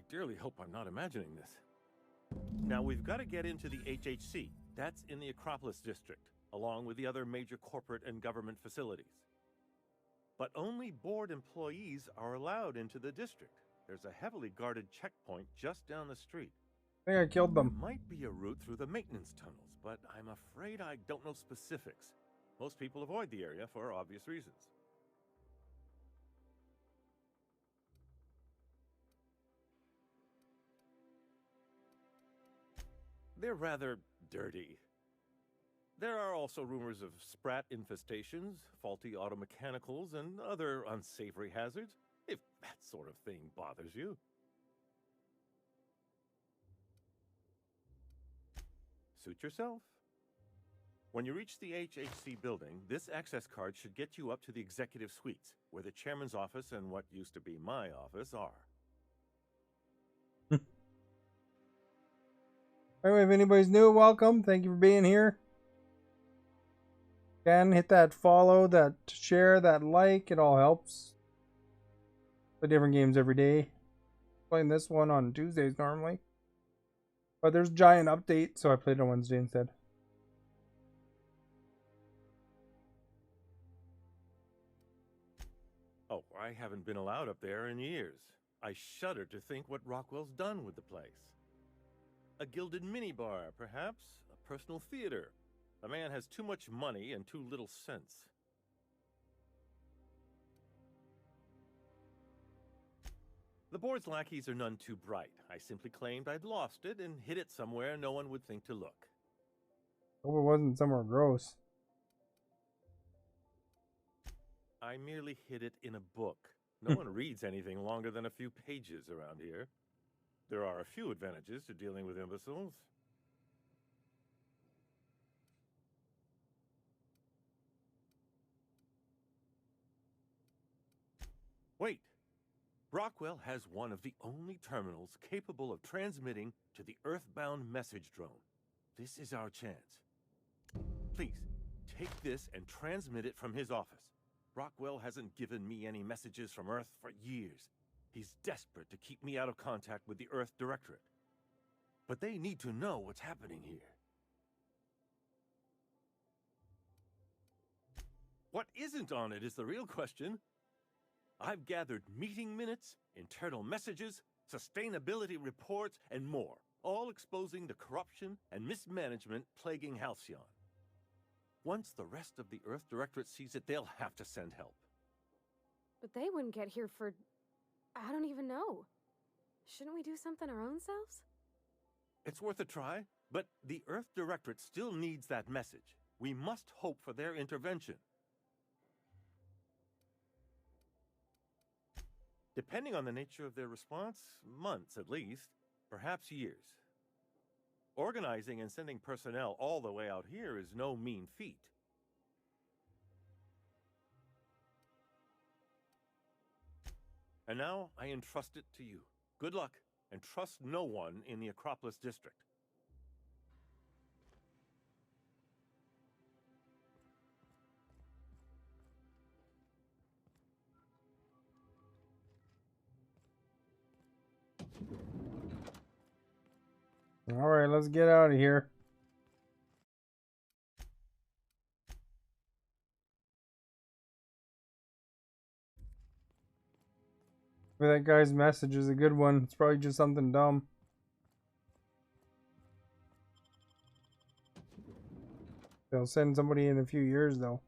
[SPEAKER 16] dearly hope I'm not imagining this. Now, we've got to get into the HHC. That's in the Acropolis district, along with the other major corporate and government facilities. But only board employees are allowed into the district. There's a heavily guarded checkpoint just down the street.
[SPEAKER 1] I think I killed them.
[SPEAKER 16] There might be a route through the maintenance tunnels, but I'm afraid I don't know specifics. Most people avoid the area for obvious reasons. They're rather dirty. There are also rumors of sprat infestations, faulty automechanicals, and other unsavory hazards, if that sort of thing bothers you. Suit yourself. When you reach the HHC building, this access card should get you up to the executive suites, where the chairman's office and what used to be my office are.
[SPEAKER 1] Anyway, if anybody's new, welcome. Thank you for being here. Again, hit that follow, that share, that like. It all helps. Play different games every day. Playing this one on Tuesdays normally. But there's Giant update, so I played it on Wednesday instead.
[SPEAKER 16] Oh, I haven't been allowed up there in years. I shudder to think what Rockwell's done with the place. A gilded minibar, perhaps? A personal theater. The man has too much money and too little sense. The board's lackeys are none too bright. I simply claimed I'd lost it and hid it somewhere no one would think to look.
[SPEAKER 1] Hope it wasn't somewhere gross.
[SPEAKER 16] I merely hid it in a book. No one reads anything longer than a few pages around here. There are a few advantages to dealing with imbeciles. Wait! Brockwell has one of the only terminals capable of transmitting to the Earthbound message drone. This is our chance. Please, take this and transmit it from his office. Brockwell hasn't given me any messages from Earth for years. He's desperate to keep me out of contact with the Earth Directorate. But they need to know what's happening here. What isn't on it is the real question. I've gathered meeting minutes, internal messages, sustainability reports, and more, all exposing the corruption and mismanagement plaguing Halcyon. Once the rest of the Earth Directorate sees it, they'll have to send help.
[SPEAKER 2] But they wouldn't get here for... I don't even know. Shouldn't we do something our own selves?
[SPEAKER 16] It's worth a try, but the Earth Directorate still needs that message. We must hope for their intervention. Depending on the nature of their response, months at least, perhaps years. Organizing and sending personnel all the way out here is no mean feat. And now I entrust it to you. Good luck, and trust no one in the Acropolis district.
[SPEAKER 1] All right, let's get out of here. That guy's message is a good one. It's probably just something dumb. They'll send somebody in a few years, though.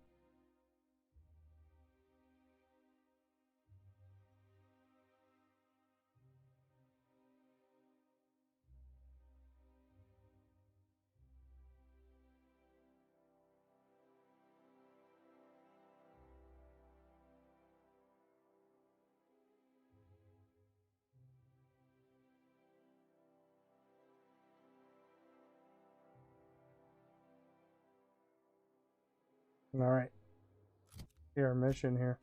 [SPEAKER 1] All right. See our mission here.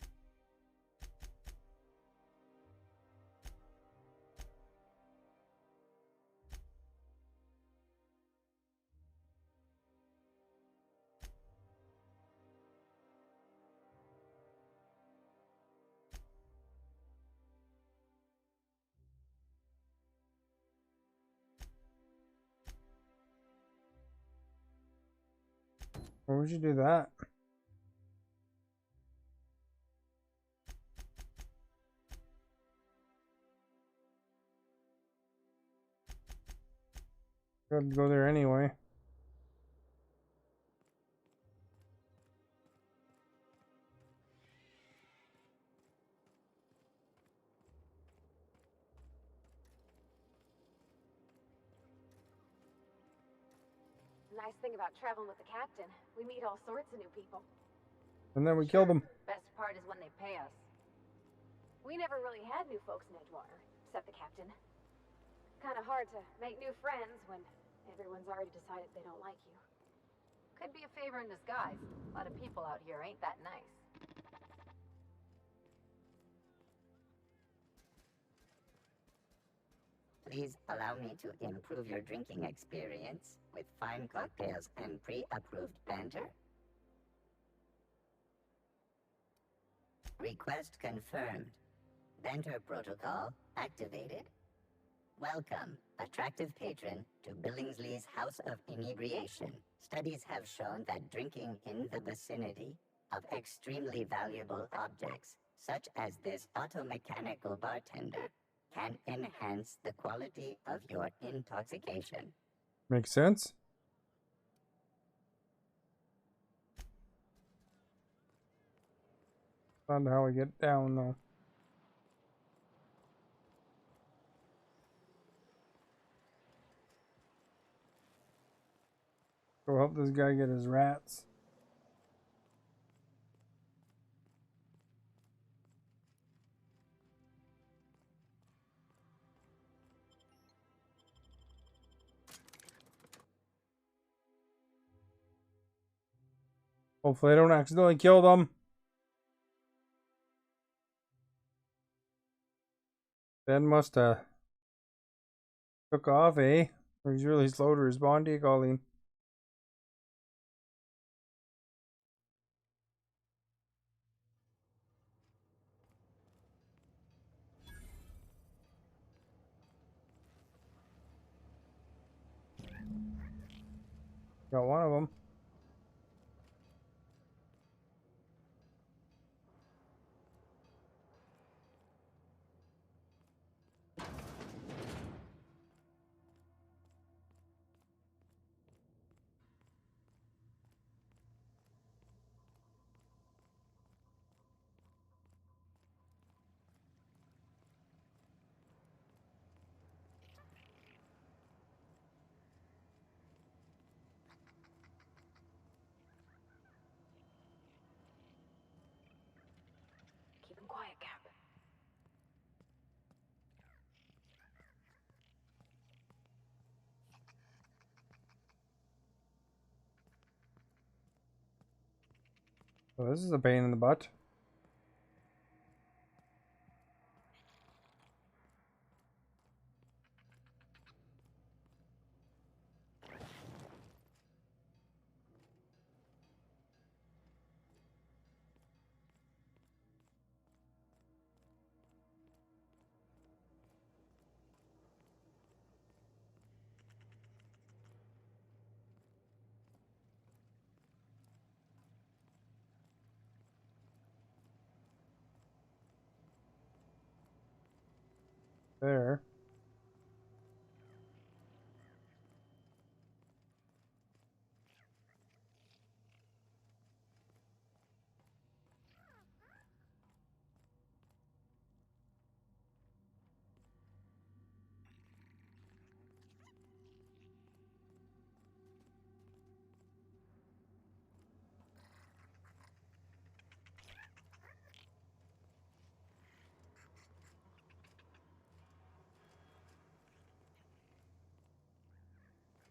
[SPEAKER 1] Why would you do that? Gotta go there anyway.
[SPEAKER 2] Nice thing about traveling with the captain, we meet all sorts of new people.
[SPEAKER 1] And then we kill them.
[SPEAKER 2] Best part is when they pay us. We never really had new folks in Edgewater, except the captain. Kind of hard to make new friends when everyone's already decided they don't like you.
[SPEAKER 6] Could be a favor in disguise. A lot of people out here ain't that nice.
[SPEAKER 8] Please allow me to improve your drinking experience with fine cocktails and pre-approved banter. Request confirmed. Banter protocol activated. Welcome, attractive patron, to Billingsley's House of Inebriation. Studies have shown that drinking in the vicinity of extremely valuable objects, such as this automechanical bartender, can enhance the quality of your intoxication.
[SPEAKER 1] Makes sense. Not how I get down though. Go help this guy get his rats. Hopefully I don't accidentally kill them. Ben must have took off, eh? Or he's really slow to respond to you, Colleen. Got one of them.
[SPEAKER 2] Keep him quiet, Cap.
[SPEAKER 1] Well, this is a pain in the butt. There.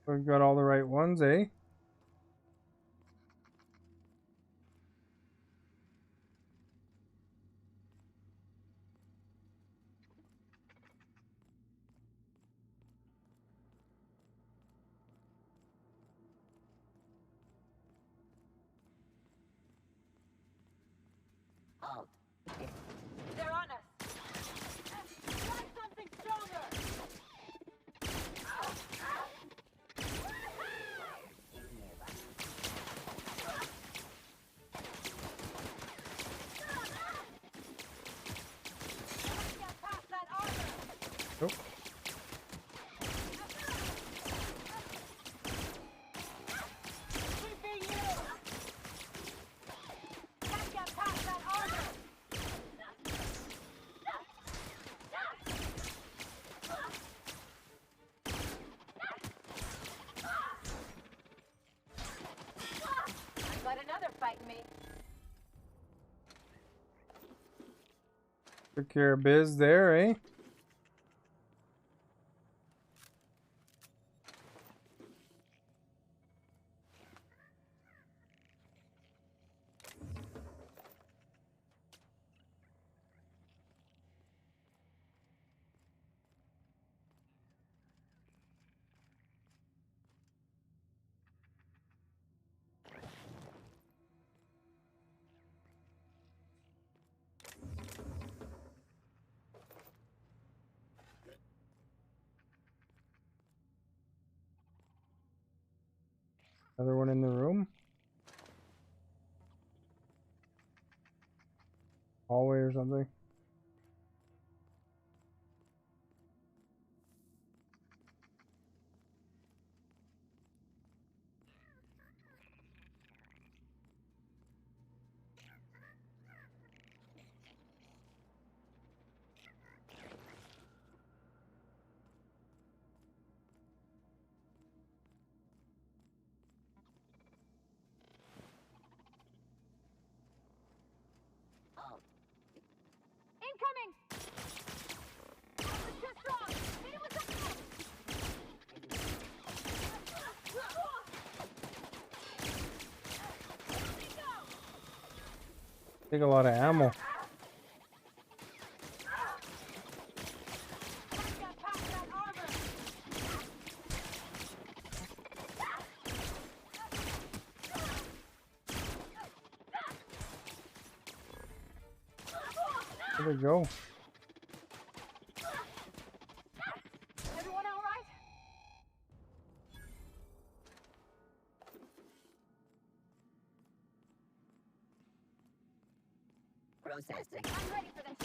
[SPEAKER 1] We've got all the right ones, eh?
[SPEAKER 8] Halt.
[SPEAKER 2] They're on us! Try something stronger!
[SPEAKER 1] Took care of biz there, eh? Another one in the room? Hallway or something?
[SPEAKER 2] Incoming! Too strong! Hit him with something!
[SPEAKER 1] Take a lot of ammo. Where'd they go?
[SPEAKER 2] Everyone all right?
[SPEAKER 8] Processing.
[SPEAKER 2] I'm ready for this.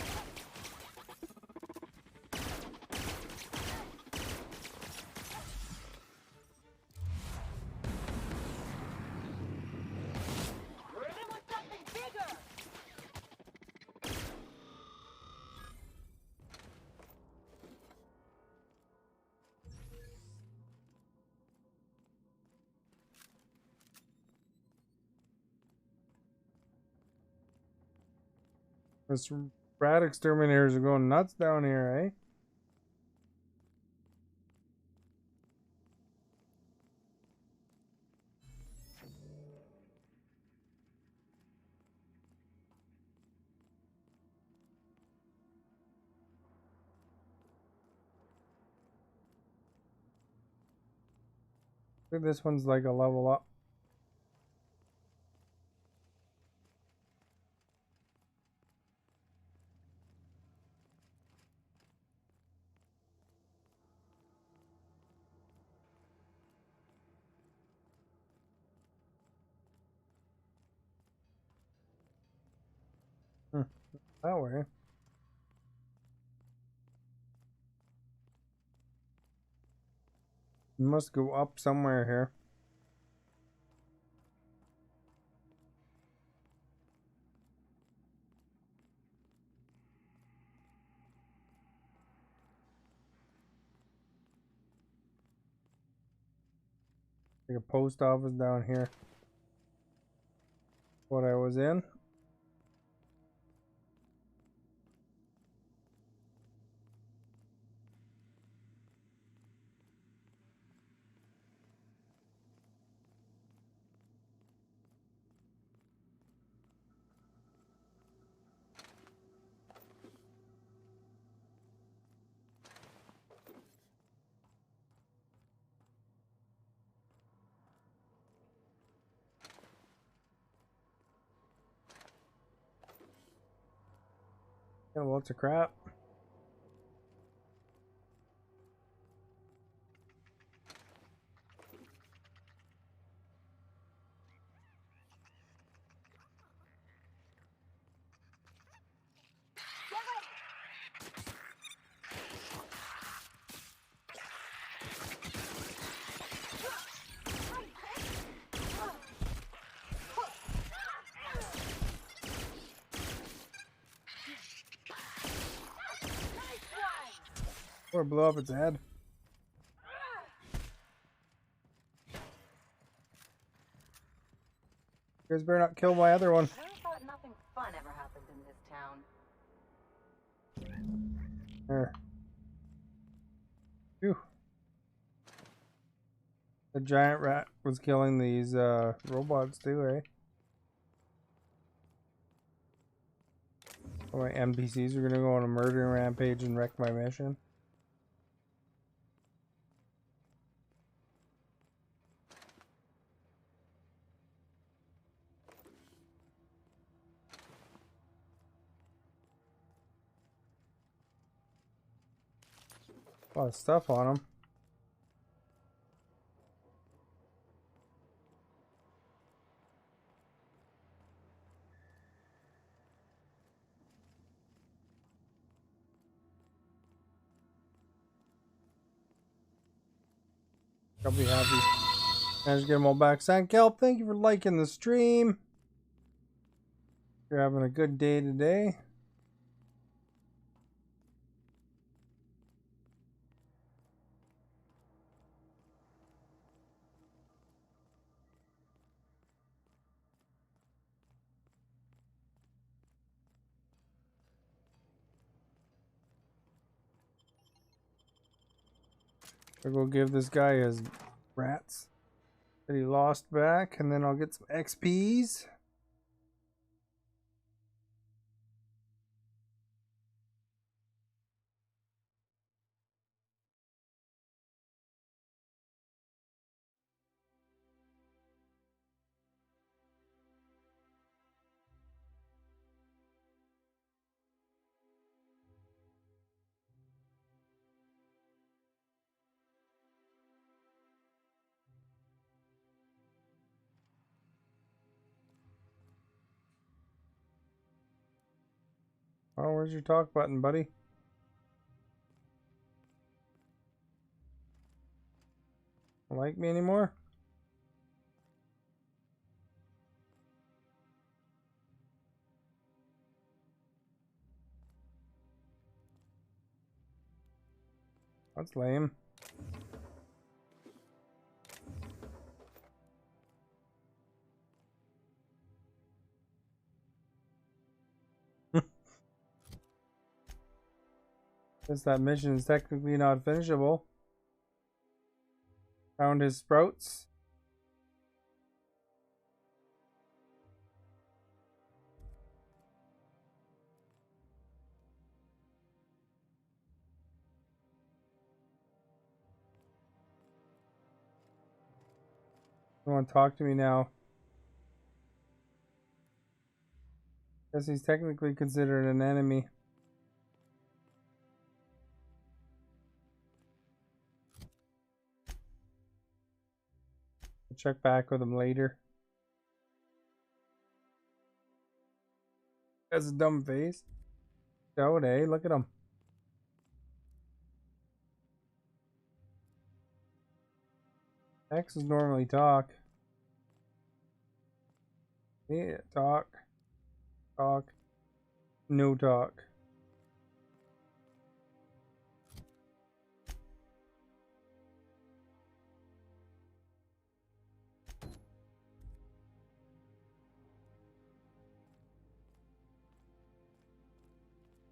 [SPEAKER 2] Hit him with something bigger!
[SPEAKER 1] This rat exterminators are going nuts down here, eh? I think this one's like a level up. That way. You must go up somewhere here. Like a post office down here. What I was in. Got lots of crap. Or blow up its head. You guys better not kill my other one.
[SPEAKER 2] I thought nothing fun ever happened in this town.
[SPEAKER 1] There. Phew. The giant rat was killing these robots too, eh? Oh, my NPCs are gonna go on a murdering rampage and wreck my mission. A lot of stuff on them. I'll be happy. Managed to get them all back. Sandkelp, thank you for liking the stream. You're having a good day today. I'll go give this guy his rats that he lost back, and then I'll get some XPs. Oh, where's your talk button, buddy? Don't like me anymore? That's lame. Guess that mission is technically not finishable. Found his sprouts. You want to talk to me now? Guess he's technically considered an enemy. I'll check back with him later. That's a dumb face. Show it, eh? Look at him. X's normally talk. Yeah, talk. Talk. No talk.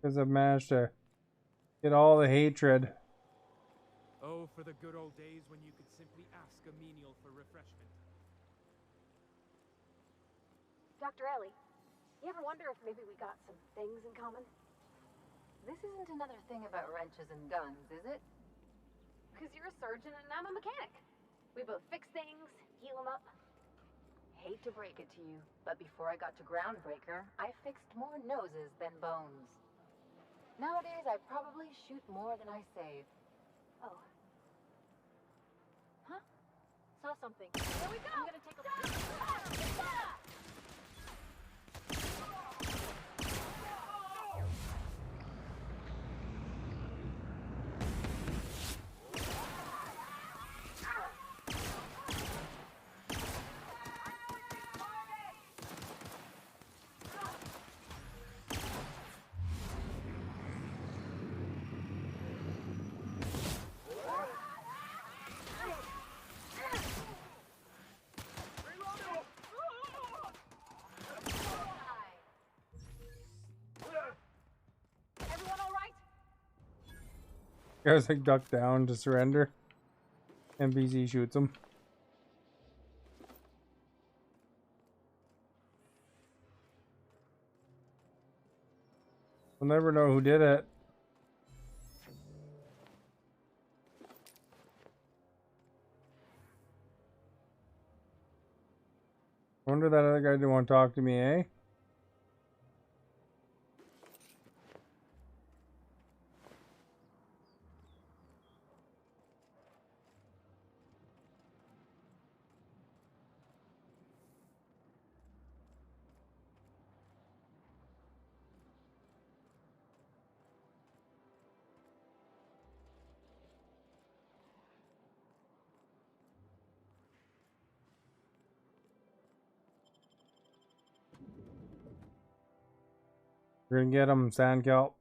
[SPEAKER 1] Because I've managed to get all the hatred.
[SPEAKER 11] Oh, for the good old days when you could simply ask a menial for refreshment.
[SPEAKER 2] Dr. Ellie, you ever wonder if maybe we got some things in common?
[SPEAKER 6] This isn't another thing about wrenches and guns, is it?
[SPEAKER 2] Because you're a surgeon and I'm a mechanic. We both fix things, heal them up.
[SPEAKER 6] Hate to break it to you, but before I got to Groundbreaker, I fixed more noses than bones. Nowadays, I probably shoot more than I save.
[SPEAKER 2] Oh. Huh? Saw something. Here we go! I'm gonna take a...
[SPEAKER 1] Guys like duck down to surrender. NPC shoots him. We'll never know who did it. Wonder that other guy didn't want to talk to me, eh? We're gonna get him, Sandkelp.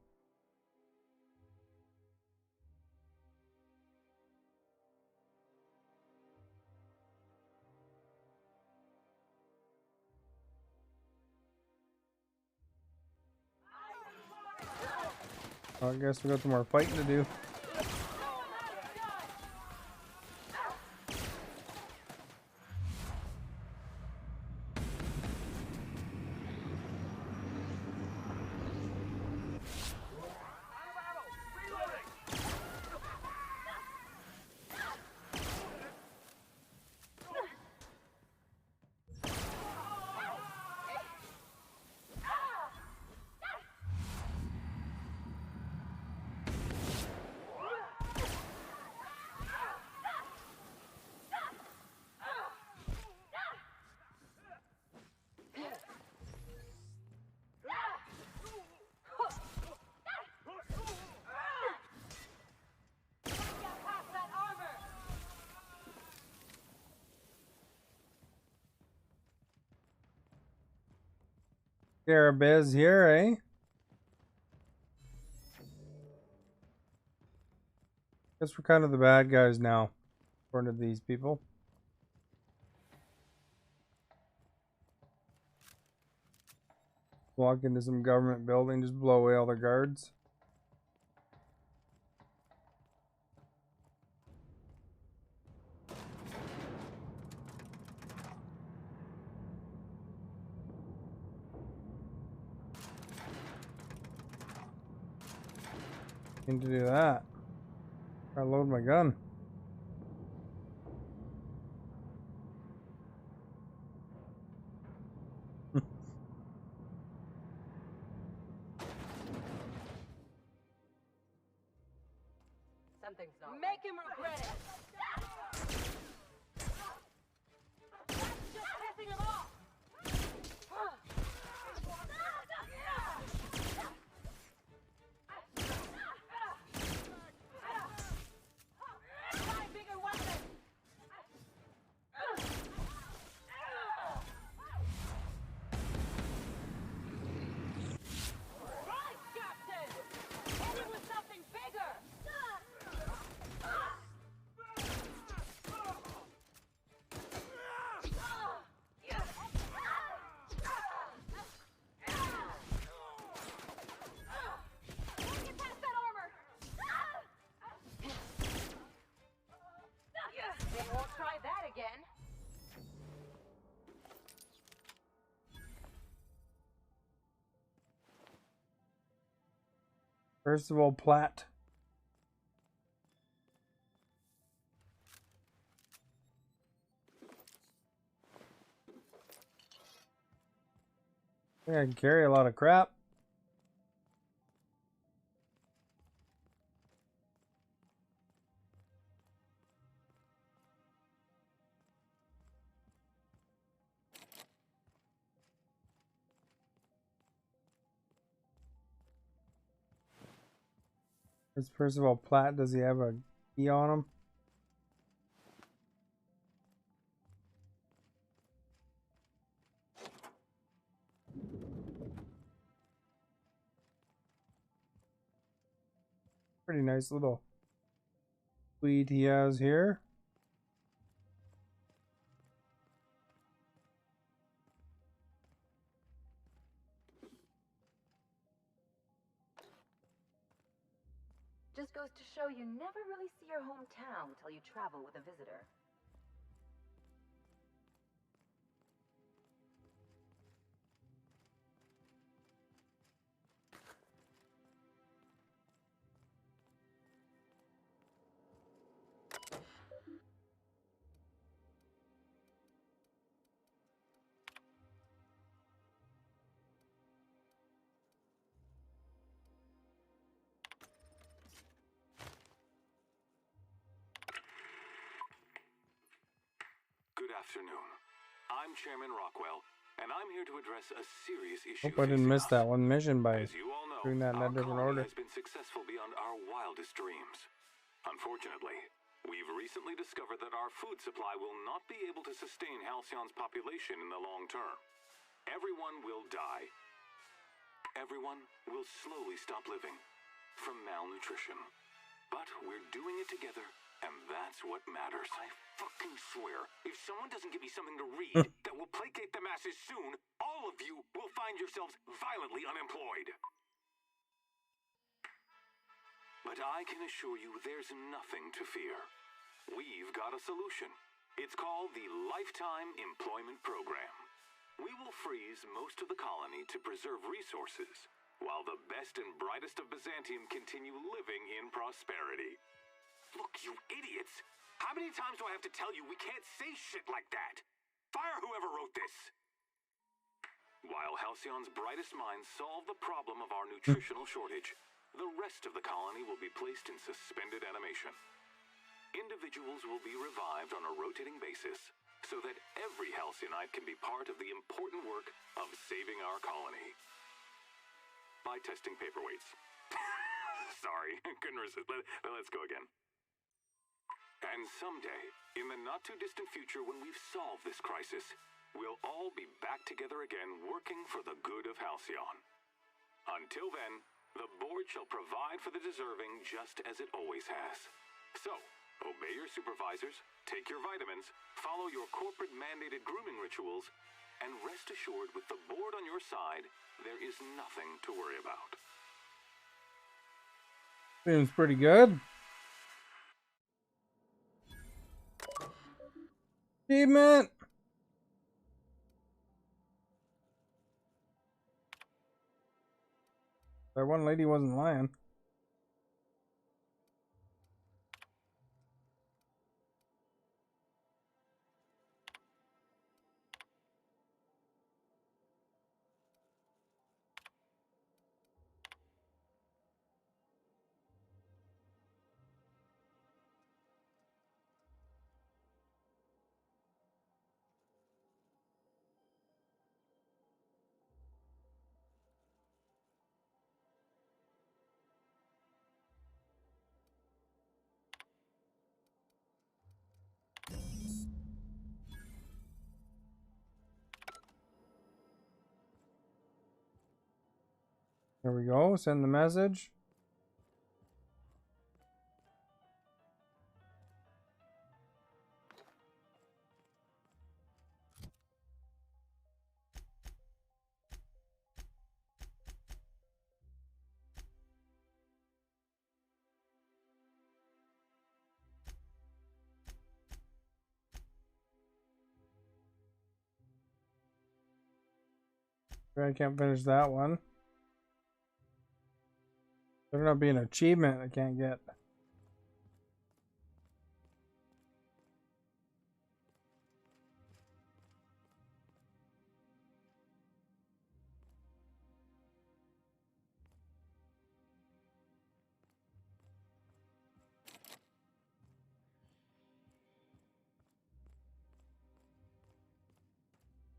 [SPEAKER 1] Well, I guess we got some more fighting to do. Scarabiz here, eh? Guess we're kind of the bad guys now, according to these people. Walk into some government building, just blow away all the guards. Need to do that. I load my gun.
[SPEAKER 17] Something's not. Make him regret it. Just pissing him off.
[SPEAKER 1] Percival Platt. I think I can carry a lot of crap. Percival Platt, does he have a key on him? Pretty nice little suite he has here.
[SPEAKER 2] Just go
[SPEAKER 6] goes to show you never really see your hometown till you travel with a visitor.
[SPEAKER 18] Good afternoon. I'm Chairman Rockwell, and I'm here to address a serious issue.
[SPEAKER 1] Hope I didn't miss that one mission by
[SPEAKER 18] As you all know,
[SPEAKER 1] doing that in a
[SPEAKER 18] our
[SPEAKER 1] different
[SPEAKER 18] colony
[SPEAKER 1] order.
[SPEAKER 18] has been successful beyond our wildest dreams. Unfortunately, we've recently discovered that our food supply will not be able to sustain Halcyon's population in the long term. Everyone will die. Everyone will slowly stop living from malnutrition. But we're doing it together, and that's what matters. I fucking swear, if someone doesn't give me something to read that will placate the masses soon, all of you will find yourselves violently unemployed. But I can assure you there's nothing to fear. We've got a solution. It's called the Lifetime Employment Program. We will freeze most of the colony to preserve resources, while the best and brightest of Byzantium continue living in prosperity. Look, you idiots! How many times do I have to tell you we can't say shit like that? Fire whoever wrote this! While Halcyon's brightest minds solve the problem of our nutritional shortage, the rest of the colony will be placed in suspended animation. Individuals will be revived on a rotating basis, so that every Halcyonite can be part of the important work of saving our colony. By testing paperweights. Sorry, couldn't resist. Let's go again. And someday, in the not-too-distant future when we've solved this crisis, we'll all be back together again working for the good of Halcyon. Until then, the board shall provide for the deserving just as it always has. So, obey your supervisors, take your vitamins, follow your corporate-mandated grooming rituals, and rest assured with the board on your side, there is nothing to worry about.
[SPEAKER 1] Seems pretty good. Achievement! That one lady wasn't lying. There we go. Send the message. I can't finish that one. There'll not be an achievement I can't get.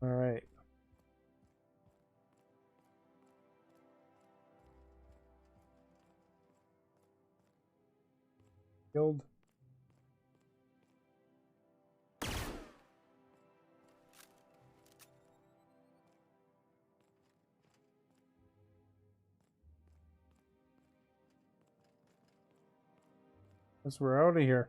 [SPEAKER 1] All right. Killed. Guess we're out of here.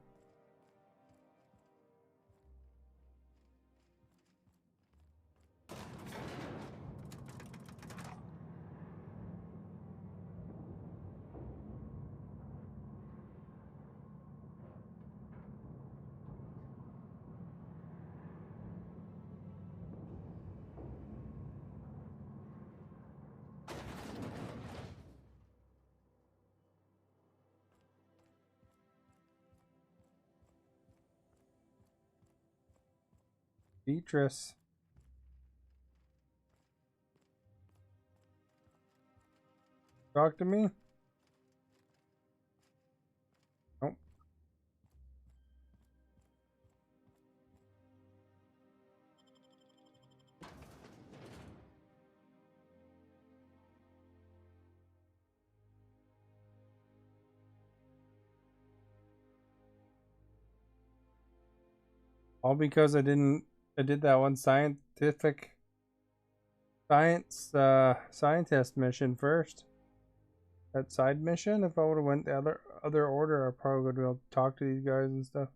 [SPEAKER 1] Beatrice. Talk to me? Nope. All because I did that one scientist mission first. That side mission, if I would have went the other order, I probably would have been able to talk to these guys and stuff.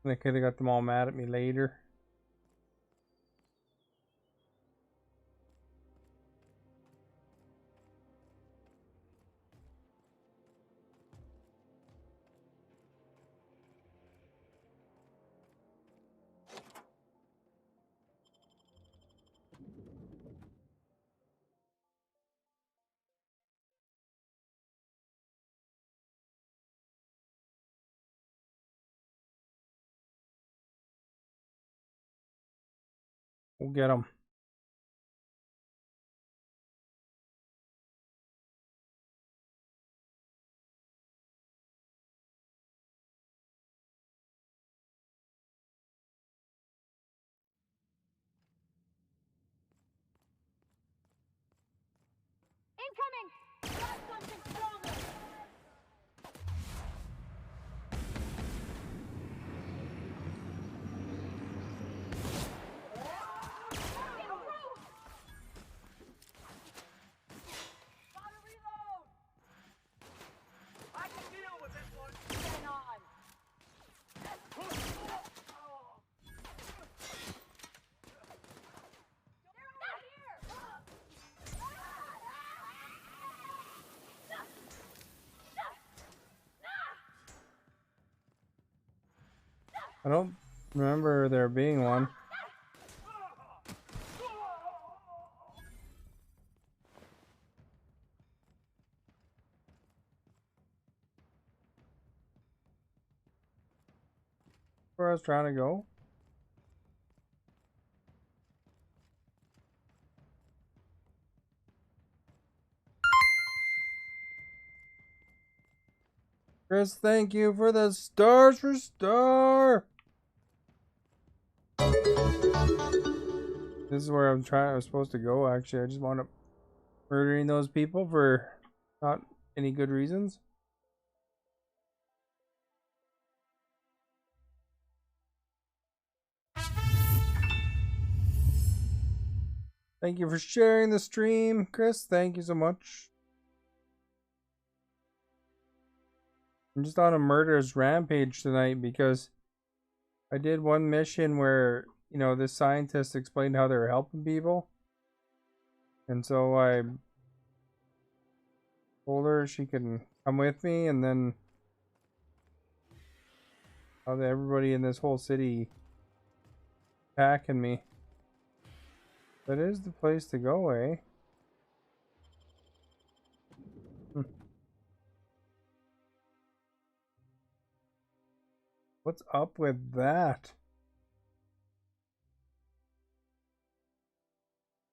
[SPEAKER 1] And I could have got them all mad at me later. We'll get them.
[SPEAKER 17] Incoming! Got something stronger! Gotta reload! I can deal with this one! Get on! They're not here!
[SPEAKER 1] I don't remember there being one. Where I was trying to go. Chris, thank you for the stars for star. This is where I was supposed to go, actually. I just wound up murdering those people for not any good reasons. Thank you for sharing the stream, Chris. Thank you so much. I'm just on a murderous rampage tonight because I did one mission where, you know, this scientist explained how they were helping people. And so I told her she can come with me, and then everybody in this whole city attacking me. That is the place to go, eh? What's up with that?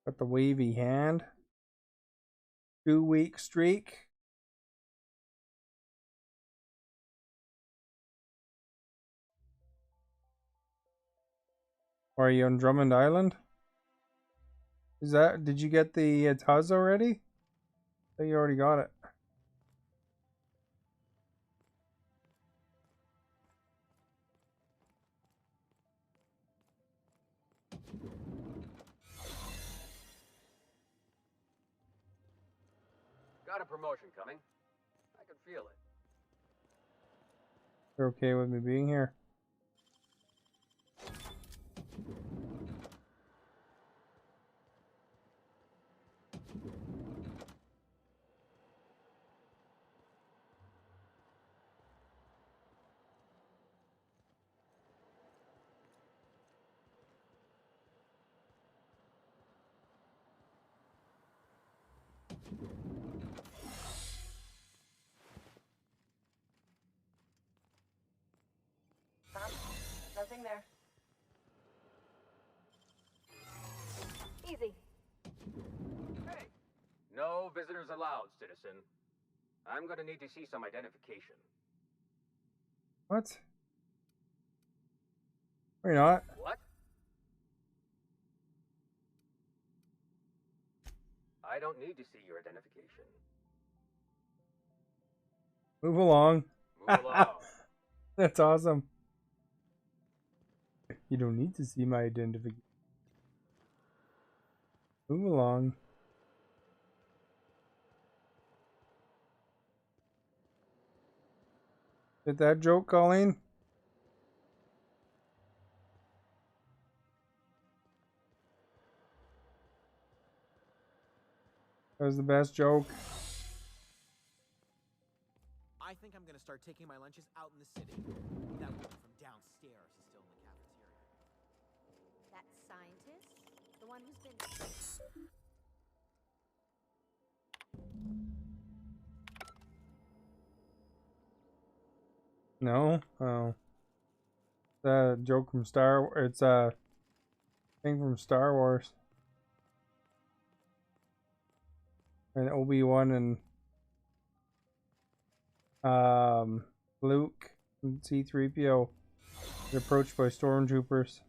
[SPEAKER 1] Got the wavy hand. 2-week streak. Are you on Drummond Island? Did you get the Tuz already? I think you already got it.
[SPEAKER 19] Got a promotion coming. I can feel it.
[SPEAKER 1] You're okay with me being here?
[SPEAKER 19] citizen. I'm gonna need to see some identification.
[SPEAKER 1] What? Or not?
[SPEAKER 19] What? I don't need to see your identification.
[SPEAKER 1] Move along.
[SPEAKER 19] Move along.
[SPEAKER 1] That's awesome. You don't need to see my identification. Move along. Get that joke, Colleen? That was the best joke.
[SPEAKER 9] I think I'm gonna start taking my lunches out in the city. That woman from downstairs is still in the cafeteria.
[SPEAKER 2] That scientist? The one who's been...
[SPEAKER 1] No? Oh. It's a joke from It's a thing from Star Wars. And Obi-Wan and Luke and C-3PO get approached by stormtroopers.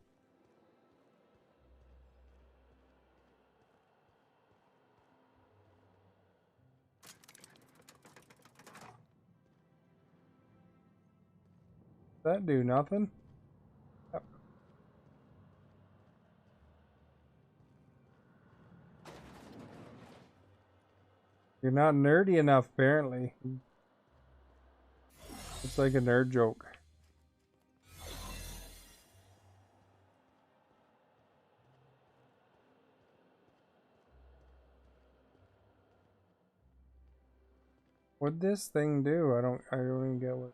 [SPEAKER 1] That do nothing? Yep. You're not nerdy enough, apparently. It's like a nerd joke. What'd this thing do? I don't even get what.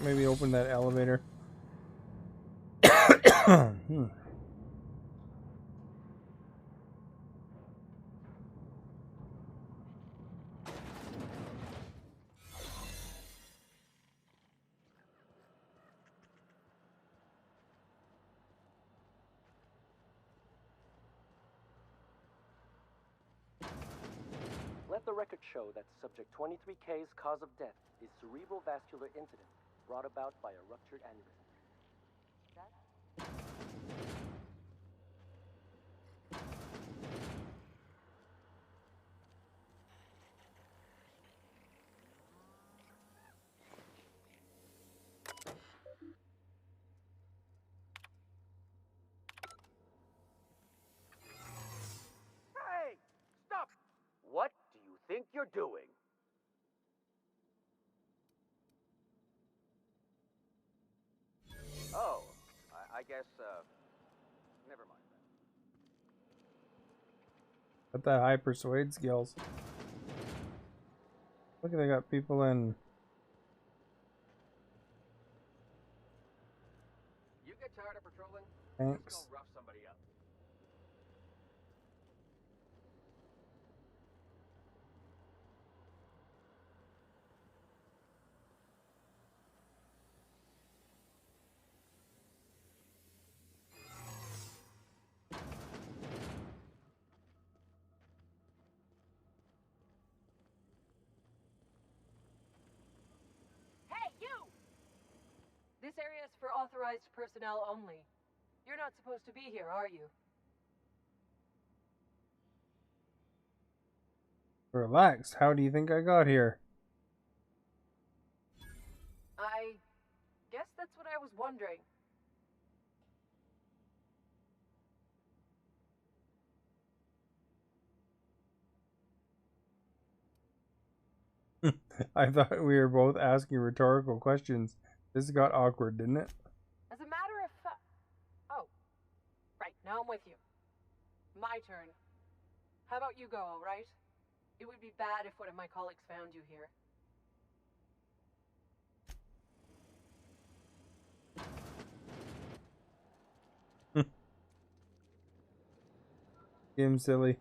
[SPEAKER 1] Maybe open that elevator.
[SPEAKER 20] Let the record show that subject 23K's cause of death is cerebral vascular incident brought about by a ruptured aneurysm.
[SPEAKER 13] Hey! Stop! What do you think you're doing? Oh, I guess, never mind.
[SPEAKER 1] Got that high persuade skills. Look, they got people in.
[SPEAKER 19] You get tired of patrolling?
[SPEAKER 1] Thanks.
[SPEAKER 19] Let's go rough somebody up.
[SPEAKER 17] Hey, you! This area is for authorized personnel only. You're not supposed to be here, are you?
[SPEAKER 1] Relax. How do you think I got here?
[SPEAKER 17] I guess that's what I was wondering.
[SPEAKER 1] I thought we were both asking rhetorical questions. This got awkward, didn't it?
[SPEAKER 17] As a matter of fact... Oh. Right, now I'm with you. My turn. How about you go, alright? It would be bad if one of my colleagues found you here.
[SPEAKER 1] Game silly.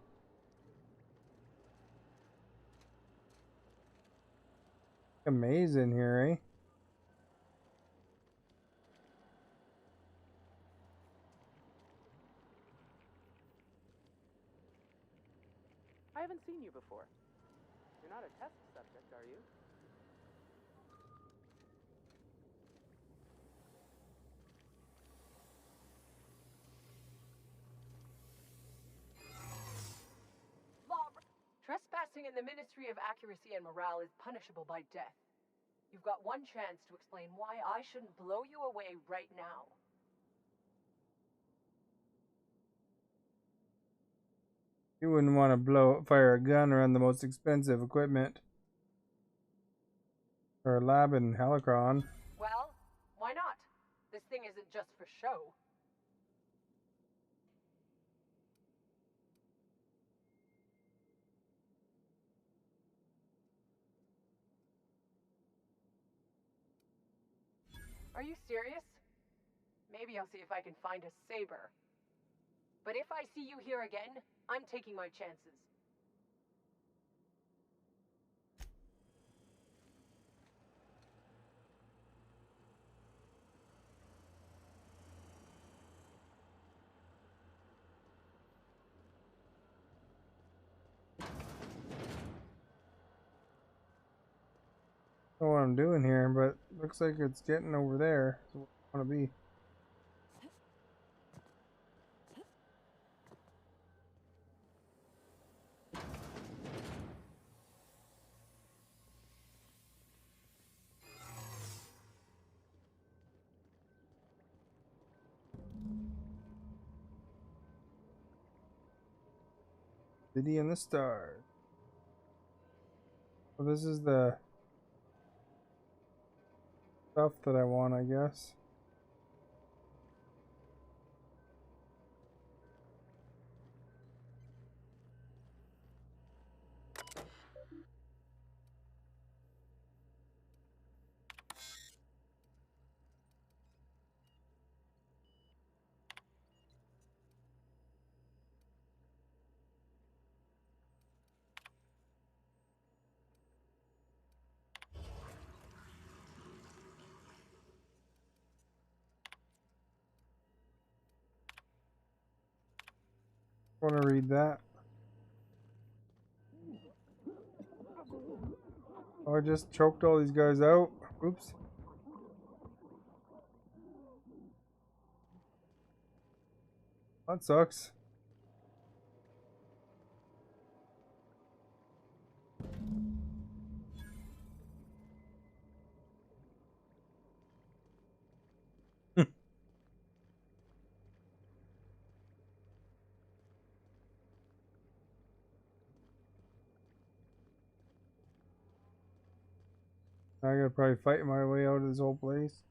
[SPEAKER 1] A maze in here, eh?
[SPEAKER 20] I haven't seen you before. You're not a test subject, are you?
[SPEAKER 17] Trespassing in the Ministry of Accuracy and Morale is punishable by death. You've got one chance to explain why I shouldn't blow you away right now.
[SPEAKER 1] You wouldn't want to fire a gun around the most expensive equipment. Or a lab in Helicron.
[SPEAKER 17] Well, why not? This thing isn't just for show. Are you serious? Maybe I'll see if I can find a saber. But if I see you here again, I'm taking my chances.
[SPEAKER 1] I don't know what I'm doing here, but looks like it's getting over there. So I want to be. City and the Stars. Well, this is the stuff that I want, I guess. I want to read that. Oh, I just choked all these guys out. Oops. That sucks. I gotta probably fight my way out of this whole place.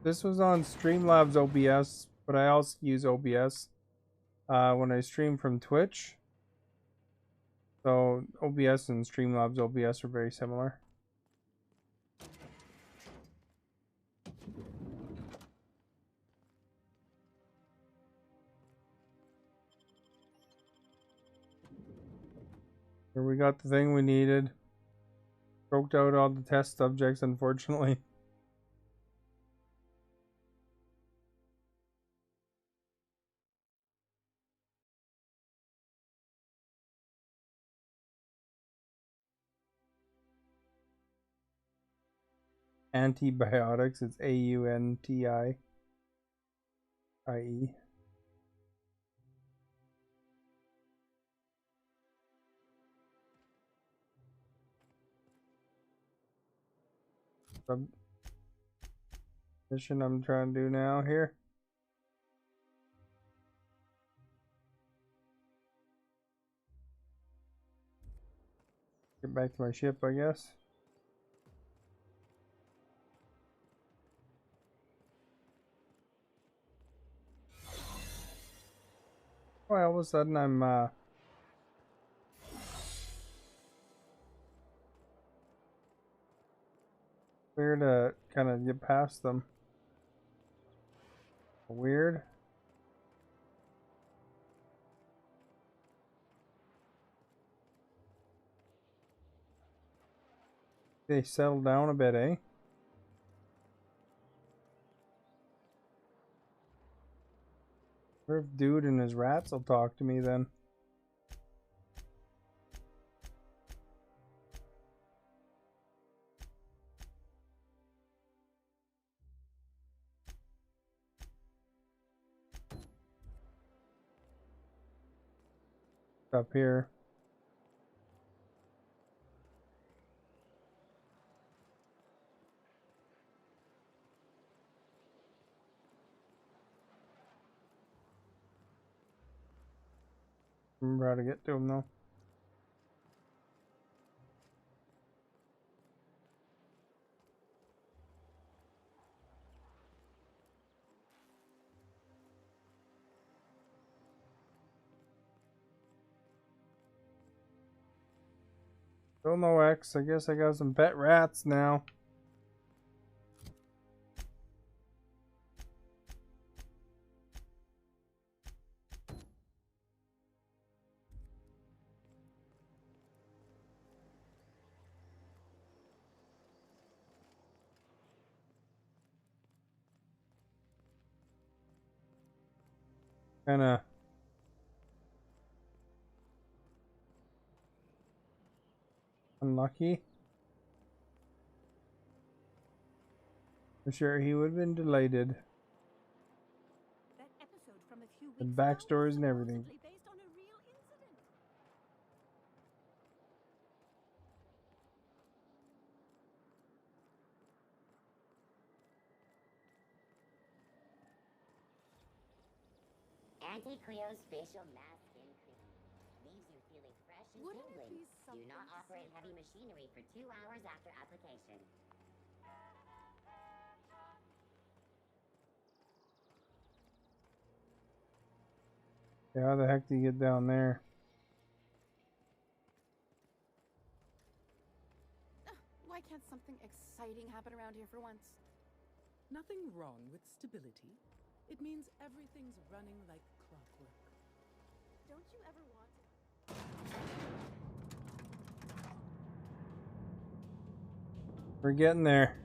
[SPEAKER 1] This was on Streamlabs OBS, but I also use OBS when I stream from Twitch. So OBS and Streamlabs OBS are very similar. Here we got the thing we needed. Choked out all the test subjects, unfortunately. Antibiotics, it's AUNTIIE. Mission I'm trying to do now here. Get back to my ship, I guess. Well, all of a sudden I'm clear to kind of get past them. Weird. They settle down a bit, eh? Or if dude and his rats will talk to me then. Up here. Remember how to get to him though. Still no X. I guess I got some pet rats now. Kinda unlucky. I'm sure he would have been delighted. And backstories and everything.
[SPEAKER 21] Anti-Creo's facial mask skin cream leaves you feeling fresh and tingling. Do not operate heavy machinery for 2 hours after application.
[SPEAKER 1] Yeah, how the heck do you get down there?
[SPEAKER 7] Why can't something exciting happen around here for once?
[SPEAKER 14] Nothing wrong with stability. It means everything's running like clockwork.
[SPEAKER 7] Don't you ever want to?
[SPEAKER 1] We're getting there.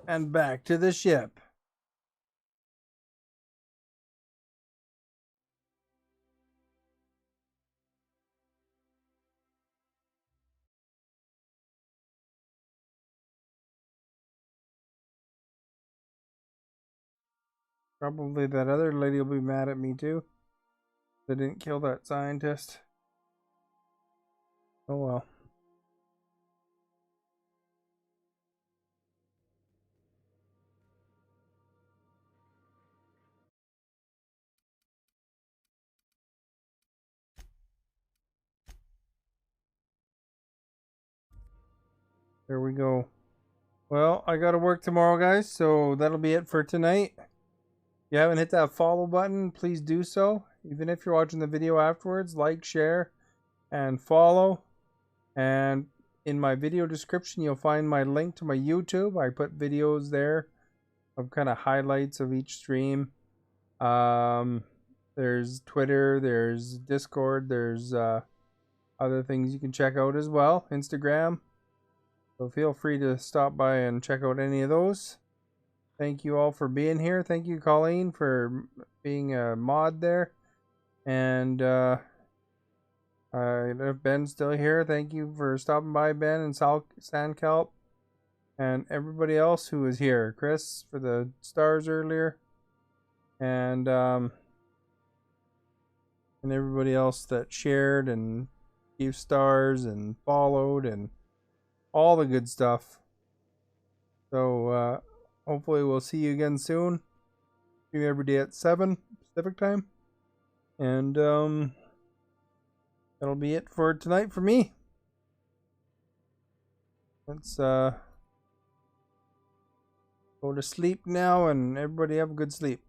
[SPEAKER 1] And back to the ship. Probably that other lady will be mad at me too. They didn't kill that scientist. Oh well. There we go. Well, I gotta work tomorrow, guys, so that'll be it for tonight. If you haven't hit that follow button, please do so. Even if you're watching the video afterwards, like, share, and follow. And in my video description, you'll find my link to my YouTube. I put videos there of kind of highlights of each stream. There's Twitter, there's Discord, there's other things you can check out as well. Instagram. So feel free to stop by and check out any of those. Thank you all for being here. Thank you, Colleen, for being a mod there. And if Ben's still here, thank you for stopping by, Ben and Sandkelp. And everybody else who was here. Chris for the stars earlier. And everybody else that shared and gave stars and followed and all the good stuff. So hopefully we'll see you again soon. Every day at 7 Pacific time. And that'll be it for tonight for me. Let's go to sleep now, and everybody have a good sleep.